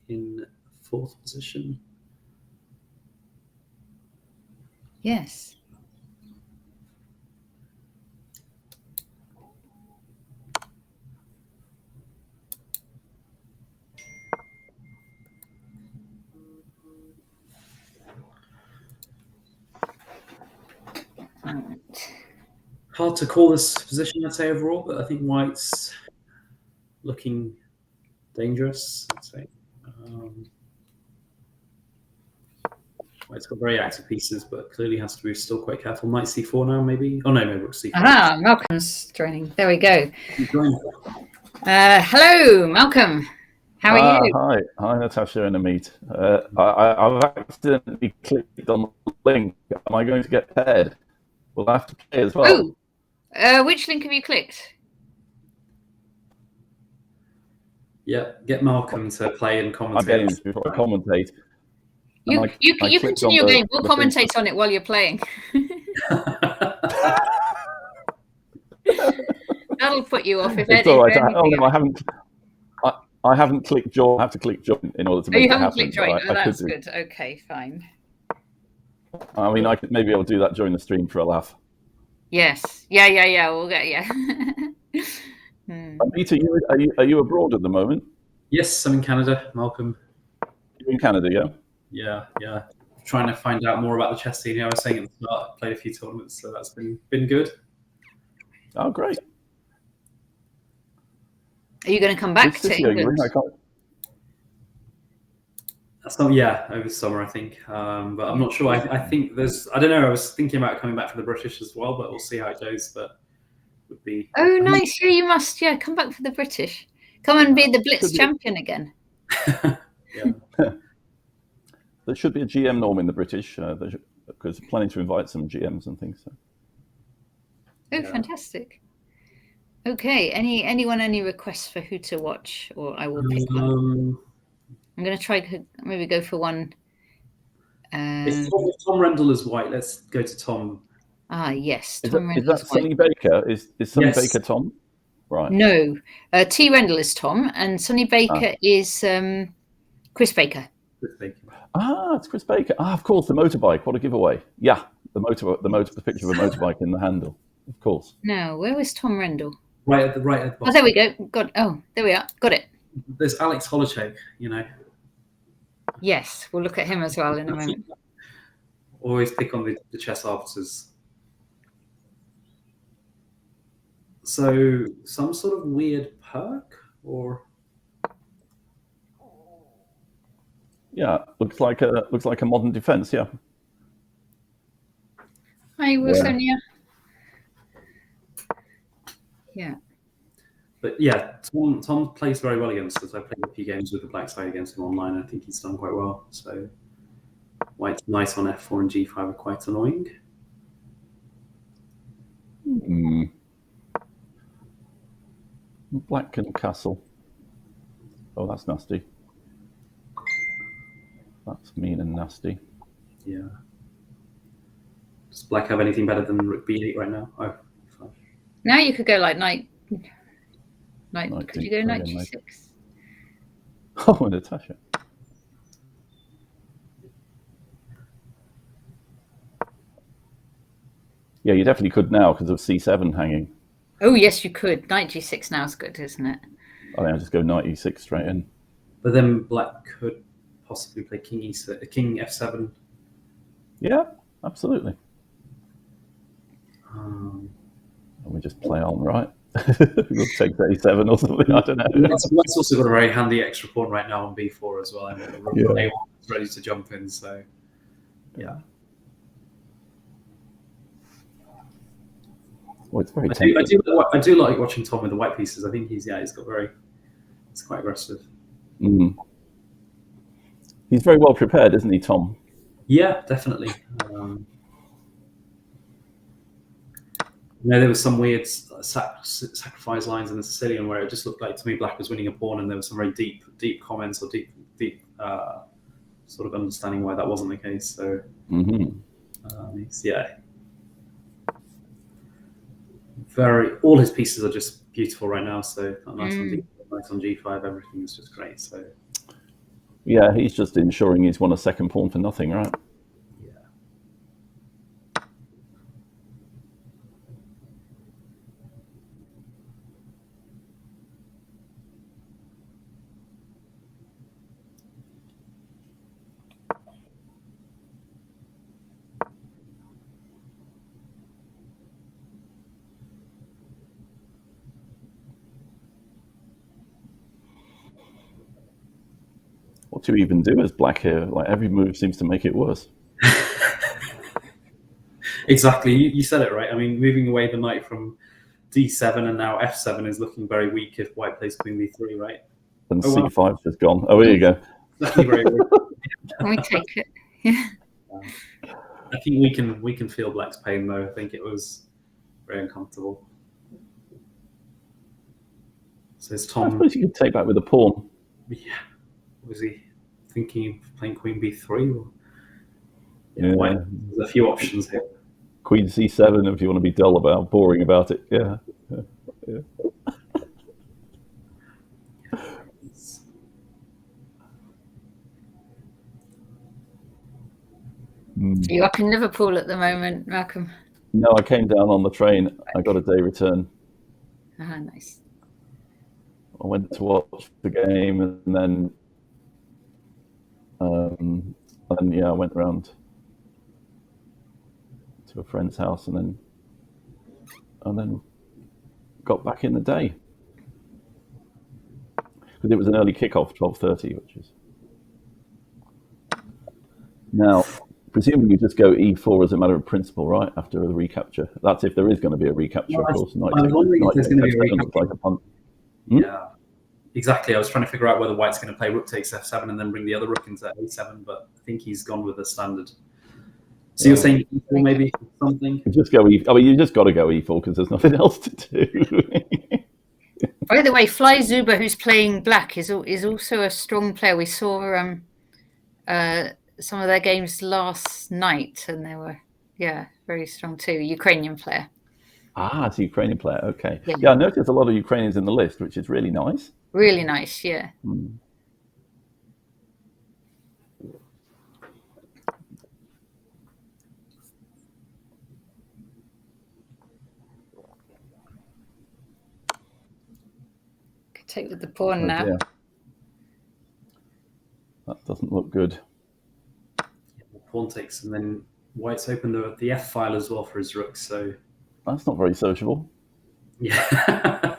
in 4th position. Yes. Hard to call this position, I'd say, overall, but I think White's looking dangerous, I'd say. White's got very active pieces, but clearly has to be still quite careful. Knight c4 now, maybe? Oh, no, Rook c4. Ah, Malcolm's joining. There we go. Hello, Malcolm. How are you? Hi, Natasha and Ameet. I've accidentally clicked on the link. Am I going to get paired? Will I have to play as well? Oh, which link have you clicked? Yeah, get Malcolm to play and commentate. I'm getting this before I commentate. You continue your game. We'll commentate on it while you're playing. That'll put you off if anything. All right. Oh no, I haven't clicked join. I have to click join in order to make it happen. You haven't clicked join. Oh, that's good. Okay, fine. I mean, maybe I'll do that during the stream for a laugh. Yes. Yeah. We'll get Peter, are you abroad at the moment? Yes, I'm in Canada, Malcolm. You're in Canada, yeah? Yeah. Trying to find out more about the chess scene. I was saying at the start, I played a few tournaments, so that's been good. Oh, great. Are you going to come back to England? Over summer, I think. But I'm not sure. I think I don't know. I was thinking about coming back for the British as well, but we'll see how it goes. But would be. Oh, nice. Yeah, you must. Yeah, come back for the British. Come and be the Blitz champion again. Yeah. There should be a GM norm in the British, because planning to invite some GMs and things. So. Oh, fantastic. Okay. Anyone any requests for who to watch, or I will pick one. I'm going to try maybe go for one. If Tom Rendell is white, let's go to Tom. Yes. Is Tom that Sonny Baker? Is Sonny Baker Tom? Right. No. T. Rendell is Tom, and Sonny Baker is Chris Baker. Chris Baker. It's Chris Baker. Of course, the motorbike. What a giveaway. Yeah, the picture of a motorbike in the handle. Of course. No, where was Tom Rendell? Right at the bottom. Oh, there we go. There we are. Got it. There's Alex Holochek, Yes, we'll look at him as well in a moment. Always pick on the chess arbiters. So some sort of weird perk, or yeah, looks like a modern defense. Yeah. Hi, Wilsonia. Yeah. But yeah, Tom plays very well against us. I played a few games with the black side against him online. I think he's done quite well. So white's knight on f4 and g5 are quite annoying. Black and castle. Oh, that's nasty. That's mean and nasty. Yeah. Does black have anything better than rook b8 right now? Oh, fine. Now you could go like knight. Could you go knight g6? Oh, Natasha. Yeah, you definitely could now because of c7 hanging. Oh, yes, you could. Knight g6 now is good, isn't it? I think I'll just go knight e6 straight in. But then black could possibly play king e6, king f7. Yeah, absolutely. And we just play on, right? We'll take a7 or something. I don't know. Black's also got a very handy extra pawn right now on b4 as well. And A1 is ready to jump in. So, yeah. Well, it's very I do like watching Tom with the white pieces. I think he's quite aggressive. He's very well prepared, isn't he, Tom? Yeah, definitely. There was some weird sacrifice lines in the Sicilian where it just looked like to me black was winning a pawn, and there was some very deep comments or deep sort of understanding why that wasn't the case. So, all his pieces are just beautiful right now. So nice on g5, everything is just great. So yeah, he's just ensuring he's won a second pawn for nothing, right? Yeah. What do you even do as black here? Like every move seems to make it worse. Exactly. You said it right. I mean, moving away the knight from d7 and now f7 is looking very weak if white plays queen b3, right? And c5's just gone. Oh, here you go. Looking very weak. Can we take it? Yeah. I think we can feel black's pain though. I think it was very uncomfortable. So it's Tom. I suppose you could take back with a pawn. Yeah. Was he thinking of playing queen b3? Or... Yeah. White. There's a few options here. Queen c7 if you want to be boring about it. Yeah. You up in Liverpool at the moment, Malcolm? No, I came down on the train. I got a day return. Nice. I went to watch the game and then I went around to a friend's house and then got back in the day because it was an early kickoff, 12:30, which is now presumably you just go e4 as a matter of principle, right? After the recapture. That's if there is going to be a recapture, of course. I'm wondering if there's going to be a recapture. Like a punt. Yeah. Exactly. I was trying to figure out whether white's going to play rook takes f7 and then bring the other rook into a7, but I think he's gone with the standard So you're saying e4 maybe something? Just go e. I mean, you just got to go e4 because there's nothing else to do. By the way, Fly Zuba, who's playing black, is also a strong player. We saw some of their games last night, and they were very strong too. Ukrainian player. Ah, it's a Ukrainian player. Okay. Yeah, I noticed a lot of Ukrainians in the list, which is really nice. Really nice, yeah. Could take with the pawn now. Yeah. That doesn't look good. Pawn takes, and then White's opened the F file as well for his rook. So that's not very sociable. Yeah.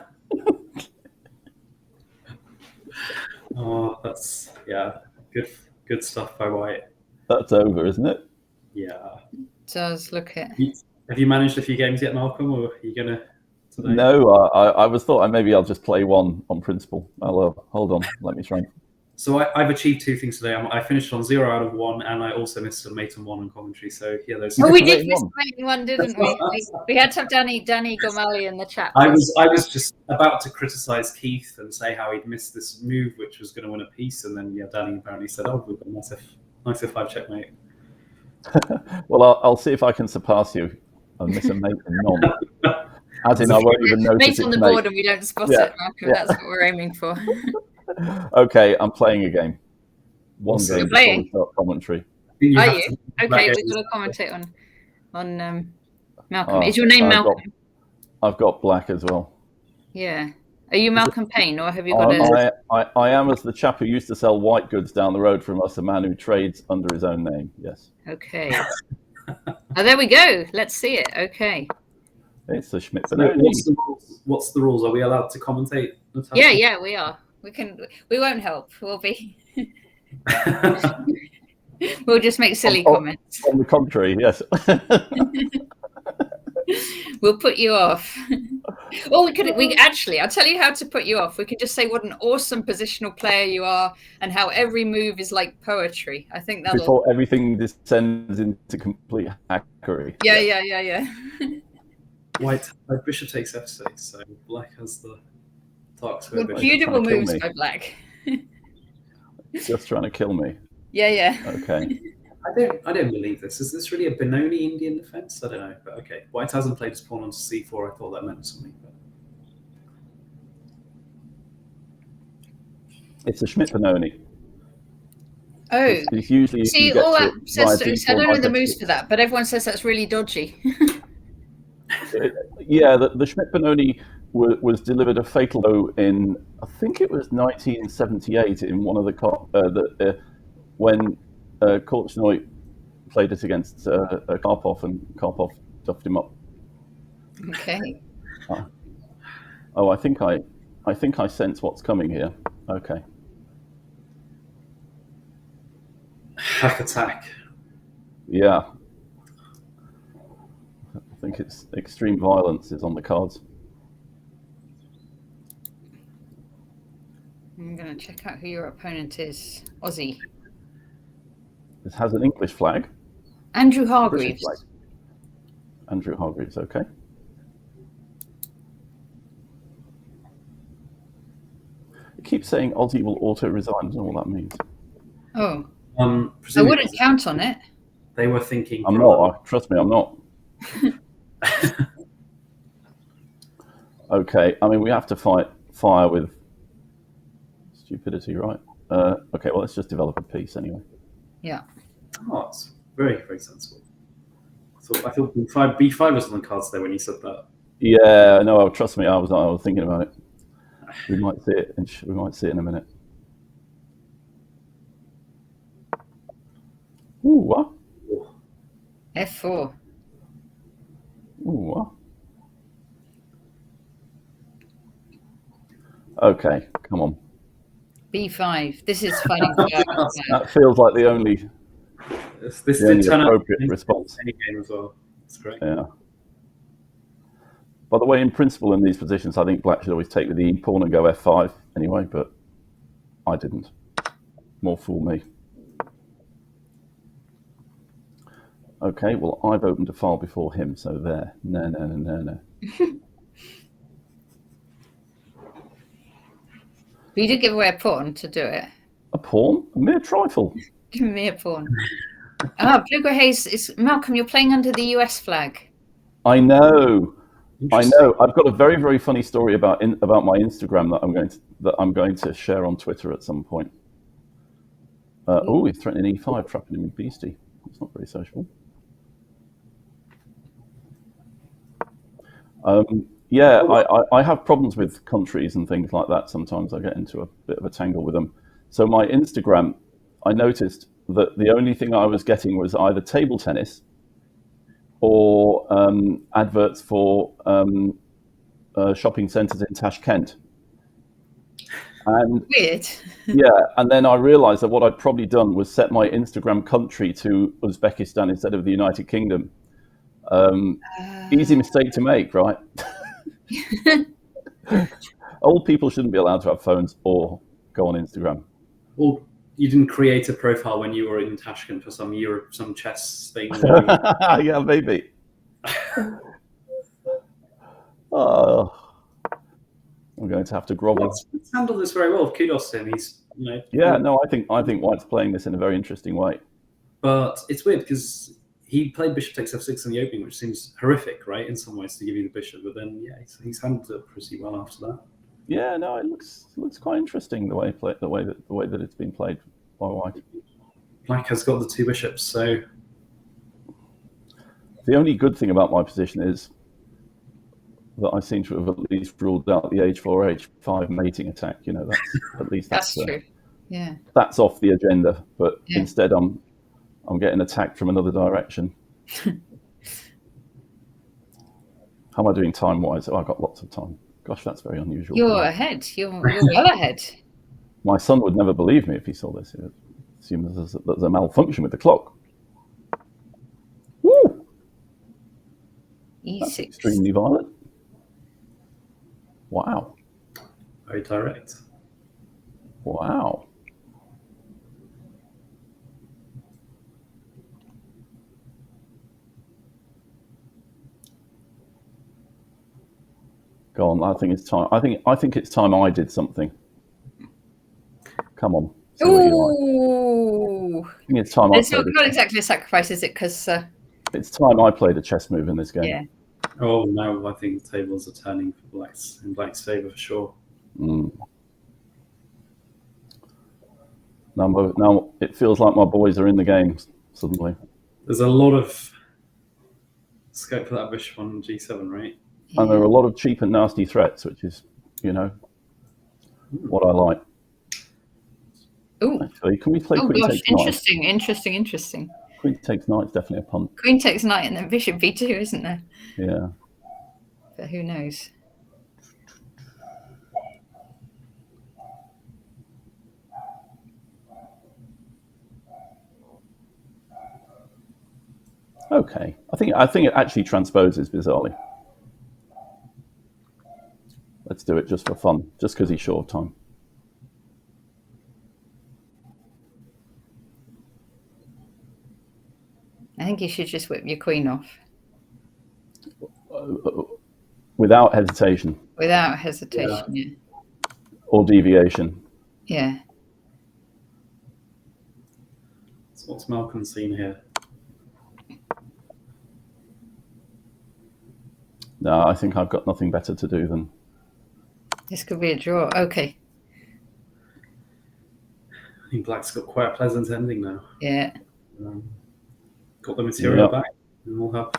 Oh, that's good stuff by White. That's over, isn't it? Yeah. Does look it. Have you managed a few games yet, Malcolm, or are you gonna today? No, I was thought maybe I'll just play one on principle. Hold on, let me try. So I've achieved two things today. I finished on 0 out of 1, and I also missed a mate on 1 in commentary. So yeah, those. Oh, we did miss mate on 1, didn't we? We had to have Danny Gomali in the chat. I was just about to criticize Keith and say how he'd missed this move, which was going to win a piece, and then Danny apparently said, "Oh, we've got nice F5 checkmate." Well, I'll see if I can surpass you and miss a mate and none. As in, I won't even notice Mate's on the board and we don't spot it, Malcolm. That's what we're aiming for. Okay, I'm playing a game. One You're game playing? before we start commentary. Are you? Okay, we've got to commentate on Malcolm. Is your name Malcolm? I've got black as well. Yeah. Are you Malcolm Pein, or have you got a... I am as the chap who used to sell white goods down the road from us, a man who trades under his own name, yes. Okay. Oh, there we go. Let's see it. Okay. It's the Schmidt. What's the rules? Are we allowed to commentate, Natasha? Yeah, we are. We won't help. We'll be... We'll just make silly comments. On the contrary, yes. We'll put you off. Or we actually, I'll tell you how to put you off. We can just say what an awesome positional player you are and how every move is like poetry. I think that'll... Before everything descends into complete hackery. Yeah. White, bishop takes f6, so black has the dark square. Well, beautiful moves by black. Just trying to kill me. Yeah. Okay. I don't believe this. Is this really a Benoni Indian defense? I don't know, but okay. White hasn't played his pawn on c4. I thought that meant something. But... It's a Schmidt Benoni. Oh, it's usually see, all that says. I don't know the moves for that, but everyone says that's really dodgy. Yeah, the Schmidt Benoni was delivered a fatal blow in, I think it was 1978, in one of the when Korchnoi played it against Karpov, and Karpov duffed him up. Okay. I think I sense what's coming here. Okay. Hack attack. Yeah. I think it's extreme violence is on the cards. I'm going to check out who your opponent is. Aussie. This has an English flag. Andrew Hargreaves. Flag. Andrew Hargreaves, okay. It keeps saying Aussie will auto-resign. I don't know what that means. Oh. I wouldn't count on it. They were thinking... I'm not. Trust me, I'm not. Okay, I mean, we have to fight fire with stupidity, right? Okay, well, let's just develop a piece anyway. Yeah. Oh, it's very, very sensible. I thought B5 was on the cards there when you said that. Yeah, no, trust me, I was thinking about it. We might see it. We might see it in a minute. Ooh, what? F4. Ooh, what? Okay, come on. B5. This is fighting fire. That feels like the only appropriate response. Any game as well. That's great. Yeah. By the way, in principle, in these positions, I think black should always take with the e-pawn and go f5 anyway, but I didn't. More fool me. Okay, well, I've opened a file before him, so there. No. But you did give away a pawn to do it. A pawn? A mere trifle. Give me a pawn. Blue Grey Haze is Malcolm. You're playing under the US flag. I know. I've got a very, very funny story about my Instagram that I'm going to share on Twitter at some point. He's threatening E5, trapping him with beastie. It's not very sociable. I have problems with countries and things like that. Sometimes I get into a bit of a tangle with them. So my Instagram, I noticed that the only thing I was getting was either table tennis or adverts for shopping centres in Tashkent. And weird. Yeah, and then I realised that what I'd probably done was set my Instagram country to Uzbekistan instead of the United Kingdom. Easy mistake to make, right? Old people shouldn't be allowed to have phones or go on Instagram. Well, you didn't create a profile when you were in Tashkent for some chess thing. Yeah, maybe. Oh, I'm going to have to grovel. He's handled this very well. Kudos to him. He's, Yeah, no, I think White's playing this in a very interesting way. But it's weird because he played bishop takes f6 in the opening, which seems horrific, right, in some ways to give you the bishop. But then, yeah, he's handled it pretty well after that. Yeah, no, it looks quite interesting the way that it's been played by White. Black has got the two bishops, so the only good thing about my position is that I seem to have at least ruled out the h4 h5 mating attack. That's at least that's true. Yeah, that's off the agenda. But instead, I'm getting attacked from another direction. How am I doing time-wise? Oh, I've got lots of time. Gosh, that's very unusual. You're ahead. You're well ahead. My son would never believe me if he saw this. He would assume there's a malfunction with the clock. Woo! E6. That's extremely violent. Wow. Very direct. Wow. Go on. I think it's time. I think it's time I did something. Come on. Ooh. I think it's time. It's not exactly a sacrifice, is it? Because it's time I played a chess move in this game. Yeah. Oh, now I think the tables are turning for in Black's favour for sure. Now it feels like my boys are in the game suddenly. There's a lot of scope for that bishop on g7, right? Yeah. And there are a lot of cheap and nasty threats, which is, what I like. Oh, actually, can we play queen takes knight? Interesting. Queen takes knight is definitely a punt. Queen takes knight and then bishop b2, isn't there? Yeah. But who knows? Okay. I think it actually transposes bizarrely. Let's do it just for fun, just because he's short of time. I think you should just whip your queen off. Without hesitation. Without hesitation, yeah. Or deviation. Yeah. So what's Malcolm seen here? No, I think I've got nothing better to do than... This could be a draw. Okay. I think Black's got quite a pleasant ending now. Yeah. Got the material back, and we'll have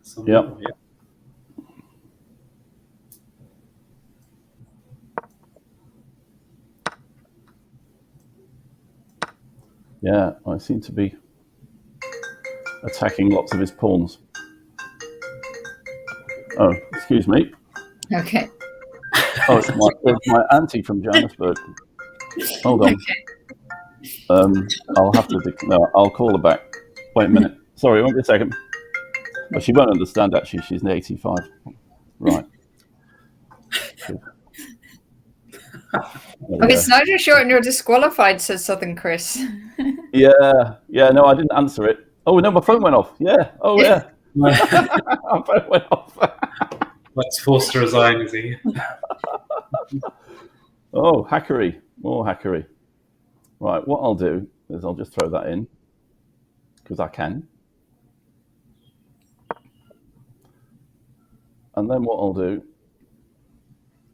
some. Yep. Yeah, I seem to be attacking lots of his pawns. Oh, excuse me. Okay. Oh, it's my auntie from Johannesburg. Hold on. Okay. I'll have to. I'll call her back. Wait a minute. Sorry, won't be a second. Well, she won't understand, actually. She's 85. Right. Okay, so now you're short and you're disqualified, says Southern Chris. Yeah, no, I didn't answer it. Oh no, my phone went off. Yeah. Oh yeah. My phone went off. Let's force to resign, is he? Oh, hackery. More hackery. Right, what I'll do is I'll just throw that in because I can. And then what I'll do,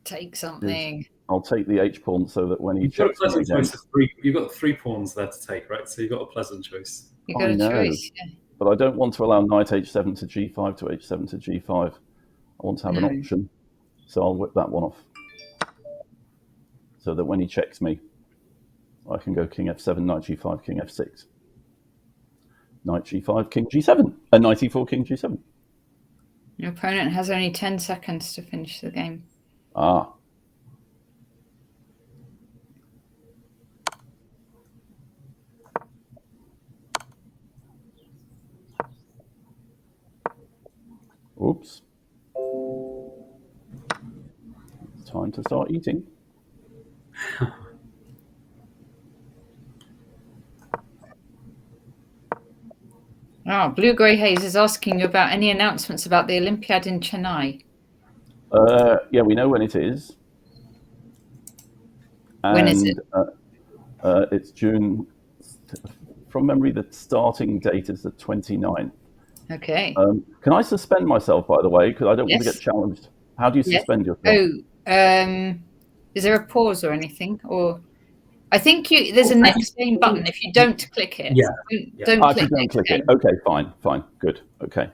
take something. I'll take the H pawn so that when he You've got a checks me pleasant again, choice of three. You've got 3 pawns there to take, right? So you've got a pleasant choice. You got I a know. choice. Yeah. But I don't want to allow knight h7 to g5 to h7 to g5. I want to have an option. So I'll whip that one off. So that when he checks me, I can go king f7, knight g5, king f6. Knight g5, king g7. And knight e4, king g7. Your opponent has only 10 seconds to finish the game. Ah. Oops. It's time to start eating. Blue Grey Haze is asking you about any announcements about the Olympiad in Chennai. Yeah, we know when it is. When is it? It's June. From memory, the starting date is the 29th. Okay. Can I suspend myself, by the way, because I don't want to get challenged? How do you suspend yourself? Is there a pause or anything? Or I think there's a next game button. If you don't click it, don't click it. Okay, fine, good, okay.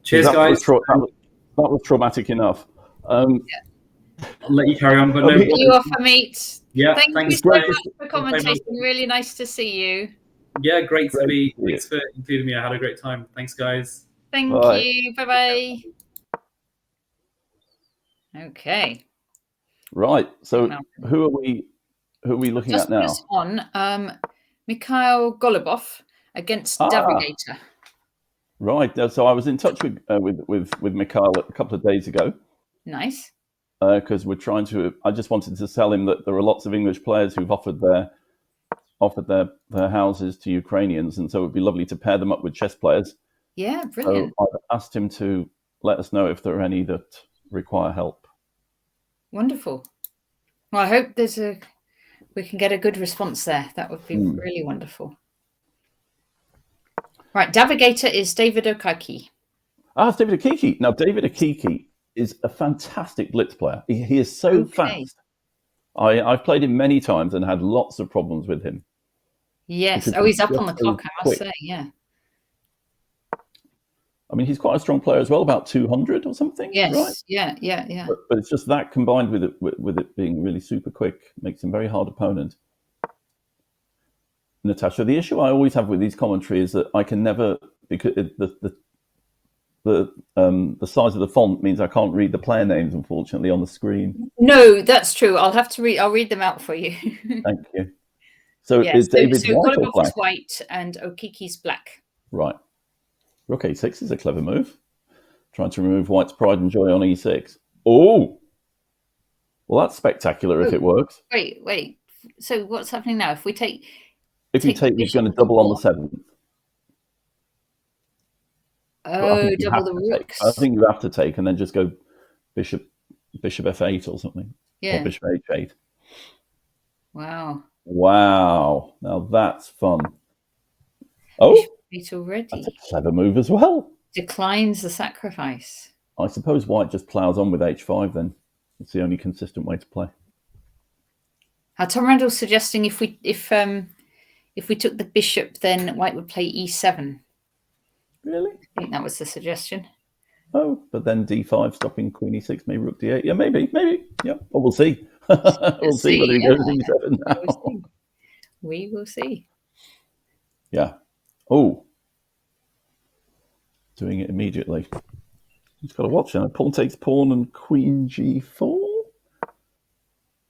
Cheers, guys. That was traumatic enough. I'll let you carry on. But no, you off, Ameet. Yeah, thank you so much for commentating. Really nice to see you. Yeah, great to be. Thanks for including me. I had a great time. Thanks, guys. Thank you. Bye-bye. Okay. Right. So who are we looking at now? Just on Mikhail Golubov against Navigator. Right. So I was in touch with Mikhail a couple of days ago. Nice. Because we're trying to. I just wanted to tell him that there are lots of English players who've offered their houses to Ukrainians, and so it would be lovely to pair them up with chess players. Yeah, brilliant. So I've asked him to let us know if there are any that require help. Wonderful. Well, I hope we can get a good response there. That would be really wonderful. Right, Navigator is David Okiki. It's David Okiki. Now, David Okiki is a fantastic blitz player. He is so fast. I've played him many times and had lots of problems with him. Yes. He's up on the clock, I must say. Yeah. I mean, he's quite a strong player as well, about 200 or something. Yes. Right? Yeah. But it's just that combined with it being really super quick makes him a very hard opponent. Natasha, the issue I always have with these commentaries is that I can never, because the size of the font means I can't read the player names, unfortunately, on the screen. No, that's true. I'll read them out for you. Thank you. So is David white or black? Is white and Okiki's black. Right. Rook a6 is a clever move. Trying to remove white's pride and joy on e6. Oh! Well, that's spectacular if it works. Wait. So what's happening now? If we take... If you take, he's going to double on the 7th. Oh, double the rooks. I think you have to take and then just go bishop f8 or something. Yeah. Or bishop h8. Wow. Now that's fun. Oh, bishop already. That's a clever move as well. Declines the sacrifice. I suppose white just plows on with h5 then. It's the only consistent way to play. Tom Randall's suggesting if we took the bishop, then white would play e7. Really? I think that was the suggestion. Oh, but then d5 stopping queen e6, maybe rook d8. Yeah, maybe. Yeah, well, we'll see. We'll see whether he goes e7 now. We will see. Yeah. Oh. Doing it immediately. He's got to watch it. Pawn takes pawn and queen g4.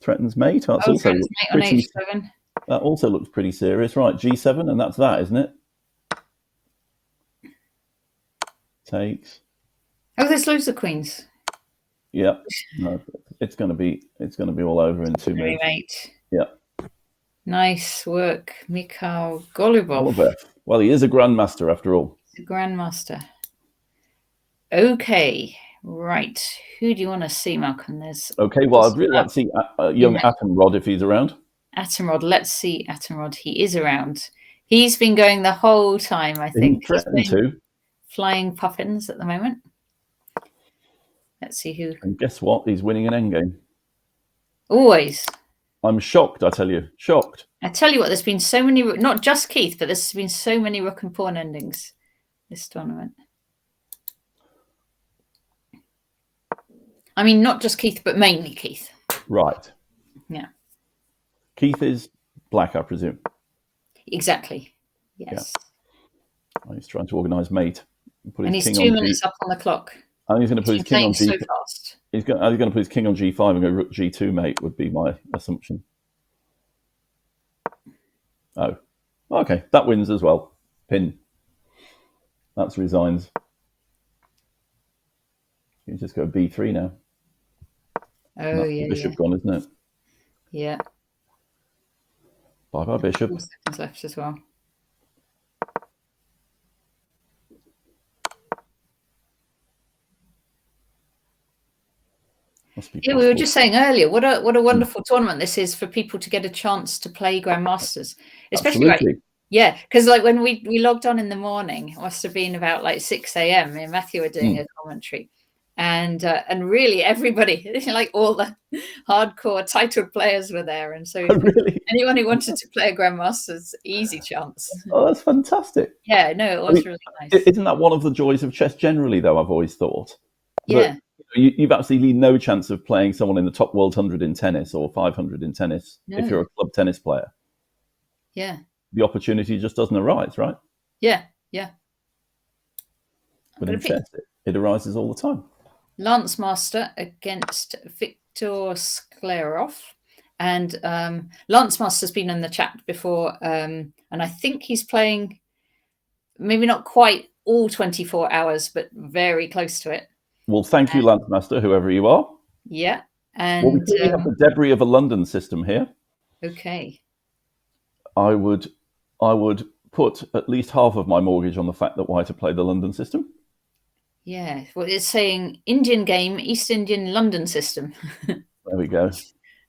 Threatens mate. That's also threatens mate on h7. That also looks pretty serious. Right, g7, and that's that, isn't it? Takes. Oh, there's loads of queens. Yeah. No, it's gonna be all over in 2 minutes. Mate. Yeah. Nice work, Mikhail Golubov. Well, he is a grandmaster after all. The grandmaster. Okay, right. Who do you want to see, Malcolm? There's Okay, well, I'd really like to see young Atomrod if he's around. Atomrod. Let's see Atomrod. He is around. He's been going the whole time, I think. He's threatening to. Flying puffins at the moment. Let's see who. And guess what? He's winning an endgame. Always. I'm shocked, I tell you. Shocked. I tell you what, there's been so many, not just Keith, but there's been so many rook and pawn endings this tournament. I mean, not just Keith, but mainly Keith. Right. Yeah. Keith is black, I presume. Exactly. Yes. Yeah. He's trying to organise mate. And he's 2 minutes up on the clock. And he's going to put his king on G. So fast. He's going to put his king on G5 and go rook G2, mate, would be my assumption. Oh. Okay. That wins as well. Pin. That's resigns. You just go B3 now. Oh, yeah. Bishop gone, isn't it? Yeah. Bye-bye, bishop. 4 seconds left as well. Yeah, we were just saying earlier, what a wonderful tournament this is for people to get a chance to play Grandmasters, especially right. Yeah, because like when we logged on in the morning, it must have been about like 6 a.m. Me and Matthew were doing a commentary, and really everybody, like all the hardcore titled players were there, and so anyone who wanted to play a Grandmasters, easy chance. Oh, that's fantastic. Yeah, no, it was really nice. Isn't that one of the joys of chess generally, though? I've always thought. Yeah. You've absolutely no chance of playing someone in the top world 100 in tennis or 500 in tennis if you're a club tennis player. Yeah. The opportunity just doesn't arise, right? Yeah, yeah. But in chess, it arises all the time. Lance Master against Viktor Sklarov. And Lance Master's been in the chat before, and I think he's playing maybe not quite all 24 hours, but very close to it. Well, thank you, Lance Master, whoever you are. Yeah. And well, we clearly have the debris of a London system here. Okay. I would put at least half of my mortgage on the fact that White have played the London system. Yeah. Well, it's saying Indian game, East Indian London system. There we go.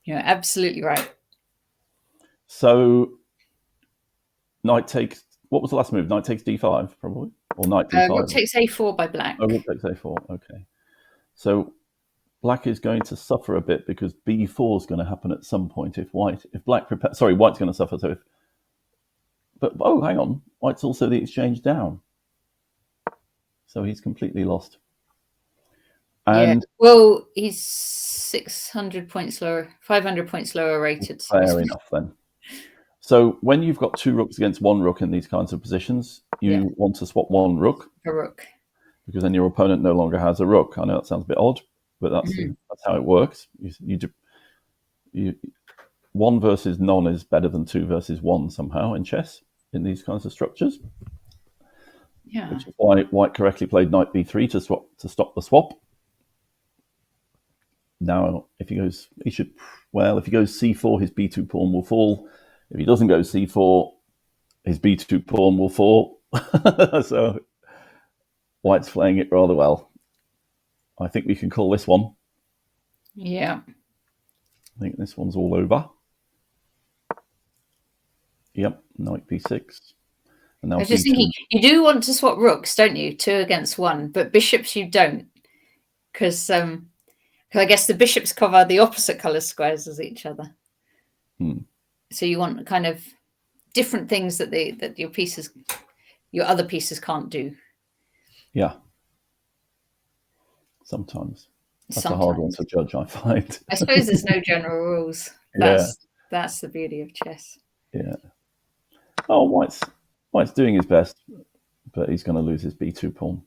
You're absolutely right. So, knight takes... What was the last move? Knight takes d5, probably? Or knight d5? Rook takes a4 by black. Oh, rook takes a4. Okay. So black is going to suffer a bit because b4 is going to happen at some point White's going to suffer. But hang on, White's also the exchange down, so he's completely lost. And well, he's 600 points lower, 500 points lower rated. Fair enough then. So when you've got two rooks against one rook in these kinds of positions, you want to swap one rook. A rook. Because then your opponent no longer has a rook. I know that sounds a bit odd, but that's how it works. You one versus none is better than two versus one somehow in chess in these kinds of structures. Yeah. Which is why White correctly played knight b3 to stop the swap. Now, if he goes c4, his b2 pawn will fall. If he doesn't go c4, his b2 pawn will fall. So White's playing it rather well. I think we can call this one. Yeah. I think this one's all over. Yep, knight b6. And now I was just thinking, you do want to swap rooks, don't you? 2 against 1, but bishops you don't. Because I guess the bishops cover the opposite colour squares as each other. So you want kind of different things that your other pieces can't do. Yeah. Sometimes. That's a hard one to judge, I find. I suppose there's no general rules. That's the beauty of chess. Yeah. Oh, White's doing his best, but he's going to lose his b2 pawn.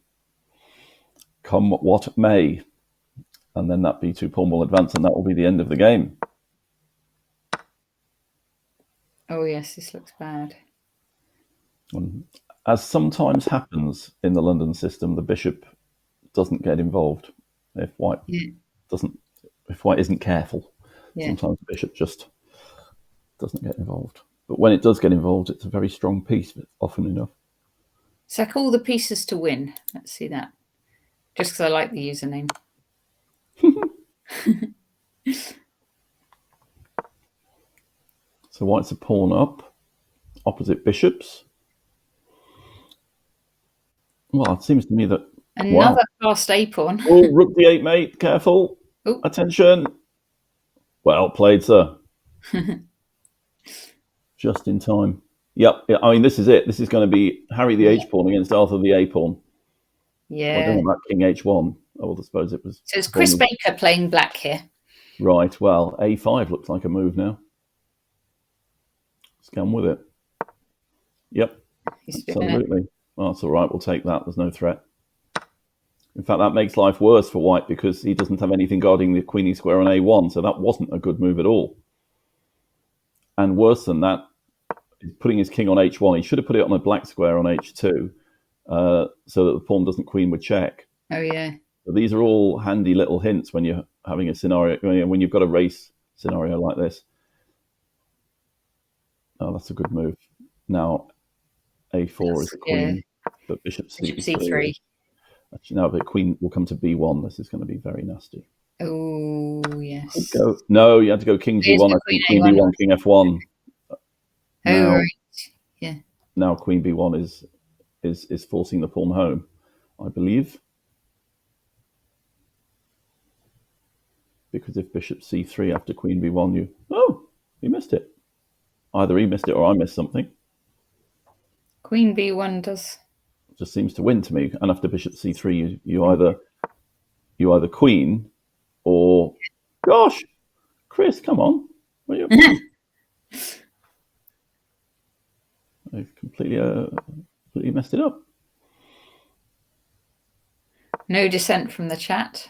Come what may. And then that b2 pawn will advance, and that will be the end of the game. Oh, yes, this looks bad. As sometimes happens in the London system, the bishop doesn't get involved. If White isn't careful, sometimes the bishop just doesn't get involved. But when it does get involved, it's a very strong piece, often enough. Sack all the pieces to win. Let's see that. Just because I like the username. So white's a pawn up, opposite bishops. Well, it seems to me that another fast A pawn. Oh, rook d8, mate. Careful. Ooh. Attention. Well played, sir. Just in time. Yep. I mean, this is it. This is going to be Harry the H pawn against Arthur the A pawn. Yeah. Well, I don't know about King H1. Oh, I suppose it was. So it's Chris Baker playing black here. Right. Well, A5 looks like a move now. Let's get on with it. Yep. Absolutely. Oh, that's all right. We'll take that. There's no threat. In fact, that makes life worse for white because he doesn't have anything guarding the queenie square on A1. So that wasn't a good move at all. And worse than that, he's putting his king on H1. He should have put it on a black square on H2 so that the pawn doesn't queen with check. Oh, yeah. So these are all handy little hints when you're having a scenario, when you've got a race scenario like this. Oh, that's a good move. Now, A4 is a queen, but bishop C3. Actually, now the queen will come to B1. This is going to be very nasty. Oh, yes. No, you had to go king G1. Queen B1, king F1. Now, right. Yeah. Now queen B1 is forcing the pawn home, I believe. Because if bishop C3 after queen B1, he missed it. Either he missed it or I missed something. Queen B1 does. Just seems to win to me. And after bishop C3, you either queen or, gosh, Chris, come on. What are you I've completely messed it up. No dissent from the chat.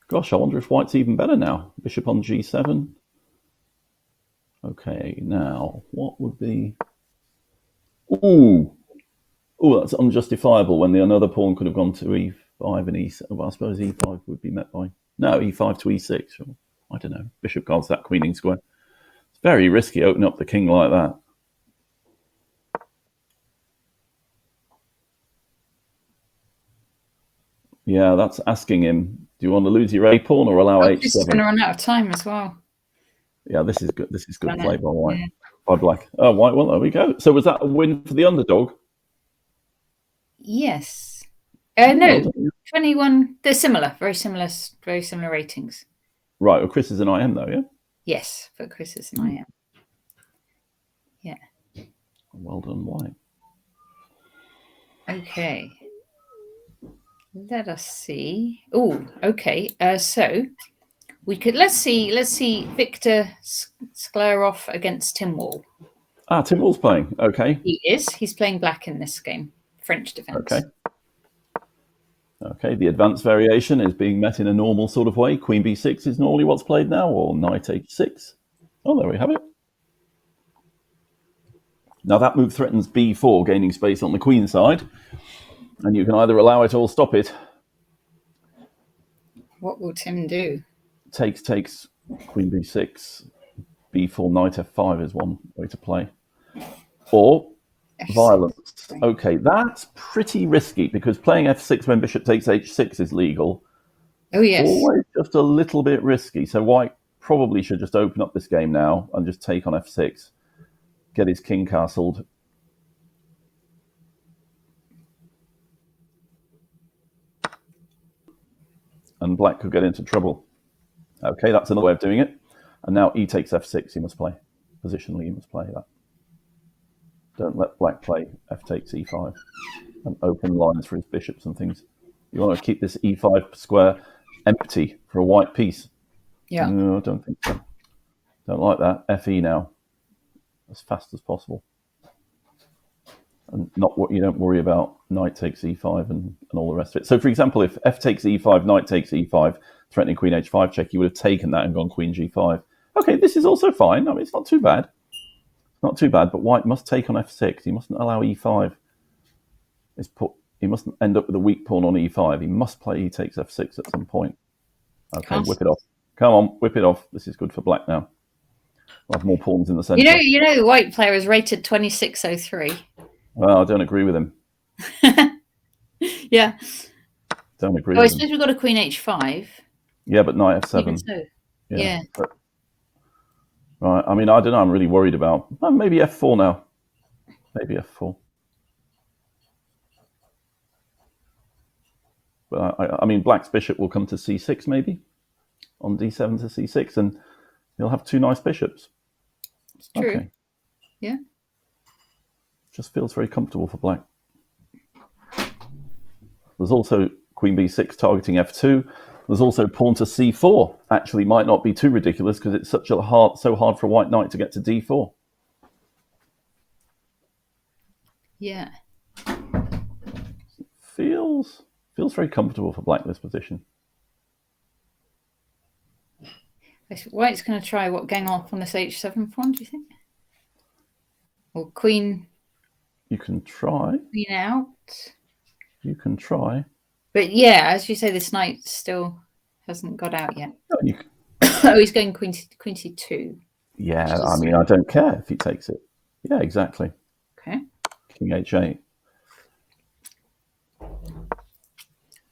Gosh, I wonder if white's even better now. Bishop on G7. Okay, now what would be? Ooh, that's unjustifiable. When the another pawn could have gone to E5 and E7. Well, I suppose E5 would be met by E5 to E6. Or, I don't know. Bishop guards that queening square. It's very risky opening up the king like that. Yeah, that's asking him. Do you want to lose your A pawn or allow H7? This is going to run out of time as well. Yeah, this is good. This is good play by white. Yeah. By black. Oh, white. Well, there we go. So was that a win for the underdog? Yes. No, 21. They're similar. Very similar ratings. Right. Well, Chris is an IM though, yeah. Yes, but Chris is an IM. Yeah. Well done, white. Okay. Let us see. Oh, okay. So we could let's see Victor Sklarov against Timwall. Timwall's playing. Okay. He is. He's playing black in this game. French defense. Okay. Okay. The advanced variation is being met in a normal sort of way. Queen B6 is normally what's played now, or knight H6. Oh, there we have it. Now that move threatens B4, gaining space on the queen side. And you can either allow it or stop it. What will Tim do? Takes, queen b6, b4, knight f5 is one way to play. Or F6. Violence. Okay, that's pretty risky because playing f6 when bishop takes h6 is legal. Oh, yes. Always just a little bit risky. So white probably should just open up this game now and just take on f6, get his king castled. And black could get into trouble. Okay, that's another way of doing it. And now e takes f6, he must play. Positionally, he must play that. Don't let black play f takes e5 and open lines for his bishops and things. You want to keep this e5 square empty for a white piece. Yeah. No, I don't think so. Don't like that. Fe now, as fast as possible. And not what you don't worry about knight takes e5 and all the rest of it. So, for example, if f takes e5, knight takes e5, threatening queen h5 check, you would have taken that and gone queen g5. Okay, this is also fine. I mean, it's not too bad. Not too bad, but white must take on f6. He mustn't allow e5. He mustn't end up with a weak pawn on e5. He must play e takes f6 at some point. Okay, whip it off. Come on, whip it off. This is good for black now. I have more pawns in the centre. You know, the white player is rated 2603. Well, I don't agree with him. Yeah. Don't agree Oh, I with him. suppose we've got a queen h5. Yeah, but knight f7. Even so. Yeah. But, right. I mean, I don't know. I'm really worried about maybe f4 now. Maybe f4. But I mean, black's bishop will come to c6 maybe on d7 to c6, and he'll have two nice bishops. It's true. Okay. Yeah. Just feels very comfortable for black. There's also queen b6 targeting f2. There's also pawn to c4. Actually, might not be too ridiculous because it's so hard for a white knight to get to d4. Yeah. Feels very comfortable for black, this position. White's going to try what, gang up on this h7 pawn, do you think? Or queen? You can try. Queen out. You can try. But yeah, as you say, this knight still hasn't got out yet. No, Oh, he's going queen c2. Yeah, I mean, I don't care if he takes it. Yeah, exactly. Okay. King h8.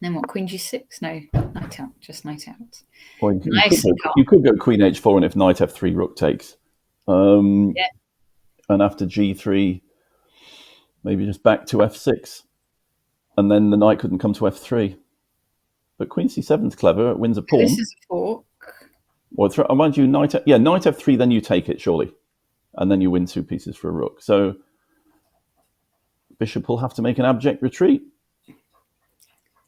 Then what, queen g6? No, knight out, just knight out. Well, Nice. you could go queen h4, and if knight f3, rook takes. Yeah. And after g3, maybe just back to f6. And then the knight couldn't come to f3. But queen c7's clever. It wins a pawn. This is a fork. Well, mind you, knight f3, then you take it, surely. And then you win two pieces for a rook. So bishop will have to make an abject retreat.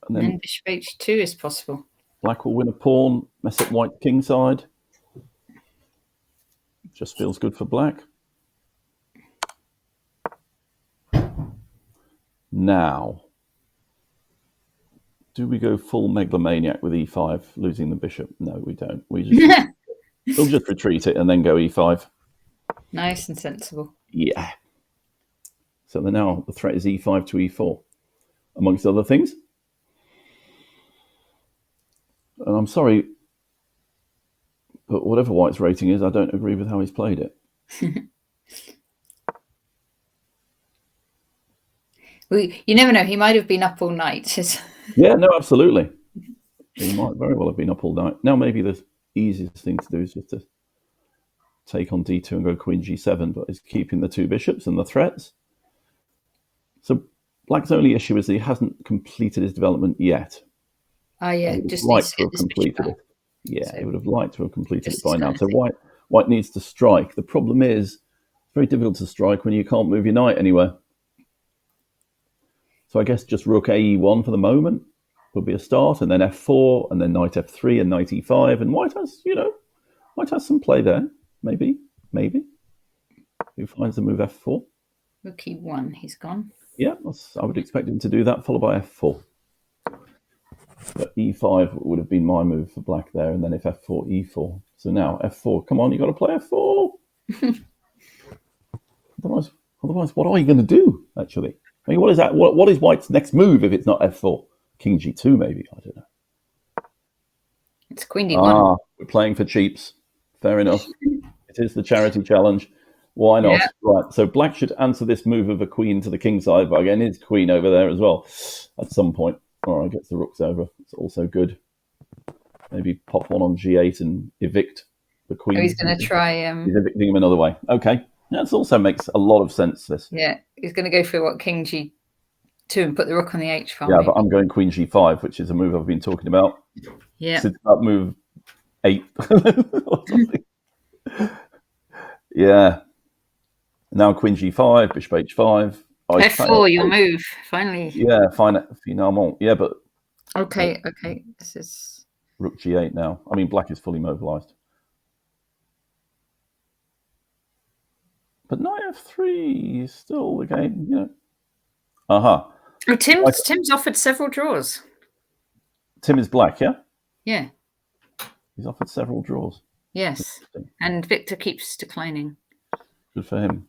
And then bishop h2 is possible. black will win a pawn, mess up white kingside. Just feels good for black. Now, do we go full megalomaniac with e5, losing the bishop? No, we don't. We'll just retreat it and then go e5. Nice and sensible. Yeah. So now the threat is e5 to e4, amongst other things. And I'm sorry, but whatever White's rating is, I don't agree with how he's played it. You never know. He might have been up all night. Yeah, no, absolutely. He might very well have been up all night. Now maybe the easiest thing to do is just to take on d2 and go queen g7, but it's keeping the two bishops and the threats. So black's only issue is that he hasn't completed his development yet. Oh yeah, just liked to have completed it. Yeah, he would have liked to have completed it by now. So white needs to strike. The problem is it's very difficult to strike when you can't move your knight anywhere. So I guess just rook ae1 for the moment would be a start, and then f4, and then knight f3 and knight e5, and white has some play there. Maybe. Who finds the move f4? Rook e1, he's gone. Yeah, I would expect him to do that, followed by f4. But e5 would have been my move for black there, and then if f4, e4. So now f4, come on, you got to play f4. Otherwise, what are you going to do, actually? I mean, what is that? What is white's next move if it's not f4? King g2, maybe? I don't know. It's queen d1. We're playing for cheaps. Fair enough. It is the charity challenge. Why not? Yeah. Right. So black should answer this move of a queen to the king side, but again, his queen over there as well at some point. All right, gets the rooks over. It's also good. Maybe pop one on g8 and evict the queen. Oh, he's going to try... He's evicting him another way. Okay. That also makes a lot of sense, this. Yeah, he's going to go for what, king g2 and put the rook on the h file. Yeah, maybe. But I'm going queen g5, which is a move I've been talking about. Yeah. Since about move 8 or something. Yeah. Now queen g5, bishop h5. f4, your move, finally. Yeah, finalement. Yeah, but... Okay. This is... Rook g8 now. I mean, black is fully mobilized. But knight f3 is still the game, you know. Oh, Tim's offered several draws. Tim is black, yeah? Yeah. He's offered several draws. Yes. And Victor keeps declining. Good for him.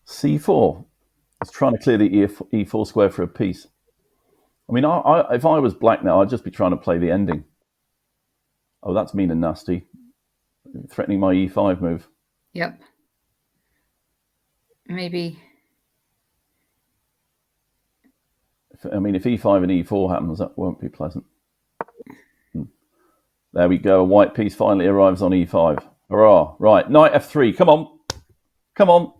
c4. He's trying to clear the e4 square for a piece. I mean, if I was black now, I'd just be trying to play the ending. Oh, that's mean and nasty. Threatening my e5 move. Yep. Maybe. If e5 and e4 happens, that won't be pleasant. There we go. A white piece finally arrives on e5. Hurrah. Right, knight f3. Come on. Come on.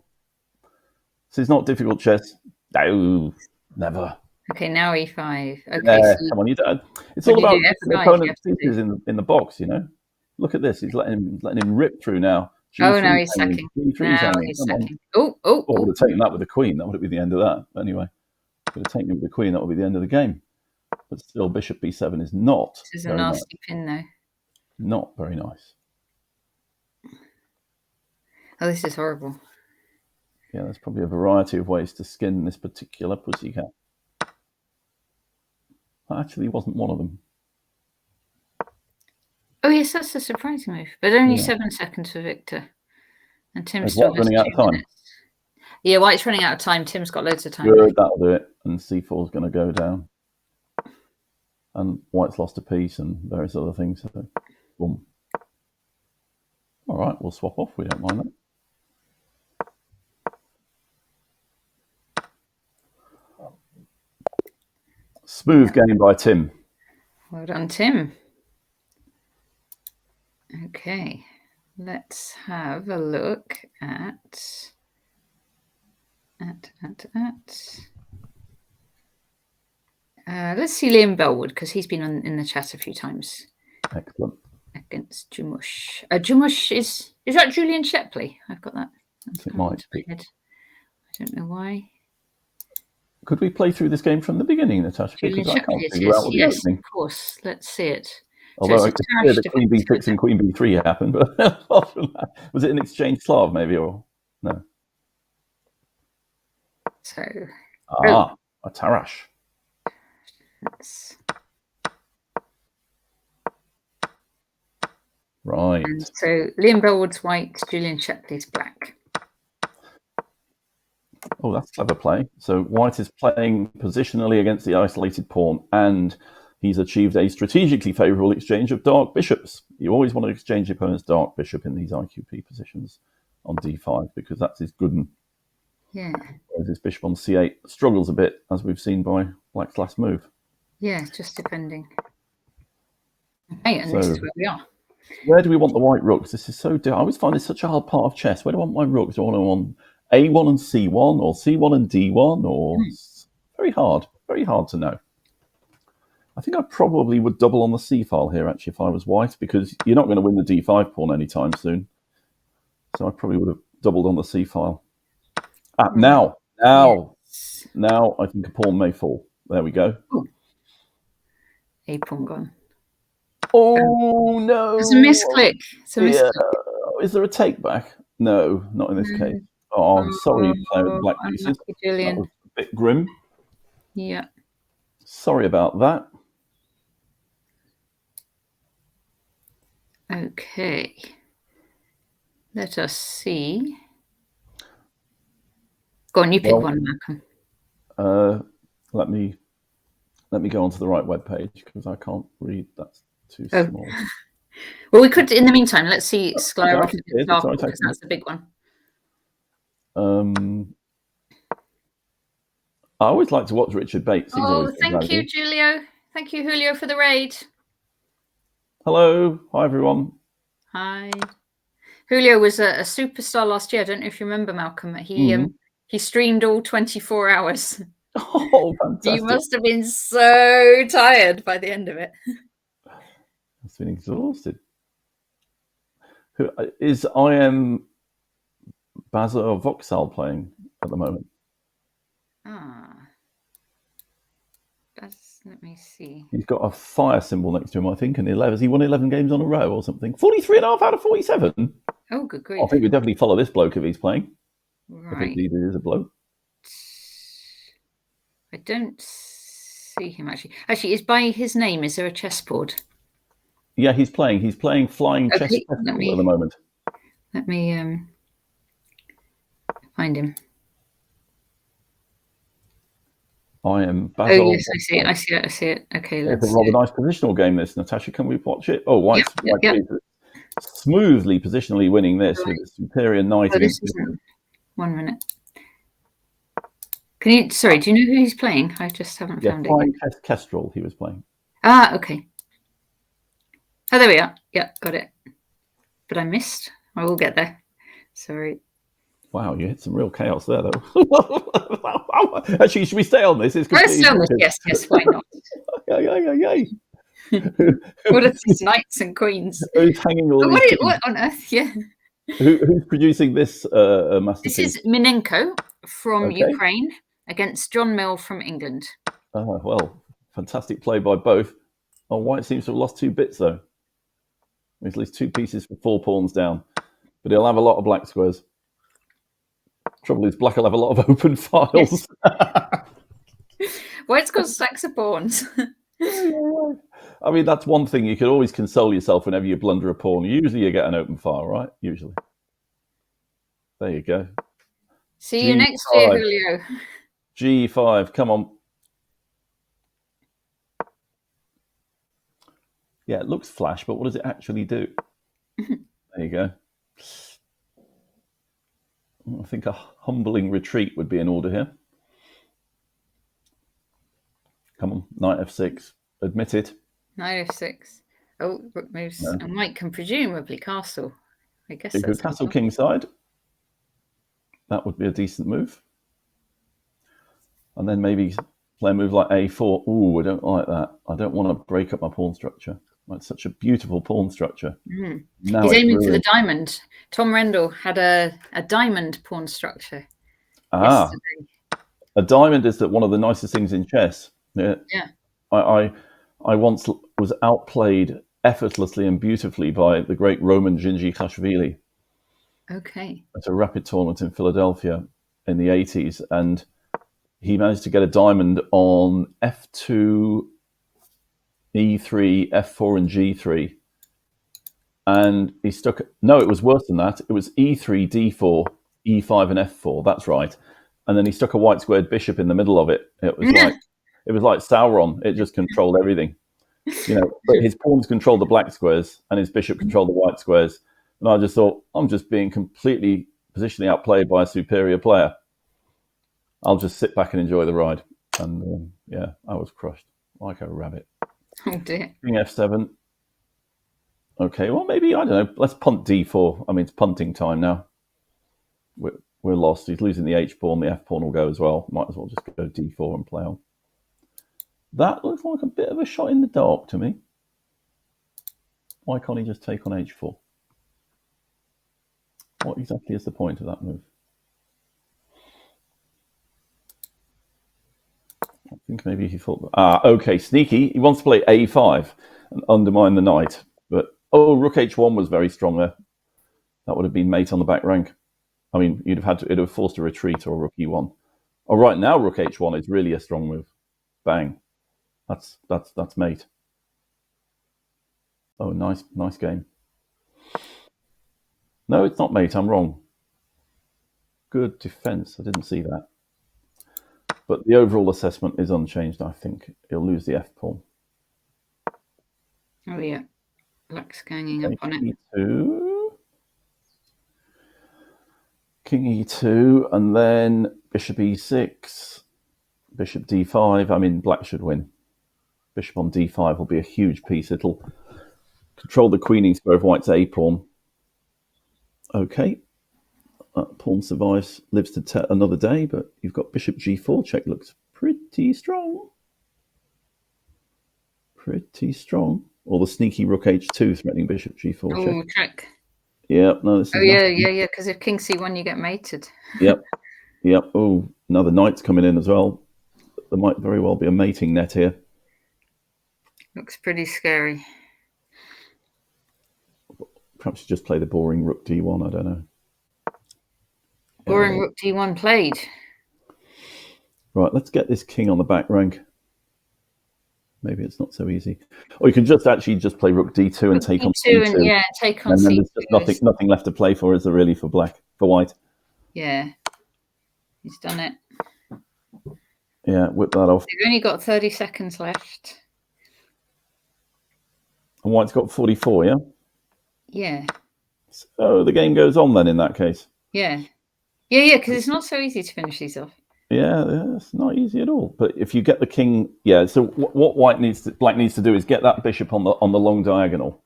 This is not difficult chess. No, never. Okay, now e5. Okay, Yeah, so come on, you don't. It's all about F5, the opponent's pieces in the box, you know. Look at this. He's letting him rip through now. G3 now he's sacking. Now he's sacking. Oh, I would have taken that with the queen. That would have been the end of that. But anyway, would have taken it with the queen. That would be the end of the game. But still, bishop b7 is not. This is a nasty pin, though. Not very nice. Oh, this is horrible. Yeah, there's probably a variety of ways to skin this particular pussycat. That actually wasn't one of them. Oh, yes, that's a surprising move. But only 7 seconds for Victor. And Tim's still running out of time. Minutes. Yeah, White's running out of time. Tim's got loads of time. Good, that'll do it. And c4 is going to go down. And White's lost a piece and various other things. So, boom. All right, we'll swap off. We don't mind that. Smooth game by Tim. Well done, Tim. Okay, let's have a look at let's see Liam Bellwood, because he's been in the chat a few times. Excellent. Against Jumush. Jumush is that Julian Shepley? I've got that. It might be. I don't know why. Could we play through this game from the beginning, Natasha? Julian because Shepley, yes, of course. Let's see it. Although I could hear the Queen B6 and Queen B3 happened, but apart from that, was it an exchange Slav maybe, or no? So a Tarash. Right. And so Liam Bellwood's white, Julian Shepley's black. Oh, that's clever play. So White is playing positionally against the isolated pawn, and he's achieved a strategically favourable exchange of dark bishops. You always want to exchange your opponent's dark bishop in these IQP positions on d5, because that's his good one. Yeah. Whereas his bishop on c8 struggles a bit, as we've seen by Black's last move. Yeah, just depending. Okay, and this is where we are. Where do we want the white rooks? This is so... I always find this such a hard part of chess. Where do I want my rooks? Do I want A1 and C1, or C1 and D1, or... Very hard to know. I think I probably would double on the C file here, actually, if I was white, because you're not going to win the D5 pawn anytime soon. So I probably would have doubled on the C file. Now I think a pawn may fall. There we go. Ooh. A pawn gone. Oh, no. It's a misclick. Is there a take back? No, not in this case. Oh, I'm sorry, player with the black pieces. That was a bit grim. Yeah. Sorry about that. Okay. Let us see. Go on, you pick one, Malcolm. Let me go onto the right web page, because I can't read. That's too small. Well, we could, in the meantime, let's see Sklarov, because that's the big one. I always like to watch Richard Bates. Thank you, Julio. Thank you, Julio, for the raid. Hello. Hi, everyone. Hi. Julio was a superstar last year. I don't know if you remember, Malcolm. He streamed all 24 hours. Oh, fantastic. You must have been so tired by the end of it. I've been exhausted. Who is IM Baza or Voxal playing at the moment? Let me see. He's got a fire symbol next to him, I think, and has he won 11 games on a row or something? 43.5 out of 47. Oh, good grief. I think we definitely follow this bloke if he's playing. Right. I think he is a bloke. I don't see him actually. Actually, is by his name, is there a chessboard? Yeah, he's playing. He's playing flying chess at the moment. Let me find him. I am Oh Basil. yes, I see it. I see it. Okay, It's let's a rather nice positional game, this. Natasha, can we watch it? Oh, White's smoothly positionally winning this with a superior knight Oh, against. this isn't. 1 minute. Can you? Sorry, do you know who he's playing? I just haven't found it. Kestrel, he was playing. Ah, okay. Oh, there we are. Yeah, got it. But I missed. I will get there. Sorry. Wow, you hit some real chaos there, though. Actually, should we stay on this? It's Yes, why not? Yay. What are these knights and queens? Who's hanging all What on earth? Yeah. Who's producing this masterpiece? This is Minenko from Ukraine against John Mill from England. Oh, well, fantastic play by both. Oh, White seems to have lost 2 bits, though. At least 2 pieces for 4 pawns down. But he'll have a lot of black squares. Trouble is, Black will have a lot of open files. Yes. White's got stacks of pawns. I mean, that's one thing. You can always console yourself whenever you blunder a pawn. Usually you get an open file, right? Usually. There you go. See you next year, Julio. G5, come on. Yeah, it looks flash, but what does it actually do? There you go. I think a humbling retreat would be in order here. Come on, knight f6. Admit it. Knight f6. Oh, rook moves. No. And White can presumably castle. I guess that's castle king side. That would be a decent move. And then maybe play a move like a4. Ooh, I don't like that. I don't want to break up my pawn structure. It's such a beautiful pawn structure. Mm. He's aiming for the diamond. Tom Rendell had a diamond pawn structure. Yesterday. A diamond is one of the nicest things in chess. Yeah. I once was outplayed effortlessly and beautifully by the great Roman Ghasi. Okay. At a rapid tournament in Philadelphia in the 80s, and he managed to get a diamond on f2, e3, f4, and g3. And he stuck. No, it was worse than that. It was e3, d4, e5, and f4. That's right. And then he stuck a white squared bishop in the middle of it. It was like Sauron. It just controlled everything. But his pawns controlled the black squares, and his bishop controlled the white squares. And I just thought, I'm just being completely positionally outplayed by a superior player. I'll just sit back and enjoy the ride. And I was crushed like a rabbit. Oh dear. King f7. Okay, well, maybe, I don't know, let's punt d4. I mean, it's punting time now. We're lost. He's losing the h-pawn. The f-pawn will go as well. Might as well just go d4 and play on. That looks like a bit of a shot in the dark to me. Why can't he just take on h4? What exactly is the point of that move? I think maybe he thought... okay, sneaky. He wants to play a5 and undermine the knight. But, rook h1 was very strong there. That would have been mate on the back rank. I mean, it'd have forced a retreat or rook e1. Oh, right now, rook h1 is really a strong move. Bang. That's mate. Oh, nice game. No, it's not mate. I'm wrong. Good defense. I didn't see that. But the overall assessment is unchanged, I think. He'll lose the f-pawn. Oh, yeah. Black's ganging up on it. E2. King e2, and then bishop e6, bishop d5. I mean, black should win. Bishop on d5 will be a huge piece. It'll control the queening square of white's a-pawn. Okay. That pawn survives, lives to another day, but you've got bishop g4. Check looks pretty strong. Pretty strong. Or the sneaky rook h2 threatening bishop g4. Oh, check. Yeah, no, this is yeah, because if king c1, you get mated. Yep. Oh, another knight's coming in as well. There might very well be a mating net here. Looks pretty scary. Perhaps you just play the boring rook d1, I don't know. Boring rook d1 played. Right, let's get this king on the back rank. Maybe it's not so easy. Or you can just play rook d2 and take on c2. And take on c2. And then there's just nothing left to play for, is there really, for white? Yeah. He's done it. Yeah, whip that off. You've only got 30 seconds left. And White's got 44, yeah? Yeah. So the game goes on then in that case. Yeah. Yeah, because it's not so easy to finish these off. Yeah, it's not easy at all. But if you get the king, so what Black needs to do is get that bishop on the long diagonal,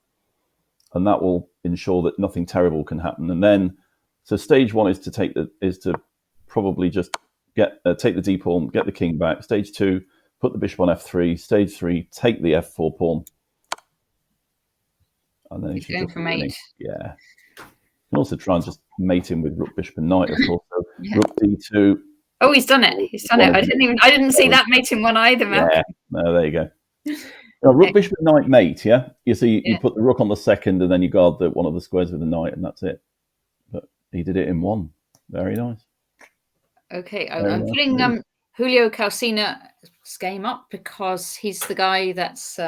and that will ensure that nothing terrible can happen. And then, so stage one is to probably just take the d pawn, get the king back. Stage two, put the bishop on f3. Stage three, take the f4 pawn, and then He's going for mate. Yeah. You can also try and just mate him with rook, bishop, and knight, of course. So rook d2. Oh, he's done it. He's done it. I didn't see that mating one either, man. Yeah, no, there you go. Now, rook, bishop, and knight mate, yeah? You see, you put the rook on the second, and then you guard one of the squares with the knight, and that's it. But he did it in one. Very nice. Okay, I'm putting Julio Calcina's game up because he's the guy that's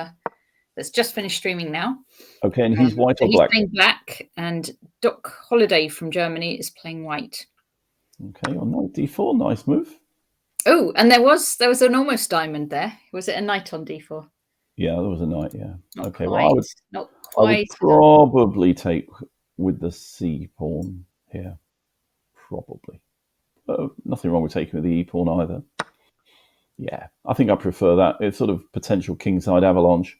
just finished streaming now. Okay, and he's white or black? He's playing black, and Doc Holiday from Germany is playing white. Okay, on knight d4, nice move. Oh, and there was an almost diamond there. Was it a knight on d4? Yeah, there was a knight. Yeah. Not okay, quite, well, I would probably take with the c pawn here. Probably. Nothing wrong with taking with the e pawn either. Yeah, I think I prefer that. It's sort of potential kingside avalanche.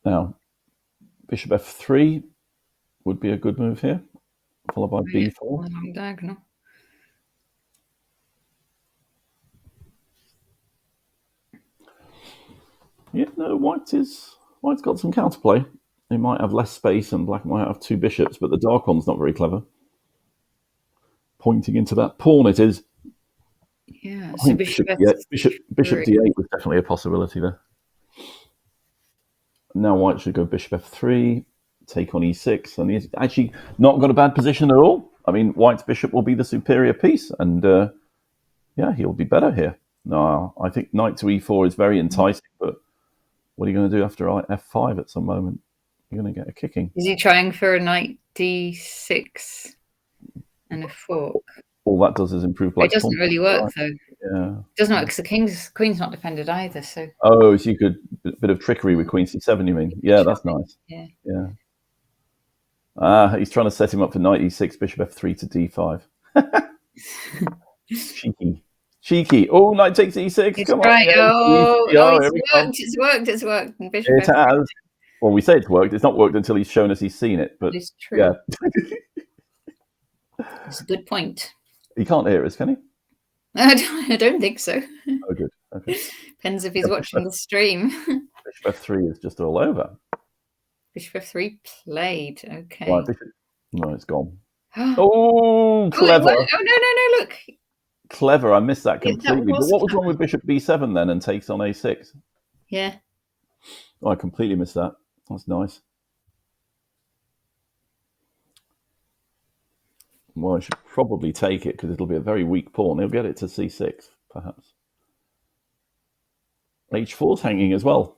Now, bishop f3 would be a good move here, followed by b4. Diagonal. Yeah, no, White's got some counterplay. He might have less space and black might have two bishops, but the dark one's not very clever. Pointing into that pawn it is. Yeah, so bishop d8 was definitely a possibility there. Now White should go bishop f3, take on e6, and he's actually not got a bad position at all. I mean, White's bishop will be the superior piece, and he'll be better here. No, I think knight to e4 is very enticing, but what are you going to do after f5 at some moment? You're going to get a kicking. Is he trying for a knight d6 and a fork? All that does is improve black's pawn. It doesn't really work, though. Yeah. It doesn't work because the queen's not defended either. So. Oh, so you could a bit of trickery with queen c7. You mean? Yeah, that's nice. Yeah. Yeah. He's trying to set him up for knight e6, bishop f3 to d5. Cheeky. Oh, knight takes e6. It's come right. on. It's worked. And bishop it has. Well, we say it's worked. It's not worked until he's shown us he's seen it. But it's true. Yeah. It's a good point. He can't hear us, can he? I don't think so. Oh, good. Okay. Depends if he's watching the stream. Bishop f3 is just all over. Bishop f3 played. Okay. Right, bishop. No, it's gone. Oh, clever. Oh, no, look. Clever. I missed that completely. But what was wrong with bishop b7 then and takes on a6? Yeah. Oh, I completely missed that. That's nice. Well, I should probably take it because it'll be a very weak pawn. He'll get it to c6, perhaps. h4's hanging as well.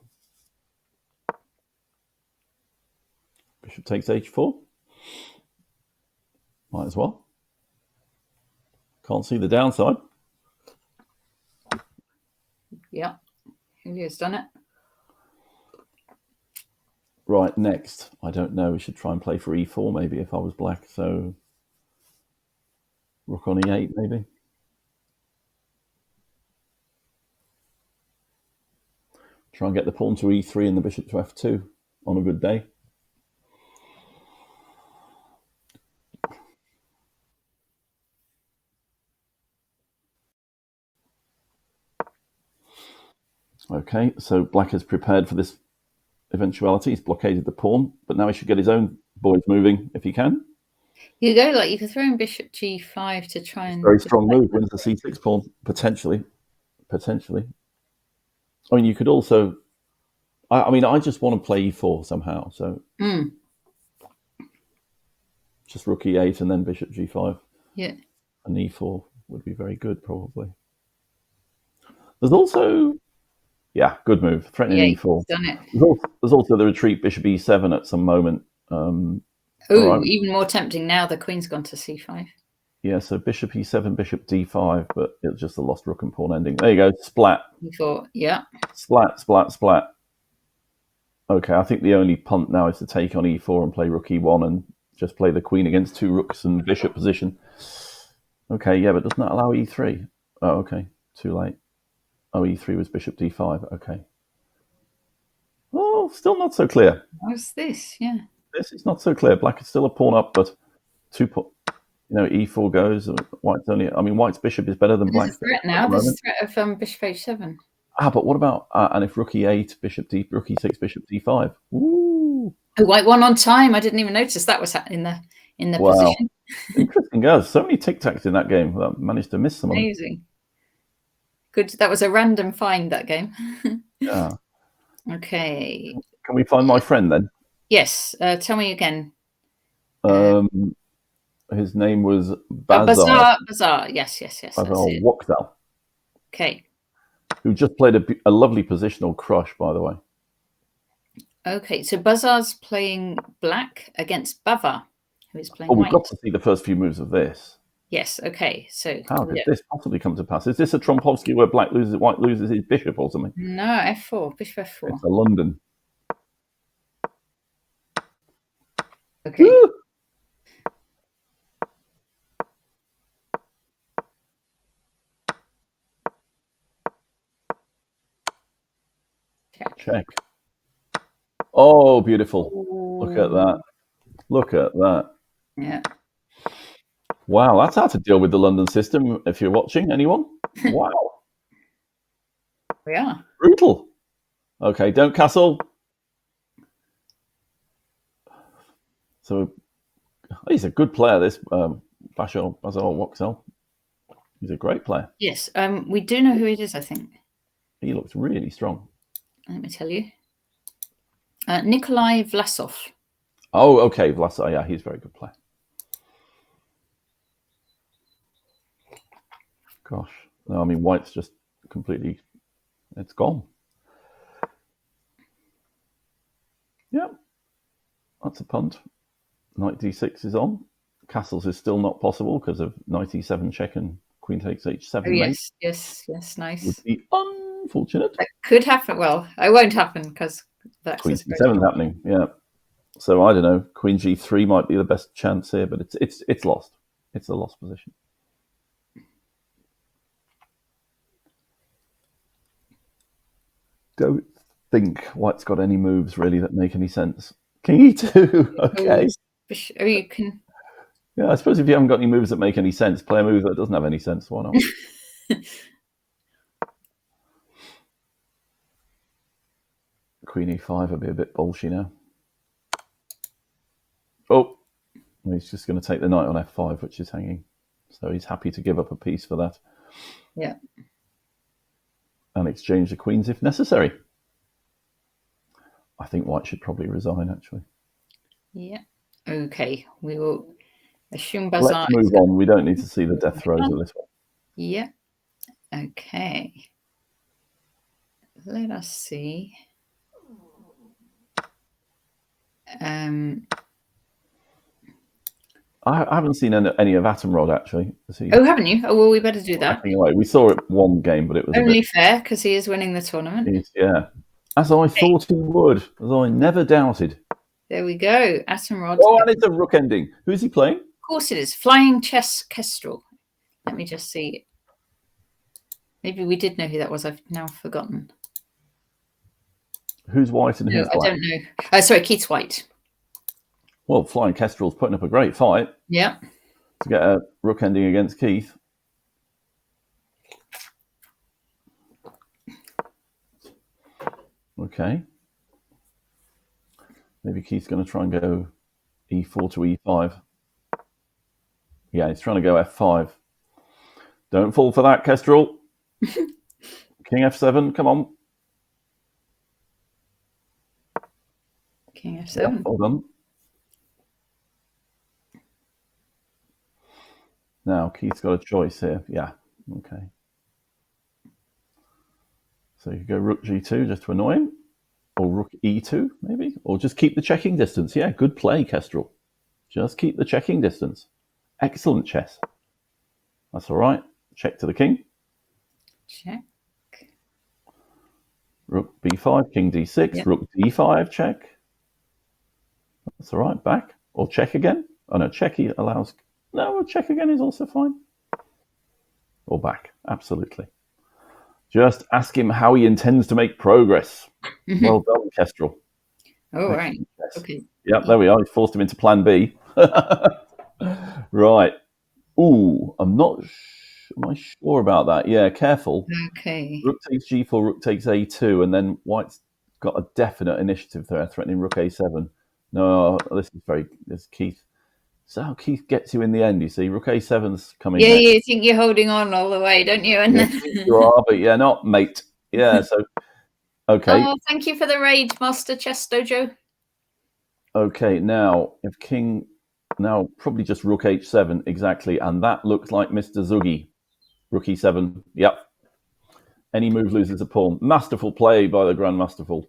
Bishop takes h4. Might as well. Can't see the downside. Yeah, Julio's done it. Right, next. I don't know. We should try and play for e4 maybe if I was black. So rook on e8 maybe. Try and get the pawn to e3 and the bishop to f2 on a good day. Okay, so black is prepared for this eventuality. He's blockaded the pawn, but now he should get his own boys moving if he can. You could throw in bishop g5 to try and... Very strong move, wins the c6 pawn, potentially. I mean, you could also... I just want to play e4 somehow, so... Just rook e8 and then bishop g5. Yeah. And e4 would be very good, probably. There's also... Yeah, good move. Threatening e4. Done it. There's also the retreat bishop e7 at some moment. Even more tempting now. The queen's gone to c5. Yeah, so bishop e7, bishop d5, but it's just a lost rook and pawn ending. There you go, splat. E4, yeah. Splat, splat, splat. Okay, I think the only punt now is to take on e4 and play rook e1 and just play the queen against 2 rooks and bishop position. Okay, yeah, but doesn't that allow e3? Oh, okay, too late. Oh, e3 was bishop d5, okay. Oh, still not so clear. What's this? Yeah. This is not so clear. Black is still a pawn up, but e4 goes. White's only. I mean, White's bishop is better than There's Black's. a threat now. There's a threat of bishop h7. But what about and if rook e8, bishop rook e6, bishop d5? Ooh. Oh, White won on time. I didn't even notice that was in the position. Interesting, guys. So many tic tacs in that game. I managed to miss some. Amazing. Good. That was a random find, that game. Yeah. Okay. Can we find my friend then? Yes. Tell me again. His name was Bazar. Bazar. Yes. Bazar Woxel. Okay. Who just played a lovely positional crush, by the way. Okay, so Bazar's playing black against Bava, who is playing white. We've got to see the first few moves of this. Yes, okay. So how did this possibly come to pass? Is this a Trompovsky where white loses his bishop or something? No, f4, bishop f4. It's a London. Okay. Woo! Check. Oh, beautiful. Ooh. Look at that. Look at that. Yeah. Wow, that's how to deal with the London system if you're watching. Anyone? Wow. Yeah. Brutal. Okay, don't castle. So he's a good player, this Bazar Woxel. He's a great player. Yes. We do know who it is, I think. He looks really strong. Let me tell you. Nikolai Vlasov. Oh, okay. Vlasov, yeah, he's a very good player. Gosh. No, I mean, white's just completely, it's gone. Yeah. That's a punt. Knight d6 is on. Castles is still not possible because of knight e7 check and queen takes h7. Oh, yes, yes, nice. Would be unfortunate. That could happen. Well, it won't happen because that's queen c7 happening. Yeah. So I don't know. Queen g3 might be the best chance here, but it's lost. It's a lost position. Don't think white's got any moves really that make any sense. King e2. Okay. Oh, you can. Yeah, I suppose if you haven't got any moves that make any sense, play a move that doesn't have any sense. Why not? Queen e5 would be a bit bolshy now. Oh, he's just going to take the knight on f5, which is hanging. So he's happy to give up a piece for that. Yeah. And exchange the queens if necessary. I think white should probably resign, actually. Yeah. Okay. We will assume Bazar. Let's move on. We don't need to see the death throes of this one. Yeah. Okay. Let us see. I haven't seen any of Atomrod, actually. Oh, haven't you? Oh, well, we better do that. Anyway, we saw it one game, but it was only fair because he is winning the tournament. Yeah. As I thought he would, as I never doubted. There we go. Atomrod. Oh, and it's a rook ending. Who is he playing? Of course it is. Flying Chess Kestrel. Let me just see. Maybe we did know who that was. I've now forgotten. Who's white and who's black? I don't know. Sorry, Keith's white. Well, Flying Kestrel's putting up a great fight. Yeah. To get a rook ending against Keith. Okay. Maybe Keith's going to try and go e4 to e5. Yeah, he's trying to go f5. Don't fall for that, Kestrel. King f7, come on. King f7. Yeah, well done. Now, Keith's got a choice here. Yeah, okay. So you could go rook g2 just to annoy him. Or rook e2, maybe? Or just keep the checking distance. Yeah, good play, Kestrel. Just keep the checking distance. Excellent chess. That's all right. Check to the king. Check. Rook b5, king d6, Yep. rook d5, check. That's all right. Back. Or check again. Oh, no, check he allows... No, check again is also fine. Or back. Absolutely. Just ask him how he intends to make progress. Well done, Kestrel. Oh, right. Yes. Okay. Yep, there we are. He forced him into plan B. Right. Ooh, am I sure about that? Yeah, careful. Okay. Rook takes g4, rook takes a2, and then white's got a definite initiative there, threatening rook a7. No, this is Keith. So how Keith gets you in the end, you see. Rook a7's coming Yeah, next. you think you're holding on all the way, don't you? And Yeah, you are, but yeah, not mate. Yeah, so, okay. Oh, thank you for the raid, Master Chess Dojo. Okay, now, if king... Now, probably just rook h7, exactly, and that looks like Mr. Zuggy. Rook e7, yep. Any move loses a pawn. Masterful play by the Grandmasterful.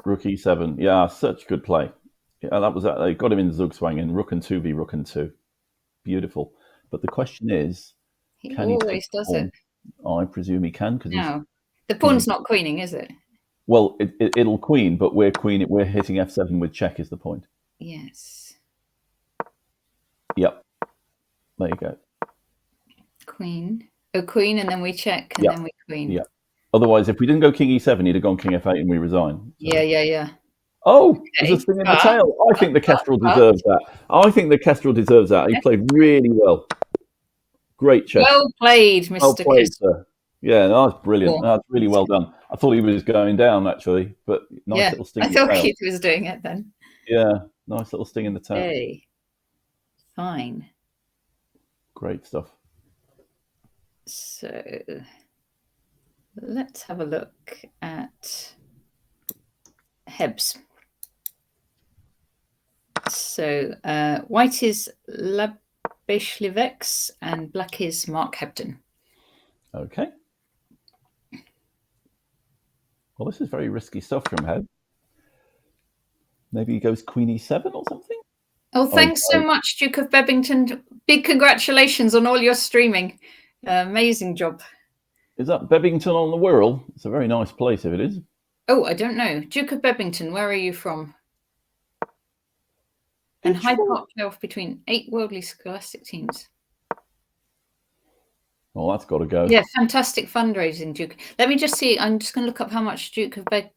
Rook e7, yeah, such good play. Yeah, that was that. They got him in Zugzwang in rook and 2 v rook and 2. Beautiful. But the question is, He can he take always the does pawn? it. I presume he can, because No, the pawn's not queening, is it? Well, it'll queen, but we're hitting f7 with check is the point. Yes. Yep. There you go. Queen. Oh, queen, and then we check, and Yep. then we queen. Yeah. Otherwise, if we didn't go king e7, he'd have gone king f8 and we resign. So. Yeah. Oh, there's a sting in the tail. I think the Kestrel deserves that. I think the Kestrel deserves that. He played really well. Great chess. Well played, Mr. Well played, Kestrel. sir. Yeah, that was brilliant. Cool. That's really well done. I thought he was going down, actually, but nice little sting in the tail. I thought Keith was doing it then. Yeah, nice little sting in the tail. Okay. Fine. Great stuff. So let's have a look at Hebs. So white is Labeshlivex and black is Mark Hebden. Okay. Well, this is very risky stuff from Heb. Maybe he goes queen e7 or something? Oh, thanks so much, Duke of Bebington. Big congratulations on all your streaming. Amazing job. Is that Bebington on the Wirral? It's a very nice place if it is. Oh, I don't know. Duke of Bebington, where are you from? And Hyde Park playoff between 8 worldly scholastic teams. Well, that's got to go. Yeah, fantastic fundraising, Duke. Let me just see. I'm just going to look up how much Duke of all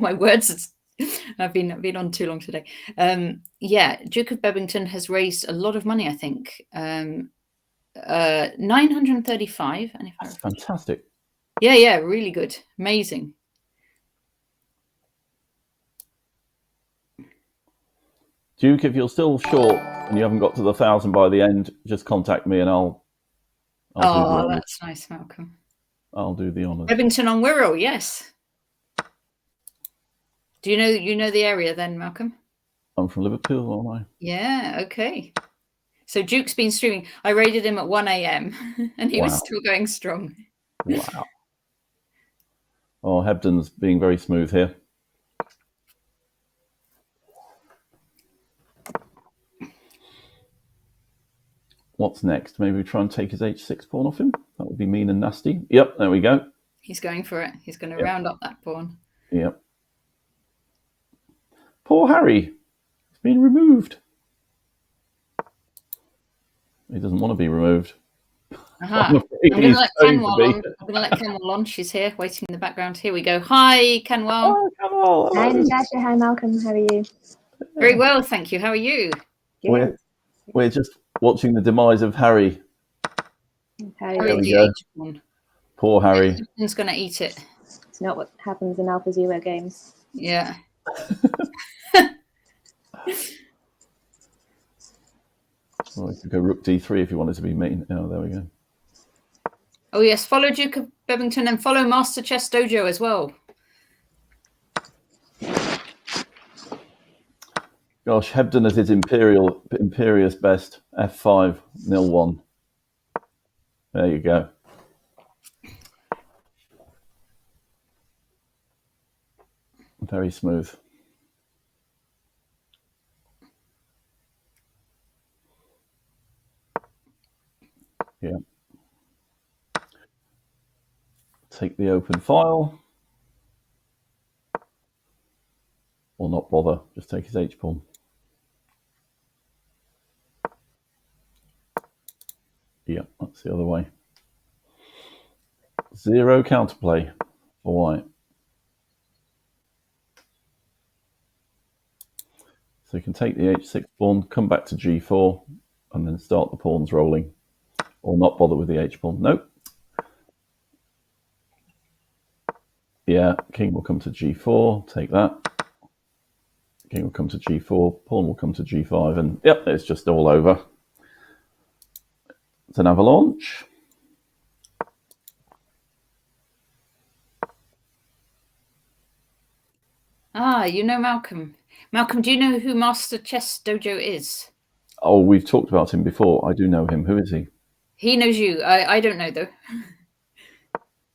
my words. I've been on too long today. Yeah, Duke of Bebington has raised a lot of money, I think. 935. And if that's fantastic. Yeah, really good. Amazing. Duke, if you're still short and you haven't got to the 1,000 by the end, just contact me and I'll do the honors. That's nice, Malcolm. I'll do the honours. Bebington on Wirral, yes. Do you know the area then, Malcolm? I'm from Liverpool, aren't I? Yeah, okay. So Duke's been streaming. I raided him at 1 a.m. and he was still going strong. Wow. Oh, Hebden's being very smooth here. What's next? Maybe we try and take his h6 pawn off him? That would be mean and nasty. Yep, there we go. He's going for it. He's going to round up that pawn. Yep. Poor Harry. He's been removed. He doesn't want to be removed. I'm going to let Kanwal on. She's here, waiting in the background. Here we go. Hi, Kanwal. Hi, Kanwal. Hi, Natasha. Hi, Malcolm. How are you? Very well, thank you. How are you? We're just watching the demise of Harry. Poor Harry. He's going to eat it. It's not what happens in Alpha Zero games. Yeah. Well, we could go rook d3 if you wanted to be mean. Oh, there we go. Oh, yes. Follow Duke of Bebington and follow Master Chess Dojo as well. Gosh, Hebden at his imperious best. F5, nil 1. There you go. Very smooth. Yeah. Take the open file. Or not bother, just take his H-pawn. Yeah, that's the other way. 0 counterplay for white. So you can take the H6 pawn, come back to G4, and then start the pawns rolling. Or not bother with the H-pawn. Nope. Yeah, king will come to G4, take that. King will come to G4, pawn will come to G5, and yep, it's just all over. It's an avalanche. Ah, you know Malcolm. Malcolm, do you know who Master Chess Dojo is? Oh, we've talked about him before. I do know him. Who is he? He knows you. I don't know, though.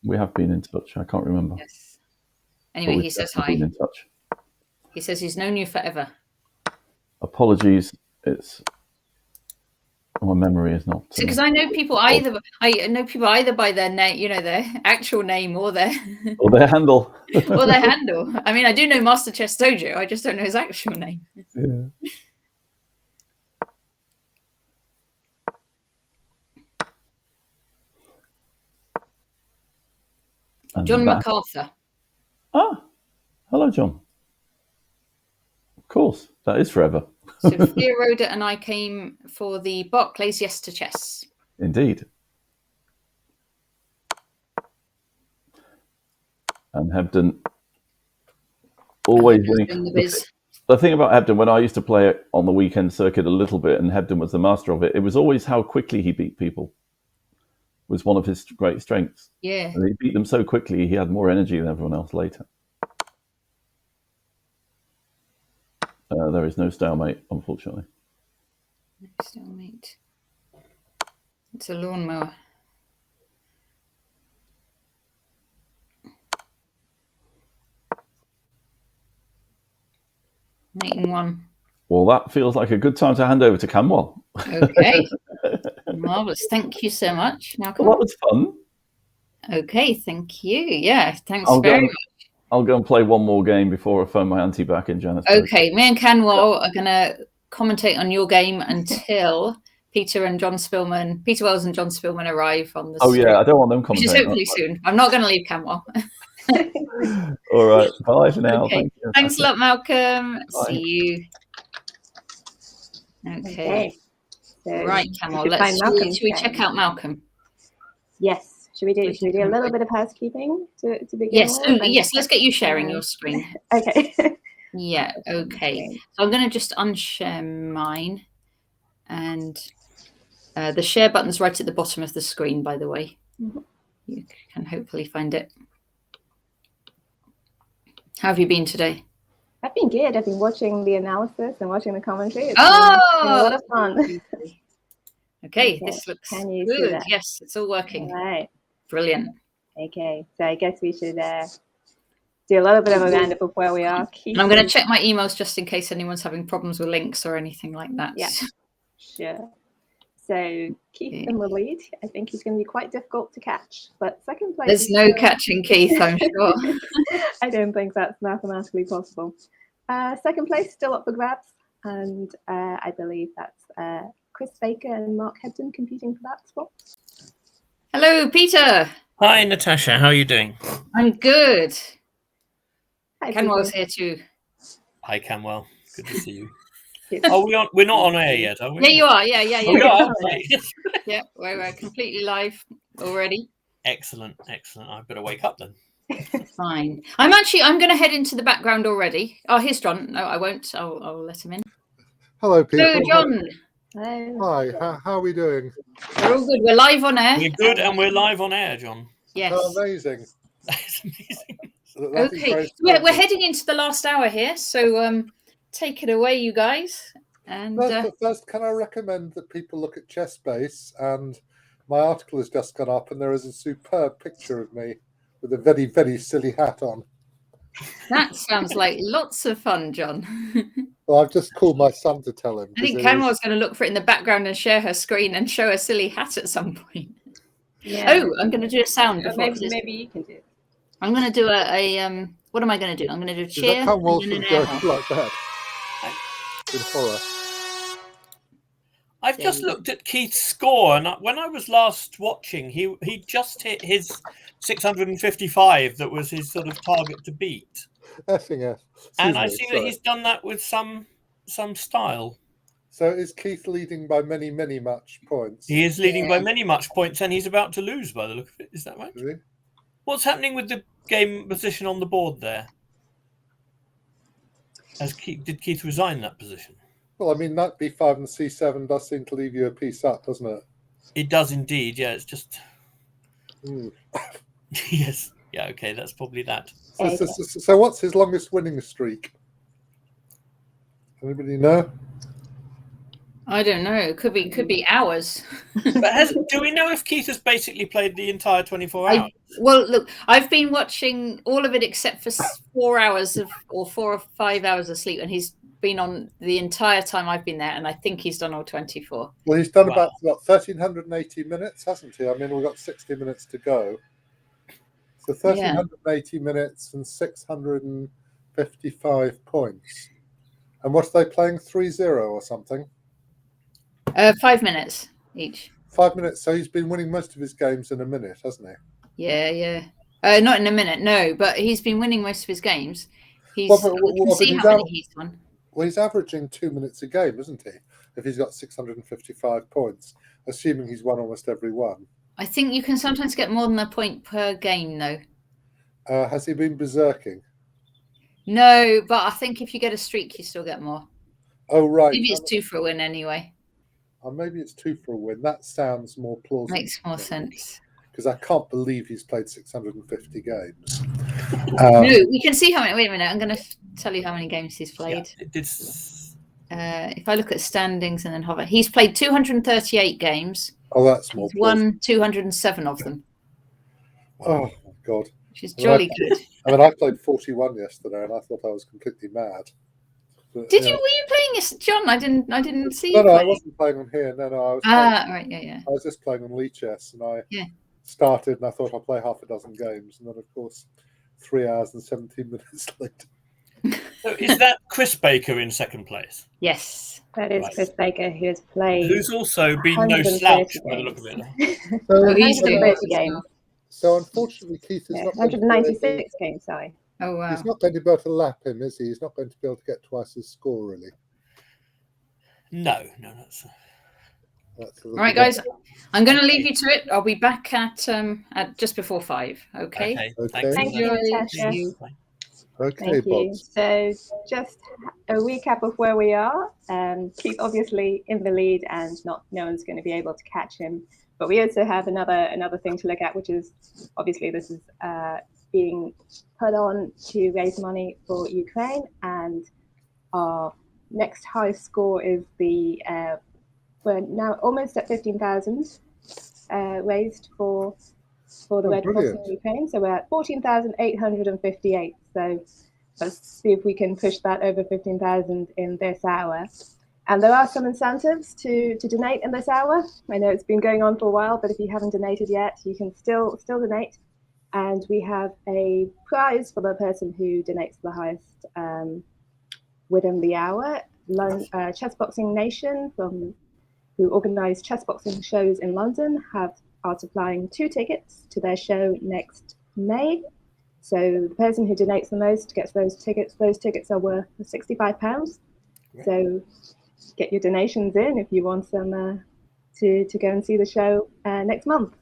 We have been in touch. I can't remember. Yes. Anyway, he says hi. Been in touch. He says he's known you forever. Apologies. It's my memory is not. Because I know people either. I know people either by their name, you know, their actual name, or their handle. or their handle. I mean, I do know Master Chess Dojo. I just don't know his actual name. Yeah. John MacArthur. Ah, hello, John. Of course, that is forever. Sophia Rhoda and I came for the Barclays Yes to Chess. Indeed. And Hebden always winning. The thing about Hebden, when I used to play it on the weekend circuit a little bit, and Hebden was the master of it, it was always how quickly he beat people. Was one of his great strengths. Yeah. And he beat them so quickly, he had more energy than everyone else later. There is no stalemate, unfortunately. No stalemate. It's a lawnmower. Mate in 1. Well, that feels like a good time to hand over to Kanwal. Okay. Marvellous. Thank you so much. Now, well, that was fun. Okay, thank you. Yeah, thanks very much. I'll go and play one more game before I phone my auntie back in Janice. Okay, me and Kanwal are going to commentate on your game until Peter and John Speelman, Peter Wells and John Speelman arrive on the street. Yeah, I don't want them commentating. Which is hopefully soon. I'm not going to leave Kanwal. All right, bye for now. Okay. Thank you. Thanks a lot, Malcolm. Bye. See you. Okay. So right, Kanwal, should we check out Malcolm? Yes. Should we do a little bit of housekeeping to begin yes. with? Yes, let's get you sharing your screen. Okay. Yeah, okay. So I'm going to just unshare mine. And the share button's right at the bottom of the screen, by the way. Mm-hmm. You can hopefully find it. How have you been today? I've been good. I've been watching the analysis and watching the commentary. It's been a lot of fun. Okay, this looks good. Yes, it's all working. All right. Brilliant. Okay, so I guess we should do a little bit of a roundup of where we are. And I'm going to check my emails just in case anyone's having problems with links or anything like that. Yeah, sure. So Keith in the lead. I think he's going to be quite difficult to catch. But second place. There's no catching Keith, I'm sure. I don't think that's mathematically possible. Second place still up for grabs, and I believe that's Chris Baker and Mark Hebden competing for that spot. Hello, Peter. Hi, Natasha. How are you doing? I'm good. Hi, Kanwal's here too. Hi, Kanwal. Good to see you. Oh, we're not on air yet, are we? Yeah, you are. Yeah. Oh, we are. Okay. Yeah, we're completely live already. Excellent. I better wake up then. Fine. I'm going to head into the background already. Oh, here's John. No, I won't. I'll let him in. Hello, people. Hello, John. Hi. How are we doing? We're all good. We're live on air. We're good, and we're live on air, John. Yes. Oh, amazing. That's amazing. Okay, we're heading into the last hour here, so take it away, you guys. And first, can I recommend that people look at ChessBase? And my article has just gone up, and there is a superb picture of me with a very, very silly hat on. That sounds like lots of fun, John. Well, I've just called my son to tell him. I think Kanwal's going to look for it in the background and share her screen and show a silly hat at some point. Yeah. Oh, I'm going to do a sound. Maybe you can do it. I'm going to do a what am I going to do? I'm going to do a cheer. Kanwal And then should an air go horn. like that. In horror. I've just looked at Keith's score, and when I was last watching, he just hit his 655. That was his sort of target to beat. Effing F. And I see that he's done that with some style. So is Keith leading by many much points? He is leading by many much points, and he's about to lose by the look of it. Is that right? Really? What's happening with the game position on the board there? Did Keith resign that position? Well, I mean, knight b5 and c7 does seem to leave you a piece up, doesn't it? It does indeed. Yeah, it's just. Mm. Yes. Yeah. Okay. That's probably that. So what's his longest winning streak? Anybody know? I don't know. Could be hours. But do we know if Keith has basically played the entire 24 hours? Well, look, I've been watching all of it except for 4 hours or 4 or 5 hours of sleep, and he's been on the entire time I've been there, and I think he's done all 24. Well, he's done about 1,380 minutes, hasn't he? I mean, we've got 60 minutes to go. So 1,380 minutes and 655 points. And what are they playing? 3-0 or something? 5 minutes each. 5 minutes. So he's been winning most of his games in a minute, hasn't he? Yeah. Not in a minute, no. But he's been winning most of his games. We can see how many he's won. Well, he's averaging 2 minutes a game, isn't he? If he's got 655 points, assuming he's won almost every one. I think you can sometimes get more than a point per game, though. Has he been berserking? No, but I think if you get a streak, you still get more. Oh, right. Maybe it's 2 for a win anyway. Maybe it's 2 for a win. That sounds more plausible. Makes more sense. Because I can't believe he's played 650 games. No, we can see how many. Wait a minute. I'm going to tell you how many games he's played. Yeah, if I look at standings and then hover, he's played 238 games. Oh, that's more. He's won 207 of them. Oh, my God. Which is jolly good. I mean, I played 41 yesterday, and I thought I was completely mad. But, Did you? Were you playing John? I didn't see. No, I wasn't playing on here. No, I was. Right, yeah. I was just playing on Lee Chess, and I started, and I thought I'd play half a dozen games, and then, of course, 3 hours and 17 minutes later. So is that Chris Baker in second place? Yes, that is Chris Baker, who has played. Who's also been no slouch by the look of it. So he's doing 130 games. So unfortunately, Keith is not 196 games. Sorry. Oh wow. He's not going to be able to lap him, is he? He's not going to be able to get twice his score, really. No, that's all right, guys. I'm going to leave you to it. I'll be back at just before 5. Okay. Thank you, Natasha. Okay, Thank you. So just a recap of where we are. Keith obviously in the lead, and no one's going to be able to catch him. But we also have another thing to look at, which is obviously this is being put on to raise money for Ukraine, and our next highest score is we're now almost at 15,000 raised for the Red Cross in Ukraine. So we're at 14,858. So let's see if we can push that over 15,000 in this hour. And there are some incentives to donate in this hour. I know it's been going on for a while, but if you haven't donated yet, you can still donate. And we have a prize for the person who donates the highest within the hour. Chessboxing Nation, who organise chessboxing shows in London, are supplying 2 tickets to their show next May. So the person who donates the most gets those tickets. Those tickets are worth £65. So get your donations in if you want them to go and see the show next month.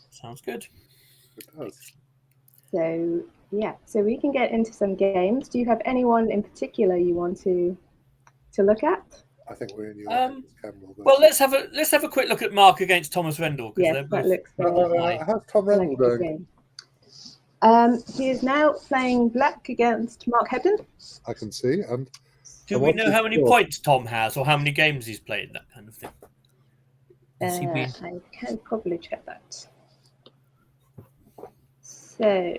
Sounds good. It does. So we can get into some games. Do you have anyone in particular you want to look at? I think we're in your well, let's have a quick look at Mark against Thomas Rendell. Yes, that looks how's Tom Rendell doing? He is now playing black against Mark Hebden. I can see. And do we know how many points Tom has, or how many games he's played, that kind of thing? I can probably check that. So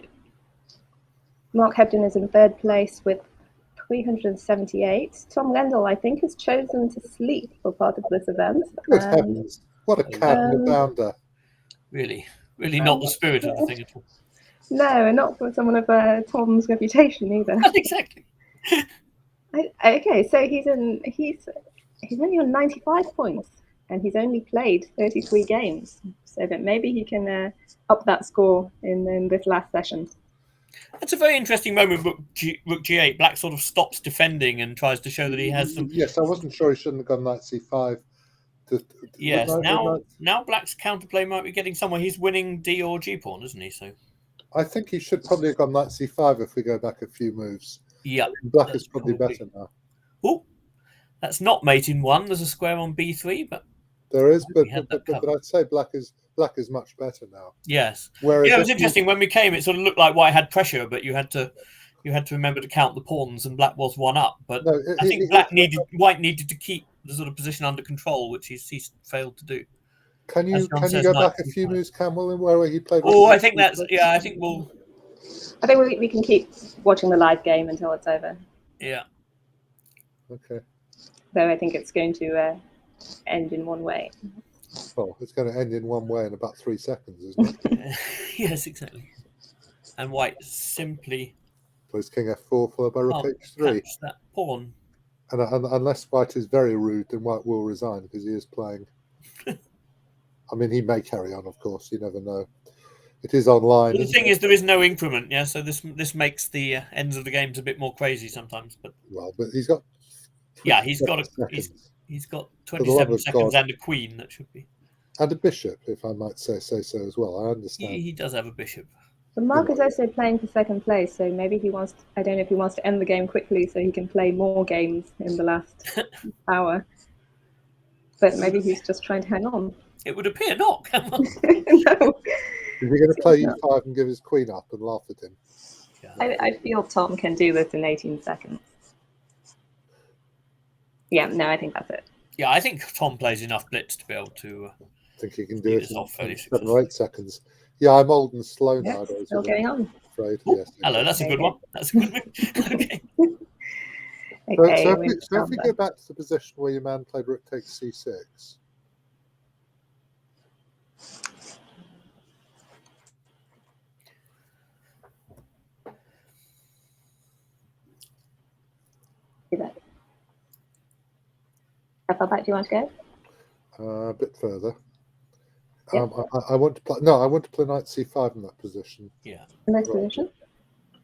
Mark Hebden is in third place with 378. Tom Rendell, I think, has chosen to sleep for part of this event. Good heavens. What a cat and a bounder. Really not the spirit of the thing at all. No, and not for someone of Tom's reputation either. Exactly. Okay, so he's only on 95 points, and he's only played 33 games. So that maybe he can up that score in this last session. That's a very interesting moment. Rook G8. Black sort of stops defending and tries to show that he has some. Yes, I wasn't sure he shouldn't have gone knight c5. Yes, now Black's counterplay might be getting somewhere. He's winning D or G pawn, isn't he? So I think he should probably have gone knight c5 if we go back a few moves. Yeah, Black is probably better now. Oh, that's not mate in 1. There's a square on B3, but there is. But I'd say black is much better now. Yes. Whereas it was interesting when we came. It sort of looked like White had pressure, but you had to remember to count the pawns, and Black was 1 up. But no, I think White needed to keep the sort of position under control, which he's failed to do. Can you go back a few moves, Kanwal, and where he played? Oh, I think that's I think we can keep watching the live game until it's over. Yeah. Okay. Though I think it's going to end in one way. Oh, it's going to end in one way in about 3 seconds, isn't it? Yes, exactly. And White simply plays king f4 followed by rook h3. That pawn. And unless White is very rude, then White will resign because he is playing. I mean, he may carry on, of course. You never know. It is online. Well, the thing is, there is no increment, yeah. So this makes the ends of the games a bit more crazy sometimes. But he's got. He's got 27 seconds and a queen that should be. And a bishop, if I might say so as well. I understand. He does have a bishop. But Mark is also playing for second place, so maybe he wants. I don't know if he wants to end the game quickly so he can play more games in the last hour. But maybe he's just trying to hang on. It would appear not. No. Is he going to play e5 and give his queen up and laugh at him? Yeah. I feel Tom can do this in 18 seconds. Yeah, no, I think that's it. Yeah, I think Tom plays enough blitz to be able to. I think he can do it in 7 or 8 seconds. Yeah, I'm old and slow nowadays. Still going on. Afraid. Ooh, yes. Hello, that's a good one. That's a good move. Okay. So if we go back to the position where your man played rook takes c6. How far back do you want to go? A bit further. Yeah. I want to play. No, I want to play knight c5 in that position. Yeah. In this position.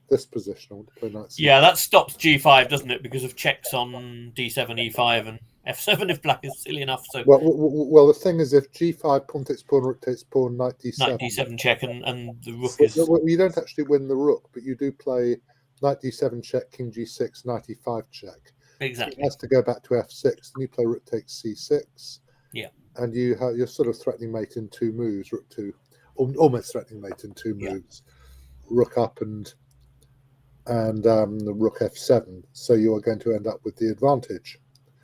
This position, I want to play knight c5. Yeah, that stops g5, doesn't it? Because of checks on d7, e5, and f7 if black is silly enough. So. Well, the thing is, if g5, pawn takes pawn, rook takes pawn, knight d7. Knight d7 check, and the rook is. Well, you don't actually win the rook, but you do play knight d7 check, king g6, knight e5 check. Exactly. It has to go back to f6. Then you play rook takes c6. Yeah. And you're sort of threatening mate in 2 moves. Rook 2, almost threatening mate in 2 moves. Yeah. Rook up and the rook f7. So you are going to end up with the advantage.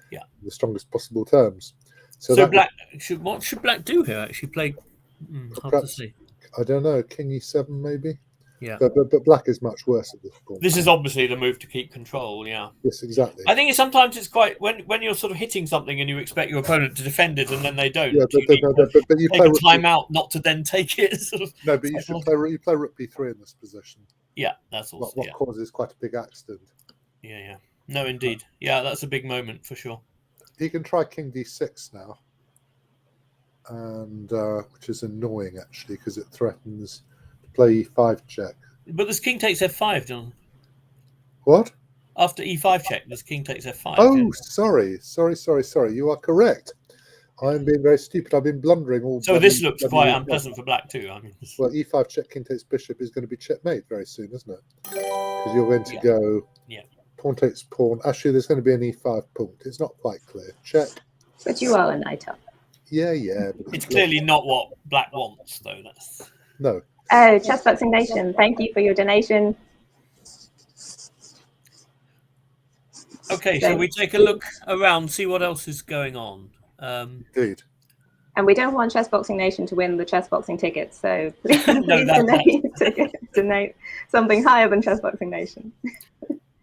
Yeah. The strongest possible terms. So black what should black do here? Actually play. Hard to see. I don't know. King e7 maybe. Yeah, but black is much worse at this point. This is obviously the move to keep control. Yeah, yes, exactly. I think sometimes it's quite when you're sort of hitting something and you expect your opponent to defend it and then they don't. Yeah, but you play a timeout not to then take it. Sort of. No, but you should play rook b3 in this position. Yeah, that's also what causes quite a big accident. Yeah. No, indeed. Yeah, that's a big moment for sure. He can try king d6 now, and which is annoying actually because it threatens. Play e5 check. But there's king takes f5, John. What? After e5 check, there's king takes f5. Oh, yeah. Sorry. You are correct. I'm being very stupid. I've been blundering all. So this looks quite unpleasant for black too. I mean, well, e5 check, king takes bishop is going to be checkmate very soon, isn't it? Because you're going to go. Yeah. Pawn takes pawn. Actually, there's going to be an e5 punct. It's not quite clear. Check. But you are a knight up. Yeah. It's clearly not what black wants, though. That's no. Oh, Chessboxing Nation, thank you for your donation. Okay, so we take a look around, see what else is going on. Indeed. And we don't want Chessboxing Nation to win the Chessboxing ticket, so please, donate something higher than Chessboxing Nation.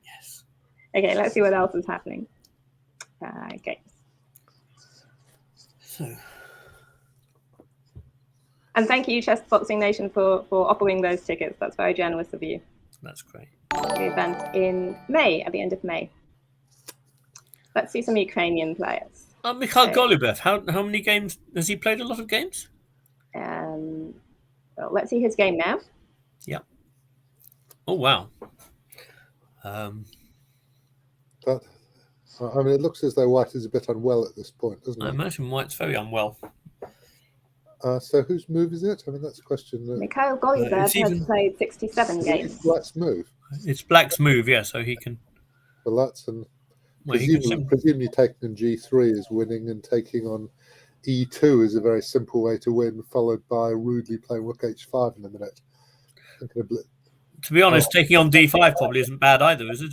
Yes. Okay, let's see what else is happening. Games. So. And thank you, Chess Boxing Nation, for offering those tickets. That's very generous of you. That's great. The event in May, at the end of May. Let's see some Ukrainian players. Mikhail Golubev, how many games has he played? A lot of games. Well, let's see his game now. Yeah. Oh wow. It looks as though White is a bit unwell at this point, doesn't it? I imagine White's very unwell. So whose move is it? I mean, that's a question. Mikhail Golubev has played 67 games. Black's move. It's Black's move, yeah. So he can. Well, that's presumably taking on G3 is winning, and taking on E2 is a very simple way to win, followed by rudely playing Rook H5 in a minute. To be honest, taking on D5 probably isn't bad either, is it?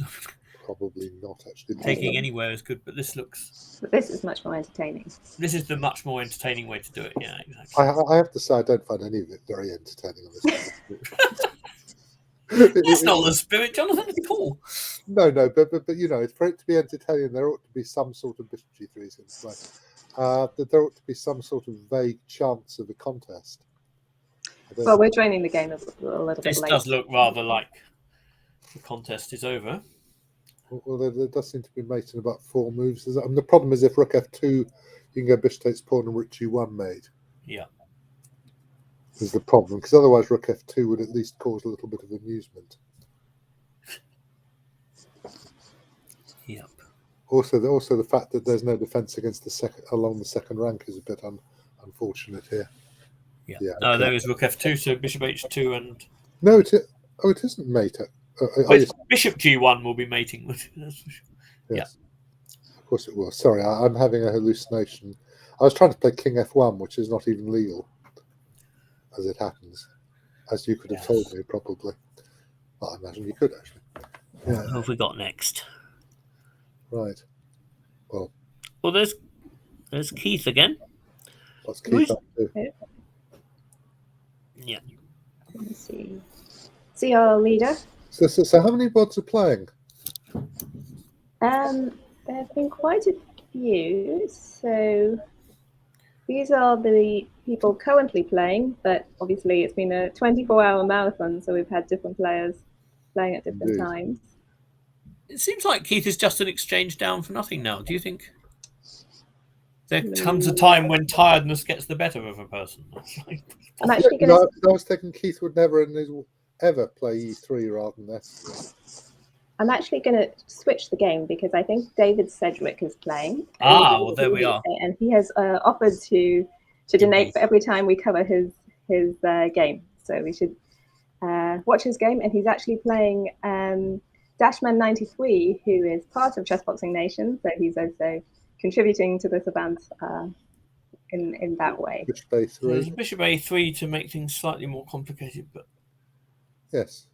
Probably not, actually. Taking anywhere is good, but this looks... But this is much more entertaining. This is the much more entertaining way to do it, yeah, exactly. I have to say, I don't find any of it very entertaining on this. That's not the spirit, Jonathan, at all. No, but you know, for it to be entertaining, there ought to be some sort of Bishop G3 in play. There ought to be some sort of vague chance of a contest. Well, we're training the game a little bit This late. does look rather like the contest is over. Well, there does seem to be mate in about 4 moves. And the problem is if Rook F2, you can go Bishop takes pawn and Rook G1 mate. Yeah. Is the problem, because otherwise Rook F2 would at least cause a little bit of amusement. Yep. Also the fact that there's no defense against along the second rank is a bit unfortunate here. Yeah. Okay. There is Rook F2, so Bishop H2 and... No, it isn't mate. Bishop G1 will be mating with it, that's for sure. Yes. Yeah. Of course it will. Sorry, I'm having a hallucination. I was trying to play King F1, which is not even legal, as it happens. As you could have told me, probably. Well, I imagine you could, actually. Yeah. What have we got next? Right. Well, there's Keith again. What's Keith up to? Yeah. Let's see our leader. So how many bods are playing? There have been quite a few. So these are the people currently playing, but obviously it's been a 24-hour marathon, so we've had different players playing at different times. It seems like Keith is just an exchange down for nothing now. Do you think there comes a time when tiredness gets the better of a person? I'm actually going to... I was thinking Keith would never ever play E3 rather than F3. I'm actually going to switch the game because I think David Sedgwick is playing. Well, there we are. And he has offered to donate for every time we cover his game. So we should watch his game. And he's actually playing Dashman93, who is part of Chess Boxing Nation. So he's also contributing to this event in that way. Bishop A3. There's Bishop A3 to make things slightly more complicated, but... Yes.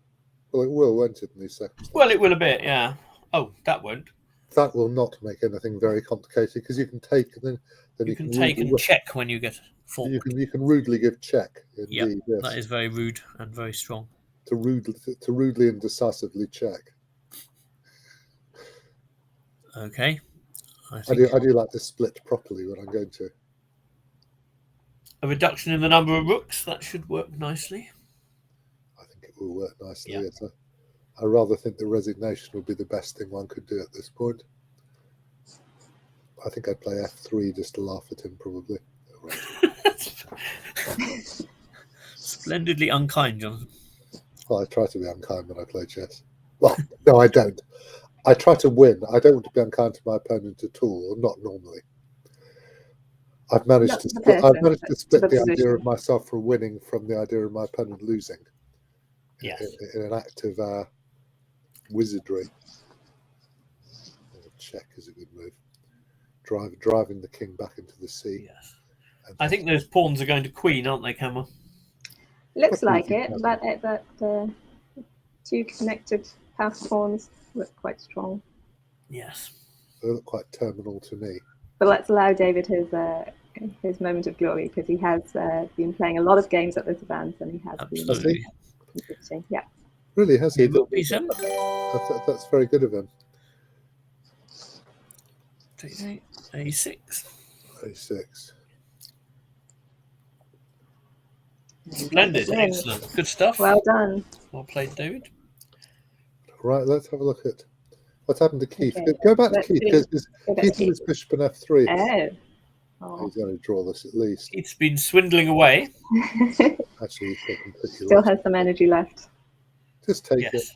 Well, it will, won't it, in these circumstances? Well, it will a bit, yeah. Oh, that won't. That will not make anything very complicated, because you can take and then you can take and check when you get forked. You can rudely give check. Indeed, yes. That is very rude and very strong. To rudely and decisively check. Okay. I do like to split properly when I'm going to. A reduction in the number of rooks, that should work nicely. It will work nicely. Yeah. Yes. I rather think the resignation would be the best thing one could do at this point. I think I'd play F3 just to laugh at him, probably. Splendidly unkind, Jonathan. Well, I try to be unkind when I play chess. Well, no, I don't. I try to win. I don't want to be unkind to my opponent at all, or not normally. I've managed to split the idea of myself from winning from the idea of my opponent losing. Yes. In an act of wizardry. Check is a good move. Driving the king back into the sea. Yes. I think those pawns are going to queen, aren't they, Kanwal? Looks like it, but two connected house pawns look quite strong. Yes. They look quite terminal to me. But let's allow David his moment of glory, because he has been playing a lot of games at this event, and he has Absolutely. been. Yeah. Really, has he? That's That's very good of him. A6. A6. Splendid, excellent, good stuff. Well done. Well played, David. Right, let's have a look at what's happened to Keith. Okay, Go back to let's Keith see. because Go back Keith to was bishop and F3. Oh. He's going to draw this at least. Keith's been swindling away. Actually, he's completely Still lost. has some energy left. Just take Yes. it.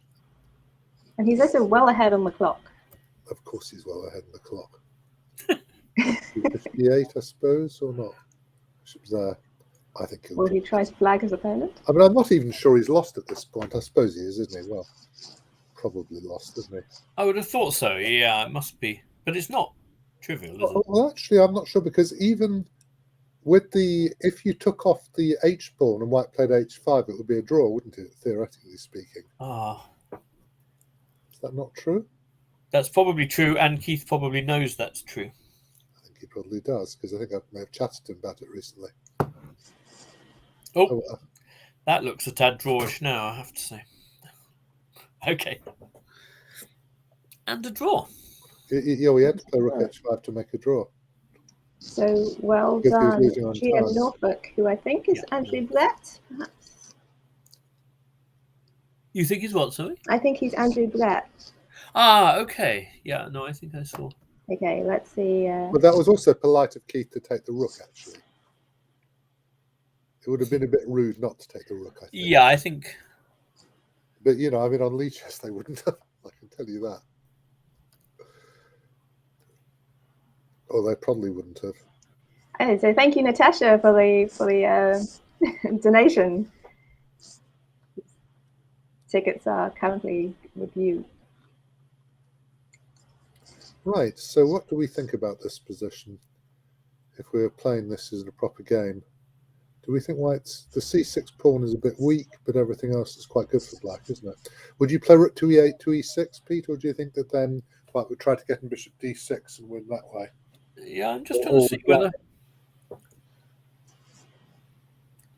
And he's also well ahead on the clock. Of course, he's well ahead of the clock. 58, I suppose, or not? Bishop's there. I think he'll. Will he try to flag his opponent? I mean, I'm not even sure he's lost at this point. I suppose he is, isn't he? Well, probably lost, isn't he? I would have thought so. Yeah, it must be, but it's not trivial, is it? Well, actually, I'm not sure because even with if you took off the H pawn and white played H5, it would be a draw, wouldn't it? Theoretically speaking. Ah, Is that not true? that's probably true, and Keith probably knows that's true. I think he probably does because I think I may have chatted to him about it recently. Oh, that looks a tad drawish now, I have to say. Okay. And a draw. Yeah, we had to play Rook H5 to make a draw. So well Because he was done, losing on GM time. Norfolk, who I think is Andrew Brett, perhaps. You think he's what, sorry? I think he's Andrew Brett. Ah, okay. Yeah, no, I think I saw. Okay, let's see. But that was also polite of Keith to take the Rook, actually. It would have been a bit rude not to take the Rook, I think. Yeah, I think. But, you know, I mean, on Lee chess, they wouldn't have. I can tell you that. Or they probably wouldn't have. Oh, so thank you, Natasha, for the donation. Tickets are currently with you. Right, so what do we think about this position? If we were playing this as a proper game, do we think White's the C6 pawn is a bit weak, but everything else is quite good for Black, isn't it? Would you play Rook to E8 to E6, Pete, or do you think that then White would try to get in Bishop D6 and win that way? Yeah, I'm just trying to see whether.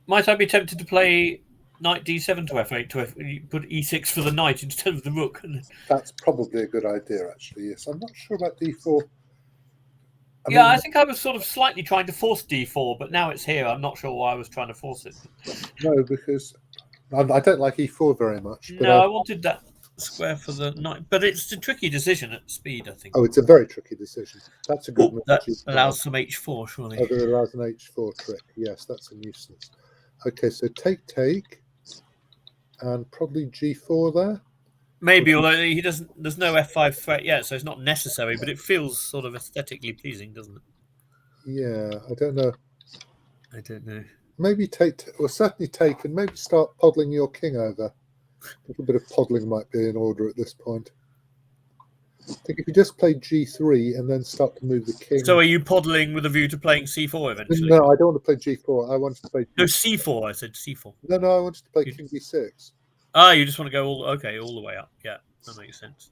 Might I be tempted to play Knight D7 to F8 to put E6 for the knight instead of the rook? That's probably a good idea, actually. Yes, I'm not sure about D4. I think I was sort of slightly trying to force D4, but now it's here. I'm not sure why I was trying to force it. No, because I don't like E4 very much. But no, I wanted that square for the knight, but it's a tricky decision at speed, I think. Oh, it's a very tricky decision. That's a good move. That allows some H4, surely. Oh, that allows an H4 trick. Yes, that's a nuisance. Okay, so take, and probably G4 there. Maybe, although he doesn't. There's no F5 threat yet, so it's not necessary. But it feels sort of aesthetically pleasing, doesn't it? Yeah, I don't know. I don't know. Maybe certainly take, and maybe start poddling your king over. A little bit of poddling might be in order at this point. I think if you just play G3 and then start to move the king. So are you poddling with a view to playing C4 eventually? No, I don't want to play G4. I wanted to play. No, C4. I said C4. No, I wanted to play King B6. Ah, you just want to go all the way up. Yeah, that makes sense.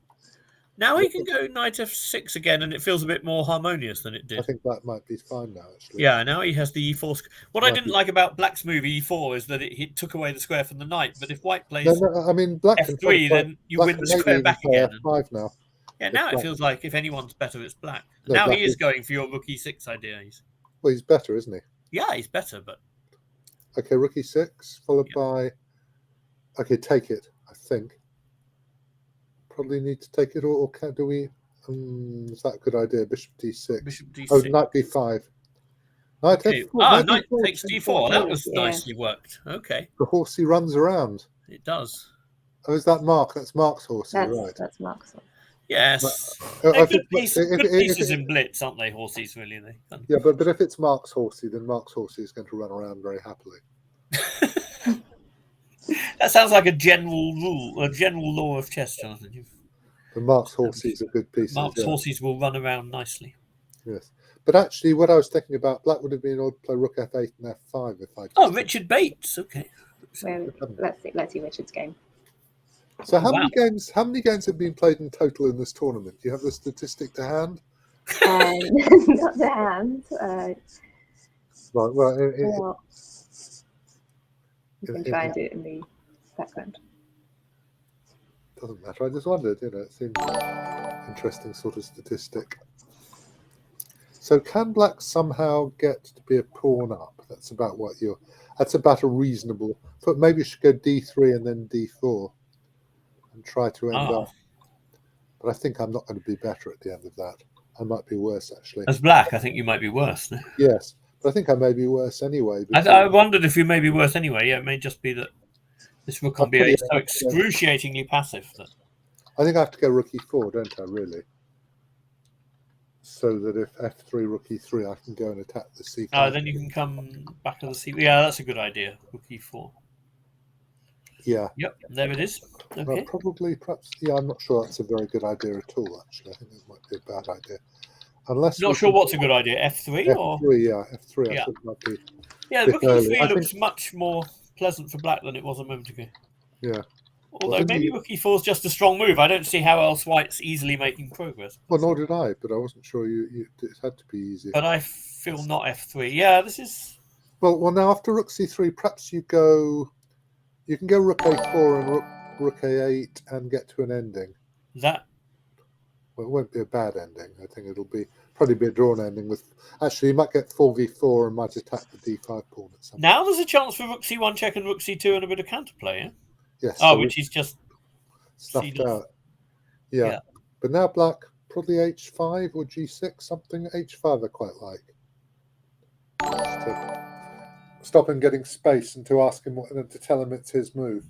Now he can go Knight F6 again, and it feels a bit more harmonious than it did. I think that might be fine now, actually. Yeah, now he has the E4. What I didn't like about Black's move E4 is that it took away the square from the knight. But if White plays I mean, Black F3, then you win the square back again. F5 now. Yeah, now it feels like if anyone's better, it's Black. No, now Black he is going for your Rook E6 idea. Well, he's better, isn't he? Yeah, he's better, but... Okay, Rook E6, followed by... Okay, take it, I think. Probably need to take it, or do we... is that a good idea? Bishop D6. Bishop D6. Oh, Knight B5. Knight F4. Knight takes D4. That was nicely worked. Okay. The horsey runs around. It does. Oh, is that Mark? That's Mark's horsey, right? That's Mark's horsey. Yes. But, They're good pieces in Blitz, aren't they, horses, really? Yeah, but if it's Mark's horsey, then Mark's horsey is going to run around very happily. That sounds like a general rule, a general law of chess, Jonathan. The Mark's horses are good pieces. Mark's horses will run around nicely. Yes. But actually, what I was thinking about, Black would have been able to play Rook F8 and F5 if I. Richard Bates. Okay. Well, let's see Richard's game. So how many games have been played in total in this tournament? Do you have the statistic to hand? Not to hand. Well, you can try and do it in the background. Doesn't matter. I just wondered. It seems interesting sort of statistic. So can black somehow get to be a pawn up? That's about what you're. That's about a reasonable. But maybe you should go d3 and then d4, and try to end up. But I think I'm not going to be better at the end of that. I might be worse actually. As black, I think you might be worse. Yes, but I think I may be worse anyway. I wondered if you may be worse anyway. Yeah, it may just be that this rook on b8 is so excruciatingly passive. That... I think I have to go rook e4, don't I, really? So that if f3, rook e3, I can go and attack the c5. Oh, then you can come back to the c. Yeah, that's a good idea. Rook e4. Yeah. Yep, there it is. Okay. Well, probably, perhaps, yeah, I'm not sure that's a very good idea at all, actually. I think that might be a bad idea. Unless not sure what's a good idea, f3 or? F3, yeah, F3 I think might be. Yeah, rook e3 looks much more pleasant for black than it was a moment ago. Yeah. Although maybe rook e4 is just a strong move. I don't see how else white's easily making progress. Well, nor did I, but I wasn't sure it had to be easy. But I feel not f3. Yeah, this is... Well, now after rook c3, perhaps you can go rook a4 and rook a8 and get to an ending. That? Well, it won't be a bad ending. I think it'll probably be a drawn ending with... Actually, you might get 4v4 and might attack the d5 pawn at some point. Now there's a chance for rook c1 check and rook c2 and a bit of counterplay, yeah? Yes. Oh, so which is just... Stuffed out. Yeah. But now black, probably h5 or g6, something. h5 I quite like. Stop him getting space and to ask him to tell him it's his move.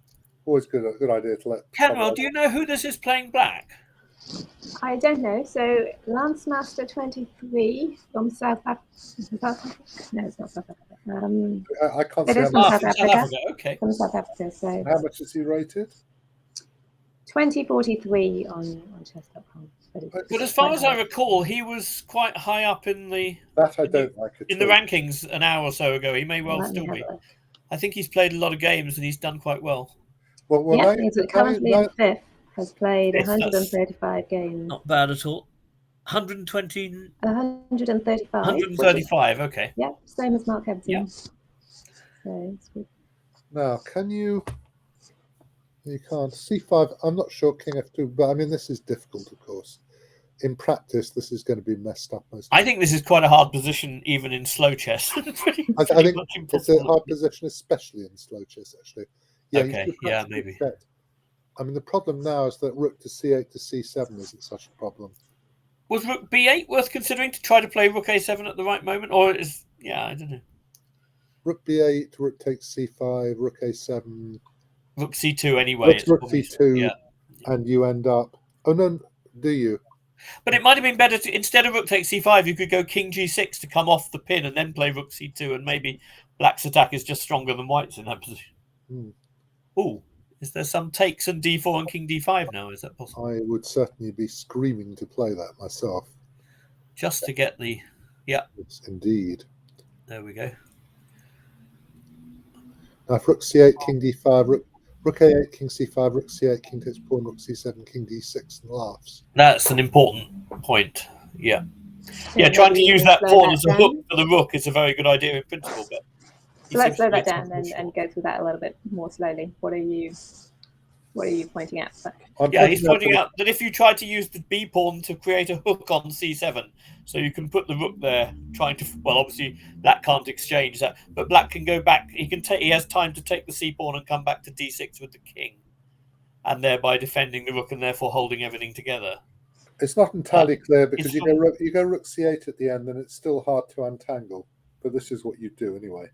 Always good idea to let. Kanwal, do you know who this is playing black? I don't know. So Lancemaster 23 from South Africa. No, it's not South Africa. I can't it say is from South Africa. Okay. From South Africa. So how much is he rated? 2043 on chess.com. But as far as I recall, he was quite high up in the the rankings an hour or so ago. He may well still be. I think he's played a lot of games and he's done quite well. Well, he's currently in fifth. Has played 135 games. Not bad at all. 120. 135. 135. Okay. Yeah, same as Mark Hebden. Yeah. So it's good. Now, can you? You can't. C5, I'm not sure King F2, but I mean, this is difficult, of course. In practice, this is going to be messed up most of the time. I think this is quite a hard position, even in slow chess. I think it's a hard position, especially in slow chess, actually. Yeah, okay, yeah, maybe. I mean, the problem now is that rook to c8 to c7 isn't such a problem. Was rook b8 worth considering to try to play rook a7 at the right moment? Or is, yeah, I don't know. Rook b8, rook takes c5, rook a7... Rook c2 anyway. Rook c2, and you end up... Oh, no, do you? But it might have been better to, instead of rook takes c5, you could go king g6 to come off the pin and then play rook c2, and maybe black's attack is just stronger than white's in that position. Oh, is there some takes and d4 and king d5 now? Is that possible? I would certainly be screaming to play that myself. Just to get the... Yeah. Yes, indeed. There we go. Now, if rook c8, king d5, rook a8, king c5, rook c8, king takes pawn, rook c7, king d6, and laughs. That's an important point. Yeah. Yeah, trying to use that pawn as a hook for the rook is a very good idea in principle. But so let's slow that down and go through that a little bit more slowly. What are you pointing at? Yeah, he's pointing out that if you try to use the b pawn to create a hook on c7, so you can put the rook there, trying to, well, obviously black can't exchange that, but black can go back. He has time to take the c pawn and come back to d6 with the king, and thereby defending the rook and therefore holding everything together. It's not entirely clear because you go rook c8 at the end, and it's still hard to untangle. But this is what you do anyway.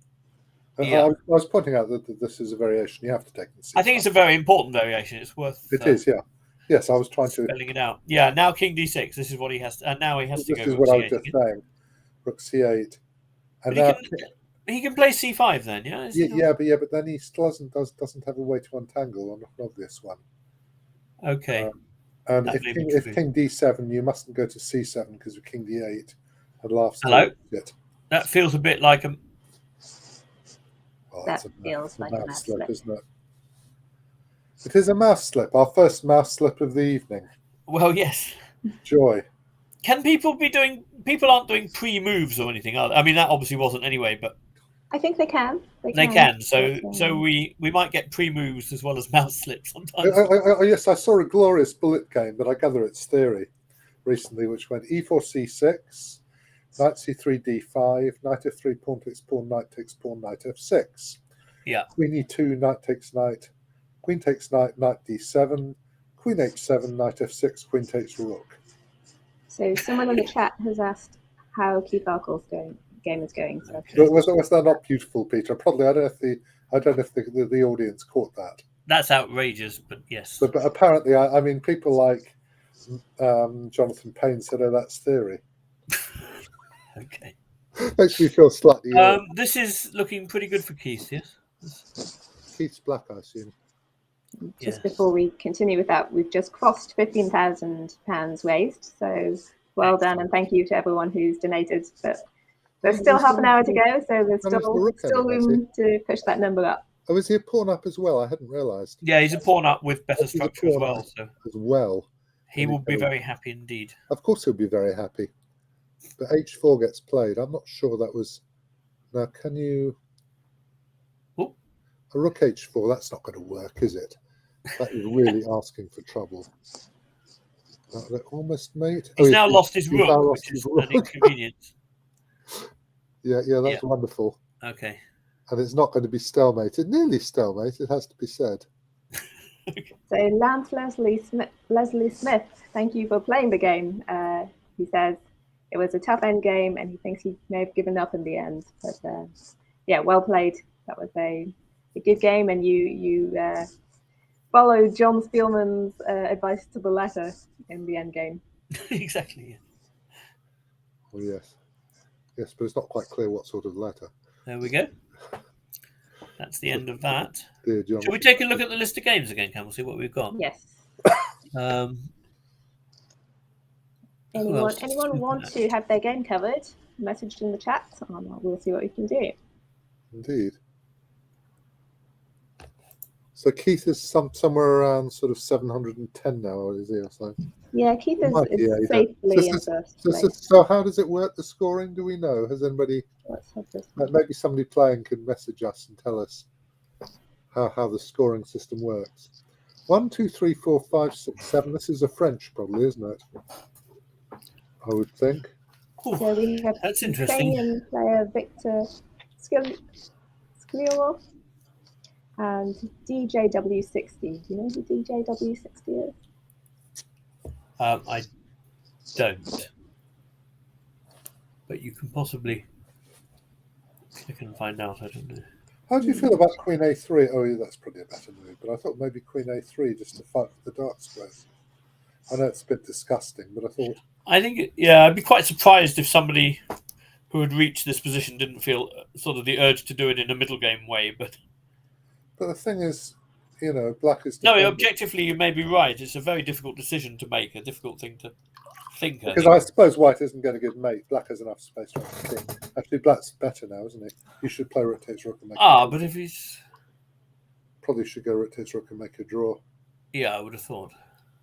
Yeah. I was pointing out that this is a variation you have to take. I think it's a very important variation. It's worth. It is, yeah. Yes, I was trying to spelling it out. Yeah, now king d6. This is what he has to, and now he has to go. This is what I was just saying. Rook c8, and now he can play c5 then. Yeah. But then he still doesn't have a way to untangle on an obvious one. Okay. And if king d7, you mustn't go to c7 because of king d8 and laughs. Hello. That feels a bit like a. Well, that feels like a mouse slip, isn't it? It is a mouse slip. Our first mouse slip of the evening. Well, yes. Joy. Can people be doing? People aren't doing pre-moves or anything, are they? I mean, that obviously wasn't anyway, but I think they can. They can. So we might get pre-moves as well as mouse slips sometimes. Yes, I saw a glorious bullet game, but I gather it's theory recently, which went e4 c6, knight c3, d5, knight f3, pawn takes pawn, knight takes pawn, knight f6. Yeah. Queen e2, knight takes knight, queen takes knight, knight d7, queen h7, knight f6, queen takes rook. So someone in the chat has asked how Keith Arkle's game is going. So Was that not beautiful, Peter? Probably. I don't know if the audience caught that. That's outrageous, but yes. But apparently, I mean, people like Jonathan Pein said, "Oh, that's theory." Okay. Makes me feel slightly. This is looking pretty good for Keith, yes? Keith's black, I assume. Just before we continue with that, we've just crossed £15,000 raised. So well done, and thank you to everyone who's donated. But there's still half an hour to go, so there's still room to push that number up. Oh, is he a pawn up as well? I hadn't realised. Yeah, he's a pawn up with better structure as well. So as well, he will be very happy indeed. Of course, he'll be very happy. But h4 gets played. I'm not sure that was. Now, can you? Oh. A rook h4. That's not going to work, is it? That is really asking for trouble. Almost mate. He's now lost his rook, which is an inconvenience. Yeah, that's wonderful. Okay. And it's not going to be stalemated. Nearly stalemate, it has to be said. So Lance Leslie Smith, thank you for playing the game. He says it was a tough end game, and he thinks he may have given up in the end. But yeah, well played. That was a good game, and you followed John Speelman's advice to the letter in the end game. Exactly. Yeah. Oh yes, but it's not quite clear what sort of letter. There we go. That's the end of that. Dear John. Shall we take a look at the list of games again, Cam? We'll see what we've got. Yes. Anyone want to have their game covered? Message in the chat, and we'll see what we can do. Indeed. So Keith is somewhere around sort of 710 now, is he, or so? Yeah, Keith is safely in first place. So how does it work, the scoring? Do we know? Has anybody... Maybe somebody playing can message us and tell us how the scoring system works. 1, 2, 3, 4, 5, 6, 7. This is a French, probably, isn't it? I would think. So we have that's interesting. Ukrainian player Victor Skliorov and DJW60. Do you know who DJW60 is? I don't. But you can possibly click and find out. I don't know. How do you feel about Queen A3? Oh, yeah, that's probably a better move. But I thought maybe Queen A3 just to fight for the dark squares. I know it's a bit disgusting, but I thought... I think, I'd be quite surprised if somebody who had reached this position didn't feel sort of the urge to do it in a middle game way. But the thing is, you know, black is... No, objectively, you may be right. It's a very difficult decision to make, a difficult thing to think. Because I suppose white isn't going to give mate. Black has enough space for the king. Actually, black's better now, isn't he? You should play rook takes rook and make but if he's... Probably should go rook takes rook and make a draw. Yeah, I would have thought.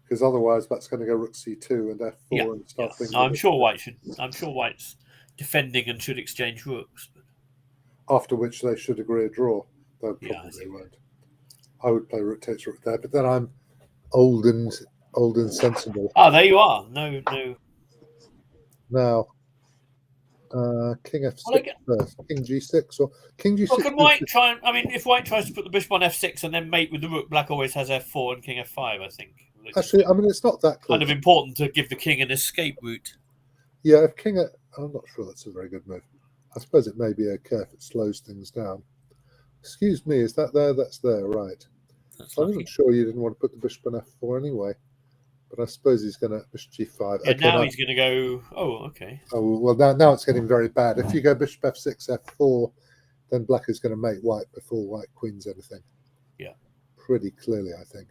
Because otherwise, black's going to go rook c2 and f4 and start thinking... I'm sure white's defending and should exchange rooks. After which they should agree a draw. Though probably they won't. I would play rook takes rook there, but then I'm old and sensible. There you are. No. Now, king f6 first. King g6 or king g6. Well, can white try? I mean, if white tries to put the bishop on f6 and then mate with the rook, black always has f4 and king f5. I think. Actually, I mean, it's not that close. Kind of important to give the king an escape route. Yeah, if king, I'm not sure that's a very good move. I suppose it may be okay if it slows things down. Excuse me, is that there? That's there, right. I wasn't sure you didn't want to put the bishop on f4 anyway, but I suppose he's going to bishop g5. Yeah, okay, now he's going to go. Oh, okay. Oh well, now it's getting very bad. If you go bishop f6, f4, then black is going to mate white before white queens anything. Yeah, pretty clearly, I think.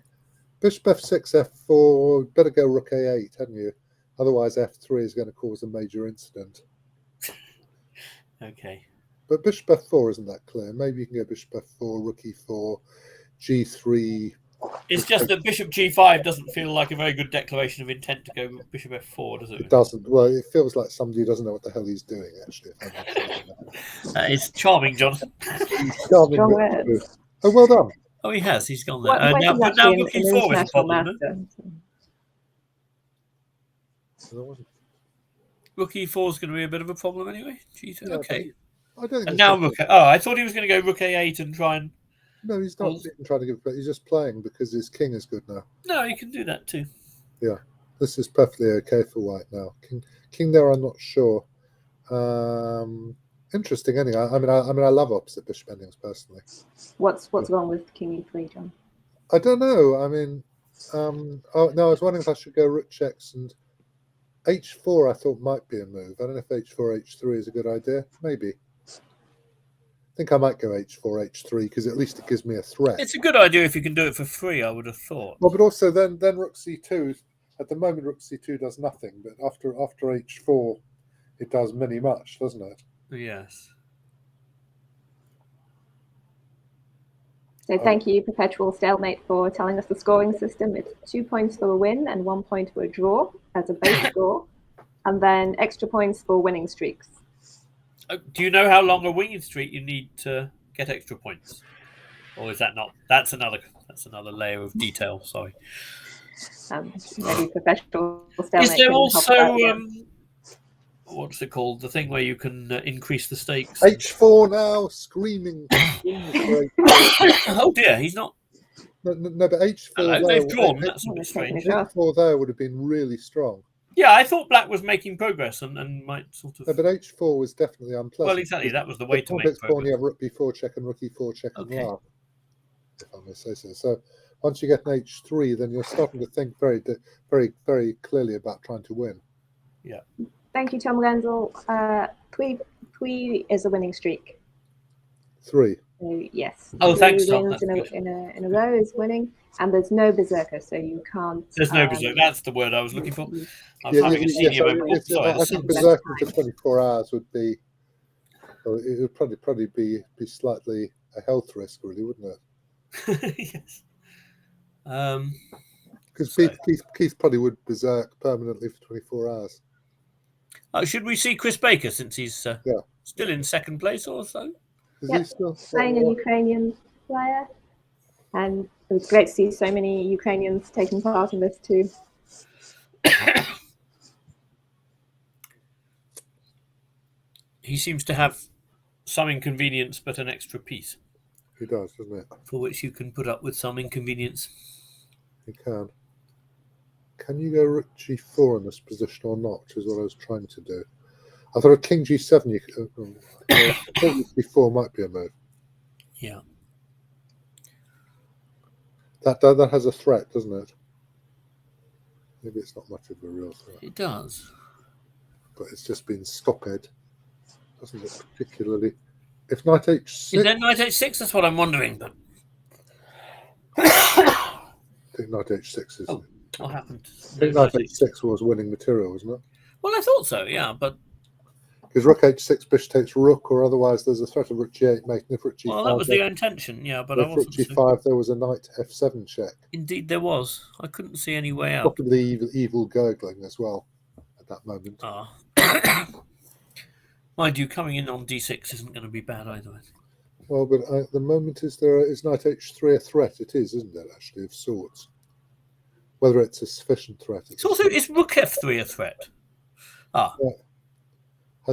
Bishop f6, f4. Better go rook a8, hadn't you? Otherwise, f3 is going to cause a major incident. Okay. But bishop f4 isn't that clear. Maybe you can go bishop f4, rook e4, g3. It's just that bishop g5 doesn't feel like a very good declaration of intent to go bishop f4, does it? It doesn't. Well, it feels like somebody who doesn't know what the hell he's doing, actually. It's charming, Jonathan. Charming. Oh, well done. Oh, he has. He's gone there. Now rook e4 is a problem. Rook rook e4 is going to be a bit of a problem anyway. G2. Yeah, okay. I don't think And now rook. Oh, I thought he was going to go rook a8 and try and. No, he's not even trying to give it back. He's just playing because his king is good now. No, you can do that too. Yeah, this is perfectly okay for white now. King there, I'm not sure. Interesting. Anyway, I mean, I love opposite bishop endings personally. What's wrong with king e3, John? I don't know. I mean, oh no, I was wondering if I should go rook checks and h4. I thought might be a move. I don't know if h4 h3 is a good idea. Maybe. I think I might go h4 h3 because at least it gives me a threat. It's a good idea if you can do it for free. I would have thought. Well, but also then rook c2. At the moment, rook c2 does nothing, but after h4, it does many much, doesn't it? Yes. So thank you, Perpetual Stalemate, for telling us the scoring system. It's 2 points for a win and 1 point for a draw as a base score, and then extra points for winning streaks. Do you know how long a winning streak you need to get extra points, or is that not? That's another layer of detail. Sorry. Maybe Perpetual Stalemate. Is there also what's it called? The thing where you can increase the stakes. h4 now, screaming. Oh dear, he's not. No, but h4 Hello, there, they've drawn. That's a bit strange. h4 there would have been really strong. Yeah, I thought black was making progress and might sort of. No, but h4 was definitely unpleasant. Well, exactly. That was the way to make progress. You have rook b4 check and rook e4 check and Okay. if I may say so. So once you get an h3, then you're starting to think very, very, very clearly about trying to win. Yeah. Thank you, Tom Gensel. Three is a winning streak. 3. So, yes. Oh, thanks, Three Tom. wins in a row is winning, and there's no berserker, so you can't. There's no berserker. That's the word I was looking for. I was Yeah, having a senior moment. Sorry, I think berserker for 24 hours would be. Well, it would probably be slightly a health risk, really, wouldn't it? Yes. Because Keith probably would berserk permanently for 24 hours. Should we see Chris Baker since he's still in second place or so? Yep. Playing a Ukrainian player, and it was great to see so many Ukrainians taking part in this too. He seems to have some inconvenience, but an extra piece. He does, doesn't it? For which you can put up with some inconvenience. You can. Can you go rook g4 in this position or not, which is what I was trying to do. I thought a king g7 you could, g4 might be a move. Yeah. That has a threat, doesn't it? Maybe it's not much of a real threat. It does. But it's just been stopped, doesn't it, particularly? If knight h6... Is there knight h6? That's what I'm wondering. But I think knight h6 is... Oh, what happened? I think knight h6 was winning material, wasn't it? Well, I thought so, yeah, but... Because rook h6, bishop takes rook, or otherwise there's a threat of rook g8 making if rook g5. Well, that was the intention, yeah, but I if rook wasn't... g5, there was a knight f7 check. Indeed, there was. I couldn't see any way out. Possibly evil gurgling as well at that moment. Mind you, coming in on d6 isn't going to be bad either. Well, but at the moment, is knight h3 a threat? It is, isn't it, actually, of sorts? Whether it's a sufficient threat. It's also, is rook f3 a threat? Yeah.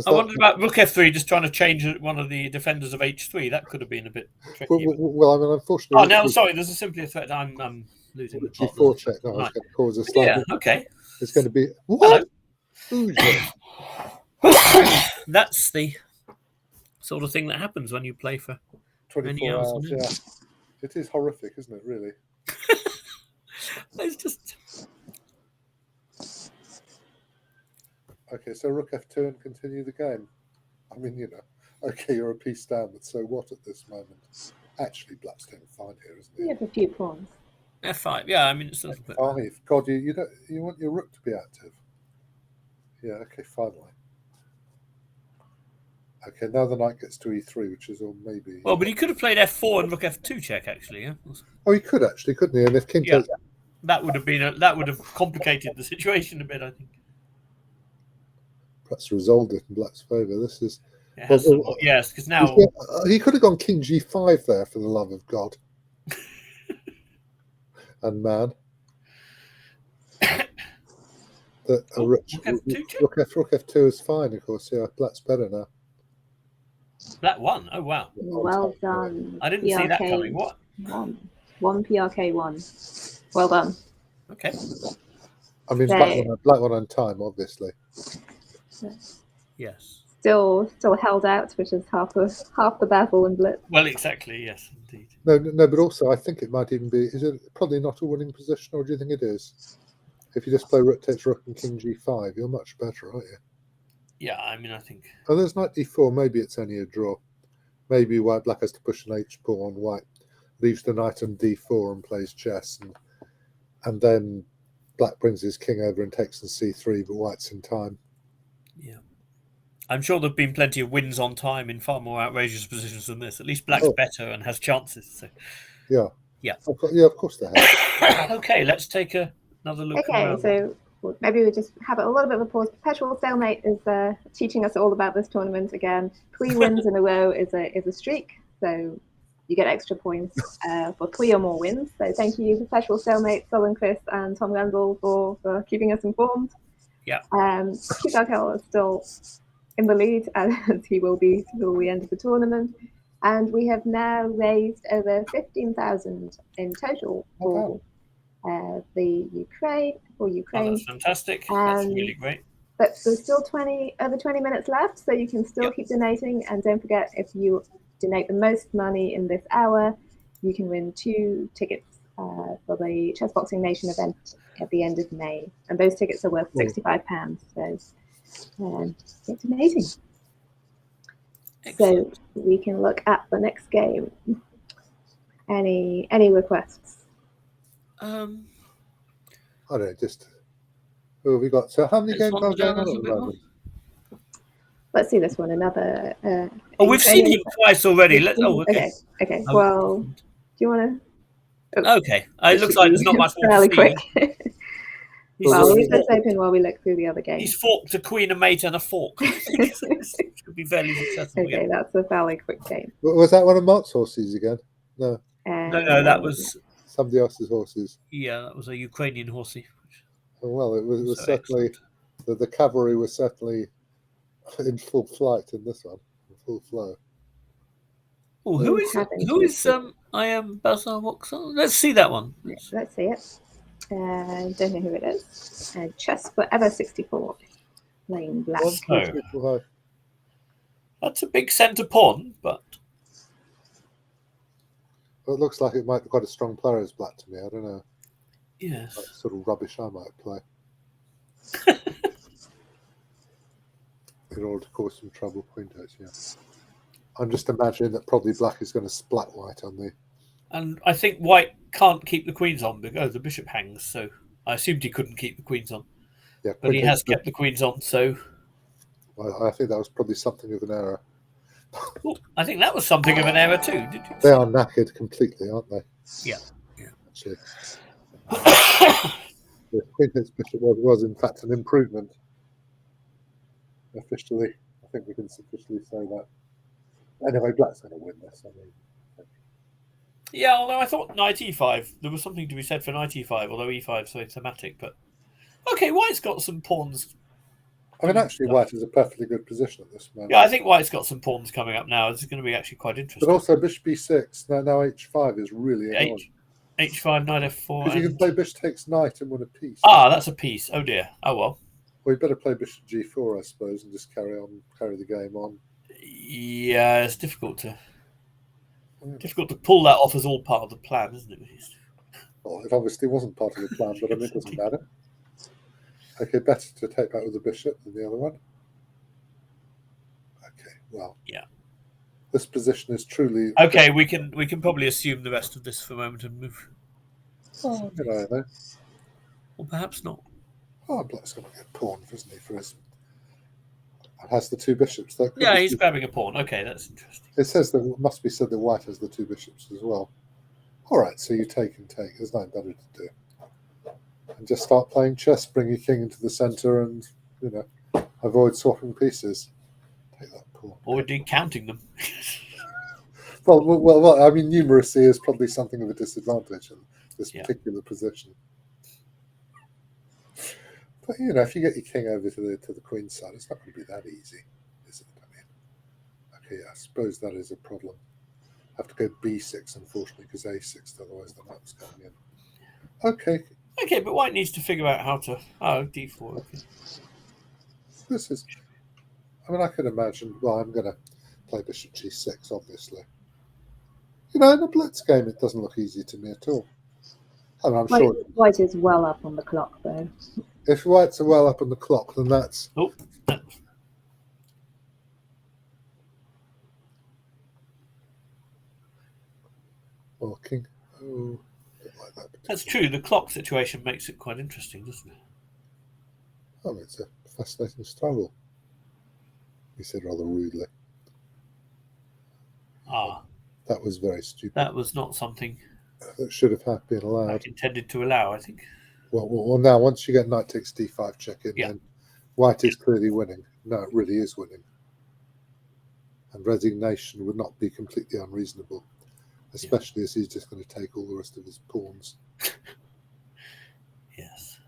I wondered about rook f3 just trying to change one of the defenders of h3. That could have been a bit tricky. Well, I mean, unfortunately... Oh, no, sorry, there's simply a threat. I'm losing the plot. g4 check. No, it's going to cause a slight... Yeah, okay. It's going to be... What? That's the sort of thing that happens when you play for 24 hours. Yeah. It is horrific, isn't it, really? It's just... Okay, so rook f2 and continue the game. I mean, you know, okay, you're a piece down, but so what at this moment? Actually, black's doing fine here, isn't he? You have a few pawns. f5, yeah, I mean, it's a little bit... F5. God, you want your rook to be active. Yeah, okay, finally. Okay, now the knight gets to e3, which is, or maybe... Well, but he could have played f4 and rook f2 check, actually, yeah? Oh, he could actually, couldn't he? And if king takes... That would have been that would have complicated the situation a bit, I think. Perhaps resolved it in black's favour. This is... Yes, because now... He could have gone king g5 there, for the love of God. And man. That rook F2 is fine, of course. Yeah, black's better now. Black won. Oh wow! Well done. I didn't see that coming. What? One PRK one. Well done. Okay. I mean, black one on time, obviously. Yes. Still held out, which is half the battle in Blitz. Well, exactly. Yes, indeed. No, but also I think it might even be. Is it probably not a winning position, or do you think it is? If you just play rook takes rook and king g5, you're much better, aren't you? Yeah, I mean, I think. Oh, there's knight d4. Maybe it's only a draw. Maybe black has to push an h pawn. White leaves the knight on d4 and plays chess, and then black brings his king over and takes on c3, but white's in time. Yeah. I'm sure there've been plenty of wins on time in far more outrageous positions than this. At least black's better and has chances. So. Yeah. Yeah. Of course they have. Okay, let's take another look. Okay, around. so maybe we just have a little bit of a pause. Perpetual stalemate is teaching us all about this tournament again. 3 wins in a row is a streak, so you get extra points for 3 or more wins. So thank you, Perpetual Stalemate, Sullen Chris, and Tom Randall for keeping us informed. Yeah. Keith Arkell is still in the lead, as he will be till the end of the tournament. And we have now raised over 15,000 in total for the Ukraine. Oh, that's fantastic. That's really great. But there's still over 20 minutes left, so you can still keep donating. And don't forget, if you donate the most money in this hour, you can win 2 tickets for the Chessboxing Nation event at the end of May. And those tickets are worth £65. So get donating. Excellent. So we can look at the next game. Any requests? I don't know, just who have we got? So how many games are going on at the moment? Let's see this one. Another. We've seen him twice already. Okay. Well, do you want to? Okay. It looks like there's not much more fairly to quick. Well, let's open while we look through the other games. He's forked a queen, a mate, and a fork. Should be fairly successful. Okay, that's a fairly quick game. Was that one of Mark's horses again? No. No, that was somebody else's horses. Yeah, that was a Ukrainian horsey. Oh, well, it was certainly the cavalry was certainly in full flight in this one, in full flow. Oh, who is I am Bazaar Vauxhall? Let's see that one. Let's see it. Don't know who it is. Chess Forever 64, playing black. Oh. That's a big centre pawn, but well, it looks like it might be quite a strong player as black to me. I don't know. Yes. That sort of rubbish I might play. In order to cause some trouble, queen takes, yeah. I'm just imagining that probably black is going to splat white on the. And I think white can't keep the queens on because the bishop hangs, so I assumed he couldn't keep the queens on. Yeah, but he has kept the queens on, so. Well, I think that was probably something of an error. I think that was something of an error too. Did you? They are knackered completely, aren't they? Yeah. Actually, the queen takes bishop was in fact an improvement. Officially, I think we can officially say that. Anyway, black's going to win this. I mean. Yeah, although I thought knight e5, there was something to be said for knight e5, although e5 is so thematic. But okay, white's got some pawns. I mean, actually, white is a perfectly good position at this moment. Yeah, I think white's got some pawns coming up now. This is going to be actually quite interesting. But also, bishop b6, now h5 is really annoying. h5, knight f4. Because you can play bishop takes knight and win a piece. Ah, that's a piece. Oh dear. Oh well. Well, you better play bishop g4, I suppose, and just carry the game on. Yeah, it's difficult to pull that off as all part of the plan, isn't it? Well, it obviously wasn't part of the plan, but I mean, it doesn't matter. Okay, better to take back with the bishop than the other one. Okay, well, yeah. This position is truly okay. We can probably assume the rest of this for a moment and move. Oh, you know. Or perhaps not. Oh, black's going to get pawn, isn't he? For his, and has the 2 bishops. Yeah, he's grabbing a pawn. Okay, that's interesting. It says that it must be said that white has the 2 bishops as well. All right, so you take and take. There's nothing better to do. And just start playing chess. Bring your king into the centre, and avoid swapping pieces. Take that pawn. Or indeed counting them. well. I mean, numeracy is probably something of a disadvantage in this particular position. But you know, if you get your king over to the queen side, it's not going to be that easy, is it? I mean, okay, I suppose that is a problem. I have to go b6, unfortunately, because a6, otherwise the knight's coming in. Okay. Okay, but white needs to figure out how to. Oh, d4. Okay. This is. I mean, I could imagine. Well, I'm going to play bishop g6, obviously. You know, in a blitz game, it doesn't look easy to me at all. I mean, I'm sure. White is well up on the clock, though. If whites are well up on the clock, then that's. Oh. Well, king. Oh, like that. That's true. The clock situation makes it quite interesting, doesn't it? Oh, it's a fascinating struggle. He said rather rudely. Ah. That was very stupid. That was not something that should have been allowed. Intended to allow, I think. Well, now once you get knight takes d5 check in, then white is clearly winning. No, it really is winning. And resignation would not be completely unreasonable, especially as he's just going to take all the rest of his pawns. Yes.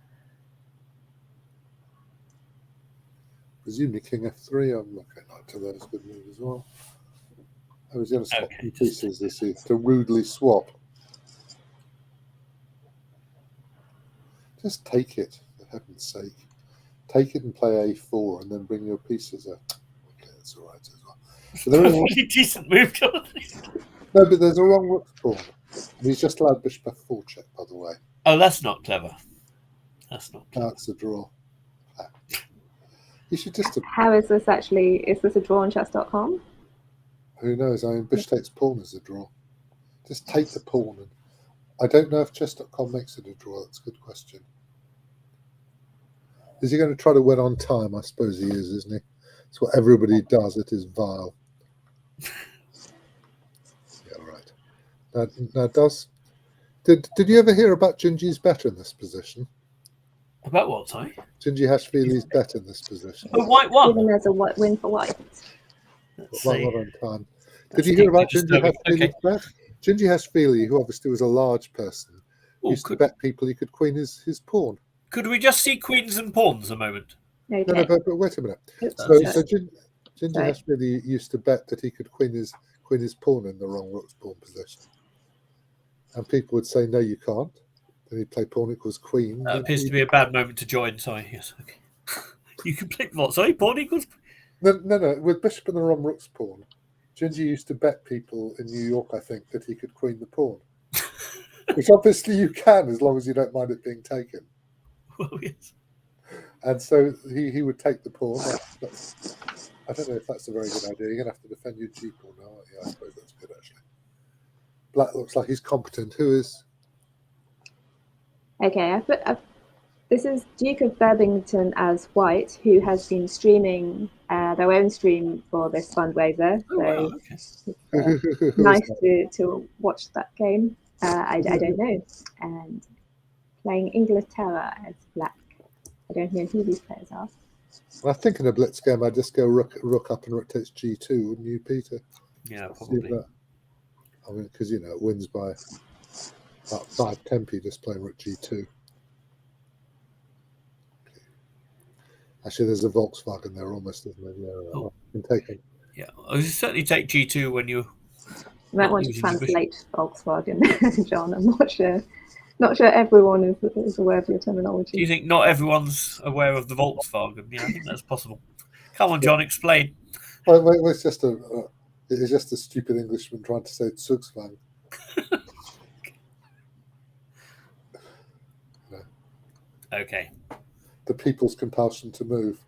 Presumably king f3. I'm looking knight to those good move as well. I was going to swap pieces this here to rudely swap. Just take it, for heaven's sake. Take it and play a4 and then bring your pieces up. Okay, that's all right as well. So there is a really decent move, Jonathan. No, but there's a wrong rook pawn. And he's just allowed bishop f4 check, by the way. Oh, that's not clever. That's not clever. That's a draw. You should just... How is this actually? Is this a draw on chess.com? Who knows? I mean, bishop takes pawn is a draw. Just take the pawn. And I don't know if chess.com makes it a draw. That's a good question. Is he going to try to win on time? I suppose he is, isn't he? It's what everybody does. It is vile. Yeah, right. Now did you ever hear about Gingy's bet in this position? About what, sorry? Gingy Hashvili's bet in this position. Oh, white won. Even as a win for white. One on time. Did you hear about Gingy Hashvili's bet? Gingy Hashvili, who obviously was a large person, used to bet people he could queen his pawn. Could we just see queens and pawns a moment? Okay. No, but wait a minute. So Gingy Hashvili used to bet that he could queen his pawn in the wrong rook's pawn position. And people would say, no, you can't. Then he'd play pawn equals queen. That appears to be a bad moment to join. Sorry, yes. Okay. You can play what? Sorry, pawn equals... No. With bishop in the wrong rook's pawn, Gingy used to bet people in New York, I think, that he could queen the pawn. Which obviously you can, as long as you don't mind it being taken. Well, yes. And so he would take the pawn. I don't know if that's a very good idea. You're going to have to defend your G pawn now, aren't you? I suppose that's good, actually. Black looks like he's competent. Who is? Okay, this is Duke of Babington as white, who has been streaming their own stream for this fundraiser. Oh, so wow, it's nice to watch that game. I don't know. And playing Inglaterra as black. I don't know who these players are. I think in a blitz game, I'd just go rook up and rook takes G2, wouldn't you, Peter? Yeah, probably. I mean, because, it wins by about 5 tempi just playing rook G2. Okay. Actually, there's a Volkswagen there almost, isn't there? Yeah, I can take it. Yeah, I would certainly take G2 when you... You might want to translate Volkswagen, John. I'm not sure. Not sure everyone is aware of your terminology. Do you think not everyone's aware of the Volkswagen? Yeah, I think that's possible. Come on, John, explain. Well, it's just a stupid Englishman trying to say Zugswagen. Okay. The people's compulsion to move.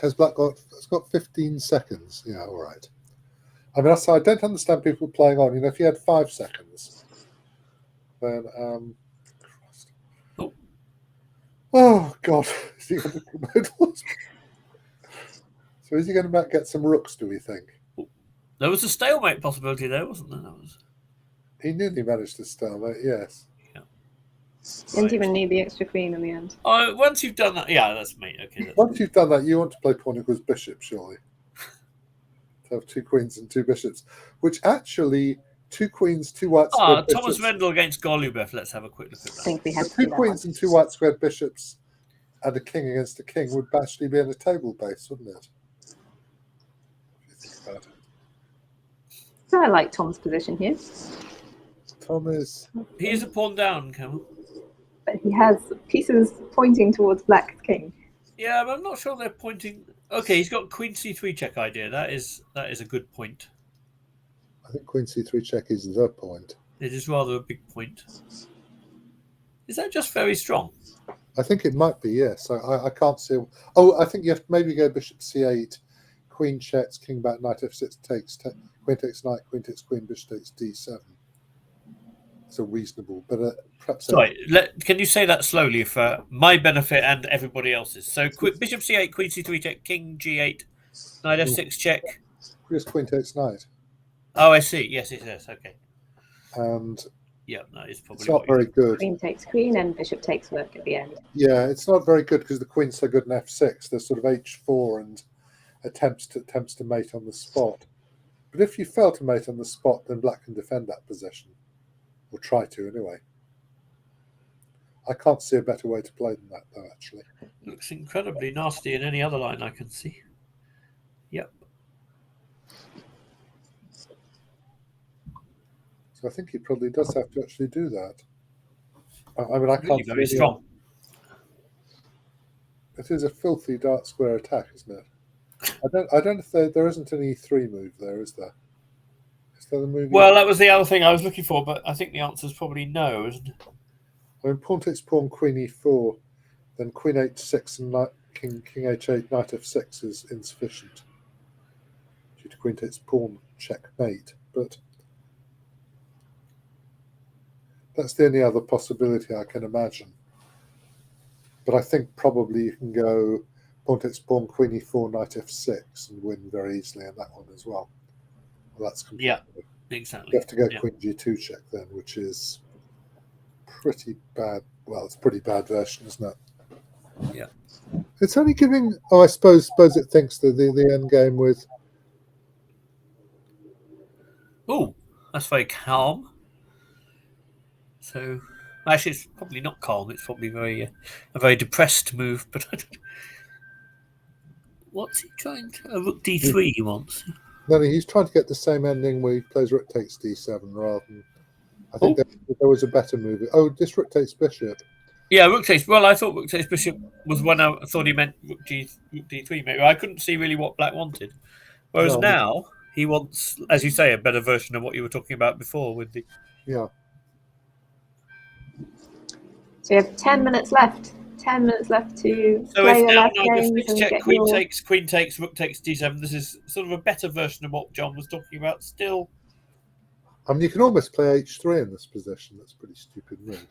Has Black got 15 seconds? Yeah, all right. I mean, I don't understand people playing on. If you had 5 seconds, then oh God, is he going to promote? So is he going to get some rooks? Do we think? There was a stalemate possibility there, wasn't there? He nearly managed to stalemate. Yes. Didn't even need the extra queen in the end. Oh, once you've done that, yeah, that's me. Okay. Once you've done that, you want to play pawn equals bishop, surely. to have 2 queens and 2 bishops, which actually 2 queens, 2 white squared bishops. Thomas Rendell against Golubev. Let's have a quick look at that. I think we have 2 queens and 2 white squared bishops and a king against a king would actually be in a table base, wouldn't it? If you think about it. So I like Tom's position here. Tom is... He is a pawn down, Kanwal. But he has pieces pointing towards black king. Yeah, but I'm not sure they're pointing. Okay, he's got Queen C3 check idea. That is a good point. I think Queen C3 check is the point. It is rather a big point. Is that just very strong? I think it might be, yes. I can't see... Oh, I think you have to maybe go Bishop C8, Queen checks, King back, Knight F6 takes, Queen takes Knight, Queen takes Queen, Bishop takes D7. So reasonable, but perhaps... Sorry, can you say that slowly for my benefit and everybody else's? So Bishop C8, Queen C3 check, King G8, Knight F6 check. Just Queen takes Knight. Oh, I see. Yes, it is. Okay. And... Yeah, no, it's probably it's not very good. Queen takes queen and bishop takes rook at the end. Yeah, it's not very good because the queen's so good in F6. There's sort of H4 and attempts to mate on the spot. But if you fail to mate on the spot, then black can defend that position. Or try to, anyway. I can't see a better way to play than that, though, actually. Looks incredibly nasty in any other line I can see. Yep. So I think he probably does have to actually do that. I mean, I can't... Really very strong. It is a filthy dark square attack, isn't it? I don't know if there isn't an E3 move there, is there? Is there the move? Well, that was the other thing I was looking for, but I think the answer is probably no, isn't it? I mean, pawn takes pawn, Queen E4, then Queen H6 and Knight, King H8, Knight F6 is insufficient due to Queen takes pawn checkmate. But that's the only other possibility I can imagine. But I think probably you can go pawn takes pawn, Queen E4, Knight F6 and win very easily in that one as well. Well, that's completely... Yeah, exactly. You have to go Queen G2 check then, which is pretty bad. Well, it's a pretty bad version, isn't it? Yeah. It's only giving... Oh, I suppose it thinks that the end game with... Oh, that's very calm. So, actually, it's probably not calm. It's probably a very depressed move. But I don't... What's he trying to? Rook D3 he wants. No, he's trying to get the same ending where he plays rook takes D7 rather than... I think there was a better move. Oh, this rook takes bishop. Yeah, rook takes... Well, I thought rook takes bishop was one I thought he meant rook D3 maybe. I couldn't see really what black wanted. Whereas now, he wants, as you say, a better version of what you were talking about before with the... Yeah. So you have 10 minutes left. 10 minutes left to play your last games and check get Queen your... takes, rook takes D7. This is sort of a better version of what John was talking about. Still, I mean, you can almost play H3 in this position. That's a pretty stupid move.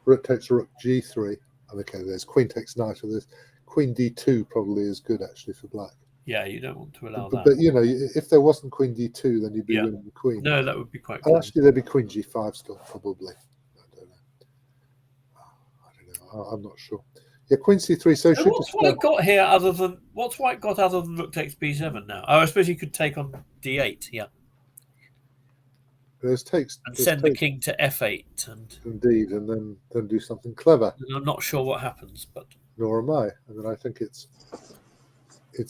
Rook takes rook G3. And okay, there's Queen takes Knight. Or there's Queen D2 probably is good actually for black. Yeah, you don't want to allow that. But you know, if there wasn't Queen D2, then you'd be winning the Queen. No, that would be quite cool. Actually, there'd be Queen G5 still, probably. I'm not sure. Yeah, Queen C3. So what's white got here other than what's white got other than rook takes B7 now? Oh, I suppose you could take on D8. Yeah. There's takes and send the king to F8 and indeed, and then do something clever. And I'm not sure what happens, but nor am I. I mean, I think it's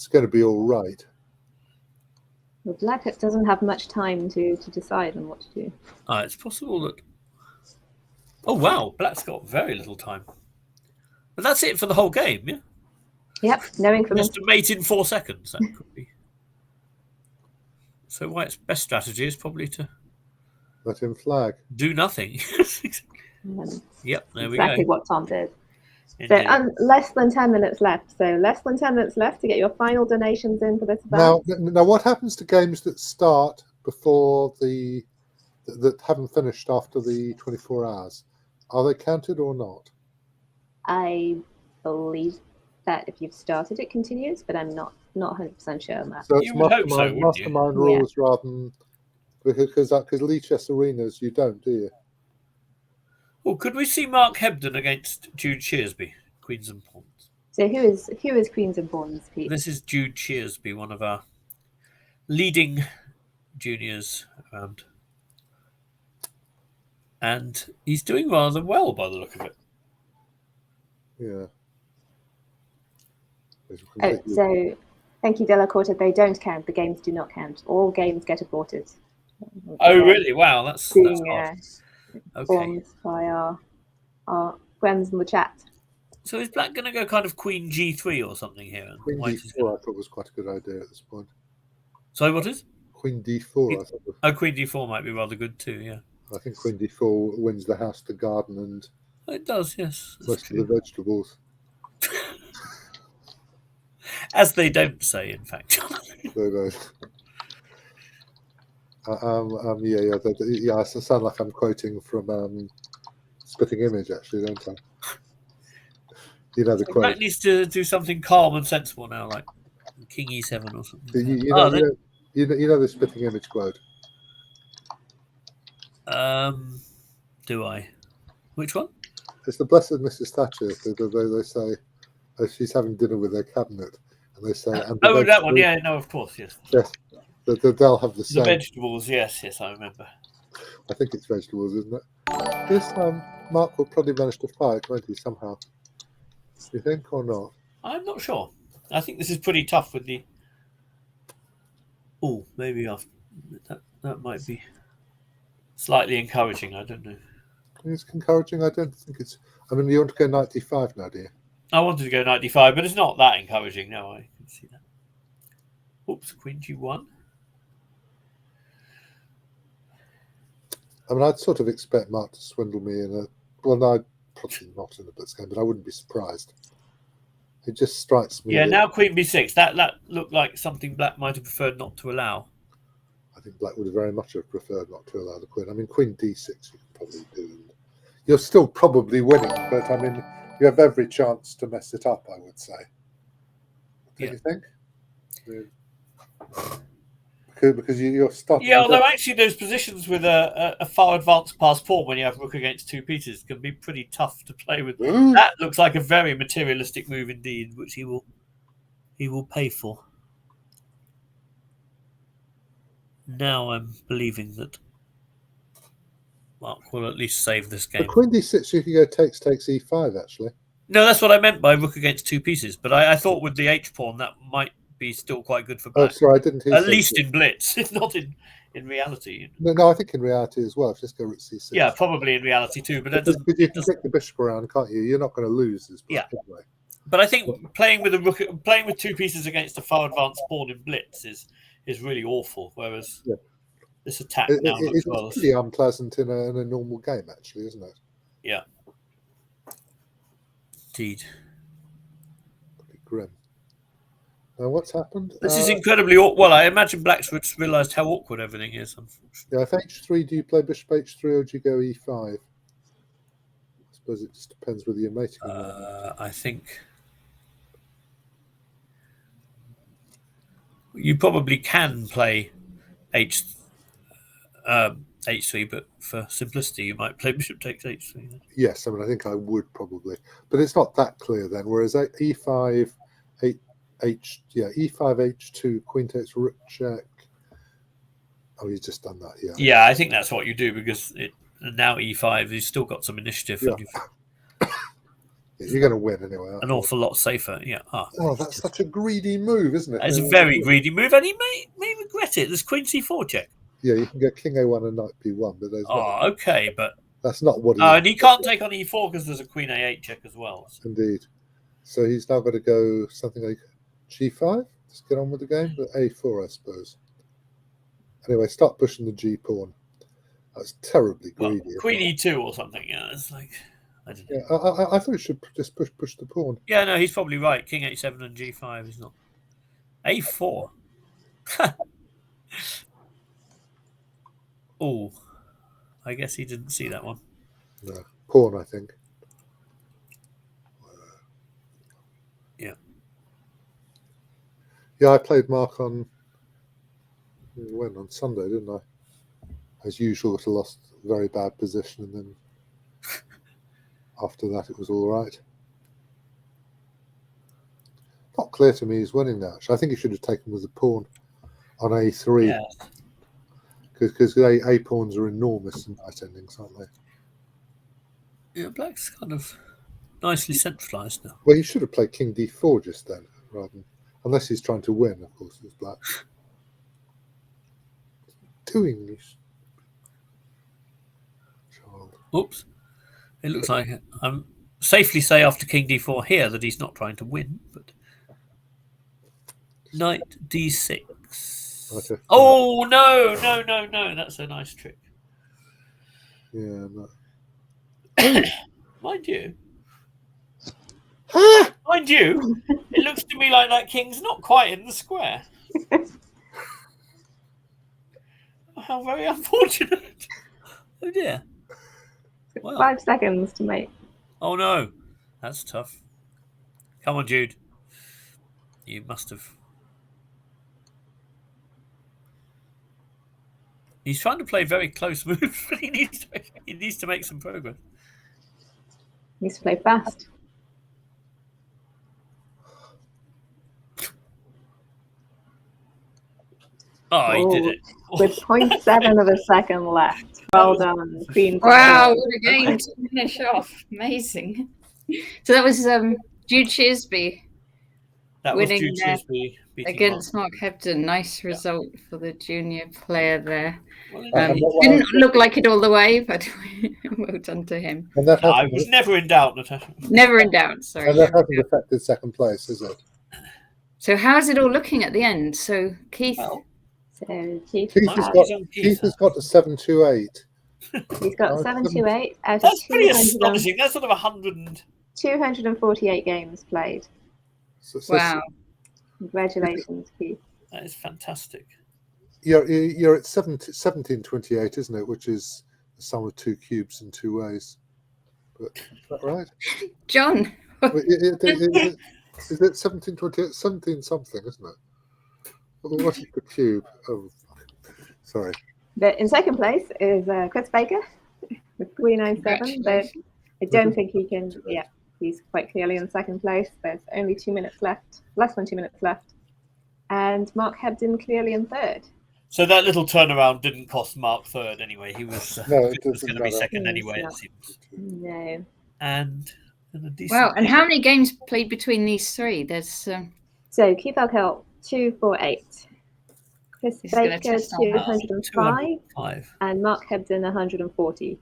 going to be all right. Well, black doesn't have much time to decide on what to do. It's possible that. Oh wow, black's got very little time. But that's it for the whole game, yeah? Yep, no increment. Just to mate in 4 seconds, that could be. So white's best strategy is probably to... Let him flag. Do nothing. Yep, there we go. Exactly what Tom did. Indeed. So less than 10 minutes left. So less than 10 minutes left to get your final donations in for this event. Now what happens to games that start before that haven't finished after the 24 hours? Are they counted or not? I believe that if you've started, it continues, but I'm not 100% sure on that. So it's mastermind rules rather than because Lee Chess Arenas you don't, do you? Well, could we see Mark Hebden against Jude Shearsby, Queens and Pawns? So who is Queens and Pawns, Pete? This is Jude Shearsby, one of our leading juniors around. And he's doing rather well by the look of it. Yeah. So, thank you, Della Corta. They don't count. The games do not count. All games get aborted. Oh, really? Wow, that's being okay. By our friends in the chat. So is Black going to go kind of Queen G3 or something here? And Queen D4 I thought was quite a good idea at this point. Sorry, what is? Queen D4 I thought. Oh, Queen D4 might be rather good too, yeah. I think Queen D4 wins the house, the garden, and it does, yes. Most of the vegetables. As they don't say, in fact. They don't. Yeah. I sound like I'm quoting from Spitting Image, actually, don't I? You know the quote. Black needs to do something calm and sensible now, like King E7 or something. You know the Spitting Image quote. Do I? Which one? It's the Blessed Mrs. Thatcher. They say she's having dinner with their cabinet, and they say. And that one, yeah, no, of course, yes. Yes, they'll have the same. The vegetables, yes, I remember. I think it's vegetables, isn't it? This time, Mark will probably manage to fight, won't he, somehow? You think, or not? I'm not sure. I think this is pretty tough with the... Oh, maybe that might be slightly encouraging, I don't know. It's encouraging, I don't think it's... I mean, you want to go knight d5 now, do you? I wanted to go knight d5, but it's not that encouraging, no, I can see that. Oops, Queen g1. I mean, I'd sort of expect Mark to swindle me in a... Well, no, probably not in a Blitz game, but I wouldn't be surprised. It just strikes me. Yeah, now Queen b6. That looked like something Black might have preferred not to allow. I think Black would have very much have preferred not to allow the Queen. I mean, Queen d6 you can probably do. You're still probably winning, but I mean, you have every chance to mess it up, I would say. Don't you think? Because you're starting. Yeah, although actually those positions with a far advanced passed pawn when you have rook against two pieces can be pretty tough to play with. Ooh. That looks like a very materialistic move indeed, which he will pay for. Now I'm believing that Mark will at least save this game. But Queen d6, you could go takes e5 actually. No, that's what I meant by rook against two pieces. But I thought with the h pawn that might be still quite good for Black. Oh, sorry, I didn't hear. At least in Blitz, if not in reality. No, I think in reality as well. Just go rook c6. Yeah, probably in reality too. But you can take the bishop around, can't you? You're not going to lose as Black anyway. But I think playing with two pieces against a far advanced pawn in Blitz is really awful. Whereas this attack now looks well. It's pretty unpleasant in a normal game, actually, isn't it? Yeah. Indeed. Pretty grim. Now, what's happened? This is incredibly awkward. Well, I imagine Black's realised how awkward everything is, unfortunately. Yeah, if h3, do you play bishop h3 or do you go e5? I suppose it just depends whether you're mating or not. I think you probably can play h3, but for simplicity, you might play bishop takes h3. Yes, I mean, I think I would probably, but it's not that clear then. Whereas e5, e5, h2, queen takes rook check. Oh, he's just done that. Yeah. Yeah, I think that's what you do because now e5, he's still got some initiative. Yeah. You're going to win anyway. An awful lot safer. Yeah. Oh, that's such a greedy move, isn't it? It's a very greedy move, and he may regret it. There's queen c4 check. Yeah, you can go king a1 and knight b1, but there's okay, but that's not what. And he can't take on e4 because there's a queen a8 check as well. So. Indeed. So he's now got to go something like g5. Just get on with the game, but a4, I suppose. Anyway, start pushing the g pawn. That's terribly greedy. Well, queen e2 or something. Yeah, it's like. I don't know. Yeah, I thought he should just push the pawn. Yeah, no, he's probably right. King h7 and g5 is not. a4. Oh, I guess he didn't see that one. No, pawn, I think. Yeah. Yeah, I played Mark on Sunday, didn't I? As usual, it lost a very bad position, and then after that, it was all right. Not clear to me he's winning now. I think he should have taken with the pawn. on A3. Yes. Because A pawns are enormous in night endings, aren't they? Yeah, black's kind of nicely centralised now. Well, he should have played King D4 just then, rather than, unless he's trying to win, of course, as black. Doing this. Child. Oops. It looks like I'm safely say after King D4 here that he's not trying to win, but Knight D6. Okay. Oh no! That's a nice trick. Yeah. No. Mind you, it looks to me like that king's not quite in the square. How very unfortunate. Oh dear. Well. 5 seconds to make. Oh no, that's tough. Come on, Jude. You must have. He's trying to play very close moves, but he needs to make some progress. Needs to play fast. Oh, he did it. With 0.7 of a second left. Well done, Queen. Wow, what a game to finish off. Amazing. So that was Jude Shearsby winning against Mark Hebden. Nice result for the junior player there. Didn't look like it all the way, but well done to him. And that I was never in doubt, Natasha. Never in doubt, sorry. And that hasn't affected second place, is it? So how's it all looking at the end? So Keith... So Keith has got a 728. He's got 728 out of That's pretty astonishing. That's sort of 248 games played. Wow. Congratulations, Keith. That is fantastic. You're at 1728, isn't it? Which is the sum of 2 cubes in 2 ways. But, is that right? John. Is it 1728? 17 something, isn't it? What is the cube? Oh, sorry. But in second place is Chris Baker with 397. But I don't think he can. Yeah, he's quite clearly in second place. There's only 2 minutes left, less than 2 minutes left. And Mark Hebden clearly in third. So that little turnaround didn't cost Mark third anyway. He was, going to be second anyway, it seems. No. And wow, and how many games played between these three? There's So Keith Alkell 248, Chris Baker 205, and Mark Hebden 140.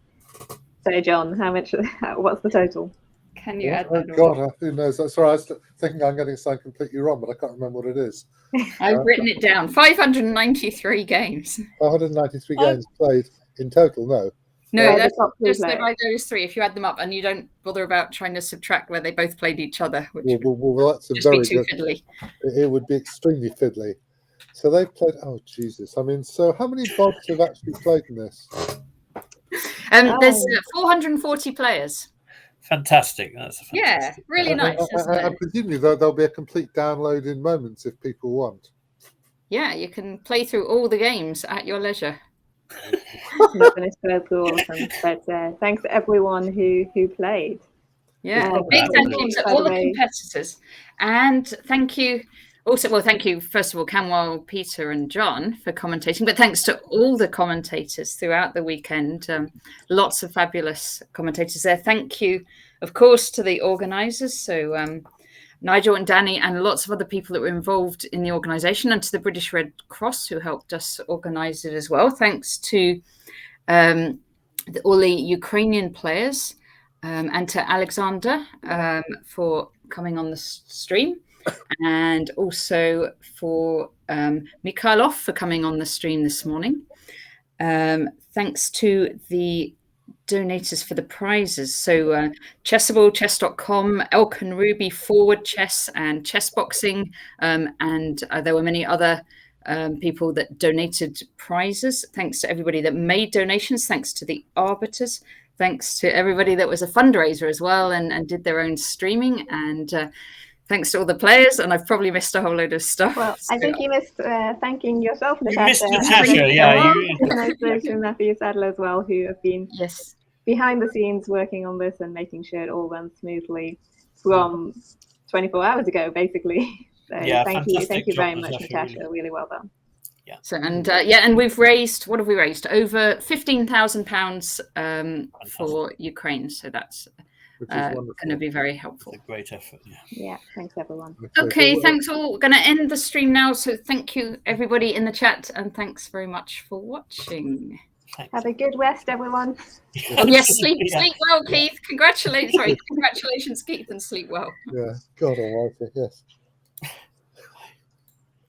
So John, how much? What's the total? Can you add that? Oh God, who knows? Sorry, I was thinking I'm getting something completely wrong, but I can't remember what it is. I've written it down. 593 games. 593 games played in total. No, that's just by those three. If you add them up, and you don't bother about trying to subtract where they both played each other, which well, that's would just be too fiddly. It would be extremely fiddly. So they've played. Oh Jesus! I mean, so how many bots have actually played in this? There's 440 players. Fantastic. That's fantastic. Yeah, really nice. And presumably there'll be a complete download in moments if people want. Yeah, you can play through all the games at your leisure. Awesome. But thanks to everyone who played. Yeah, big thank you to all the competitors, and thank you also. Well, thank you first of all, Kanwal, Peter, and John for commentating. But thanks to all the commentators throughout the weekend. Lots of fabulous commentators there. Thank you, of course, to the organisers. So Nigel and Danny, and lots of other people that were involved in the organisation, and to the British Red Cross who helped us organise it as well. Thanks to all the Ukrainian players and to Alexander for coming on the stream, and also for Mikhailov for coming on the stream this morning. Thanks to the donators for the prizes. So Chessable, chess.com, Elk and Ruby, Forward Chess, and Chess Boxing. And there were many other people that donated prizes. Thanks to everybody that made donations. Thanks to the arbiters. Thanks to everybody that was a fundraiser as well and did their own streaming. And thanks to all the players. And I've probably missed a whole load of stuff. Well, I think you missed thanking yourself, Natasha. You missed Natasha, yeah. And to Matthew Sadler as well, who have been behind the scenes working on this and making sure it all runs smoothly from 24 hours ago, basically. So thank you very much, Natasha. Really well done. Yeah. So and we've raised, what have we raised? Over £15,000 for Ukraine. So that's going to be very helpful. It's a great effort. Yeah, thanks everyone. Okay, thanks all. We're going to end the stream now. So thank you everybody in the chat, and thanks very much for watching. Thanks. Have a good rest, everyone. Yes, sleep well, Keith. Congratulations, Keith, and sleep well. Yeah, God almighty, yes.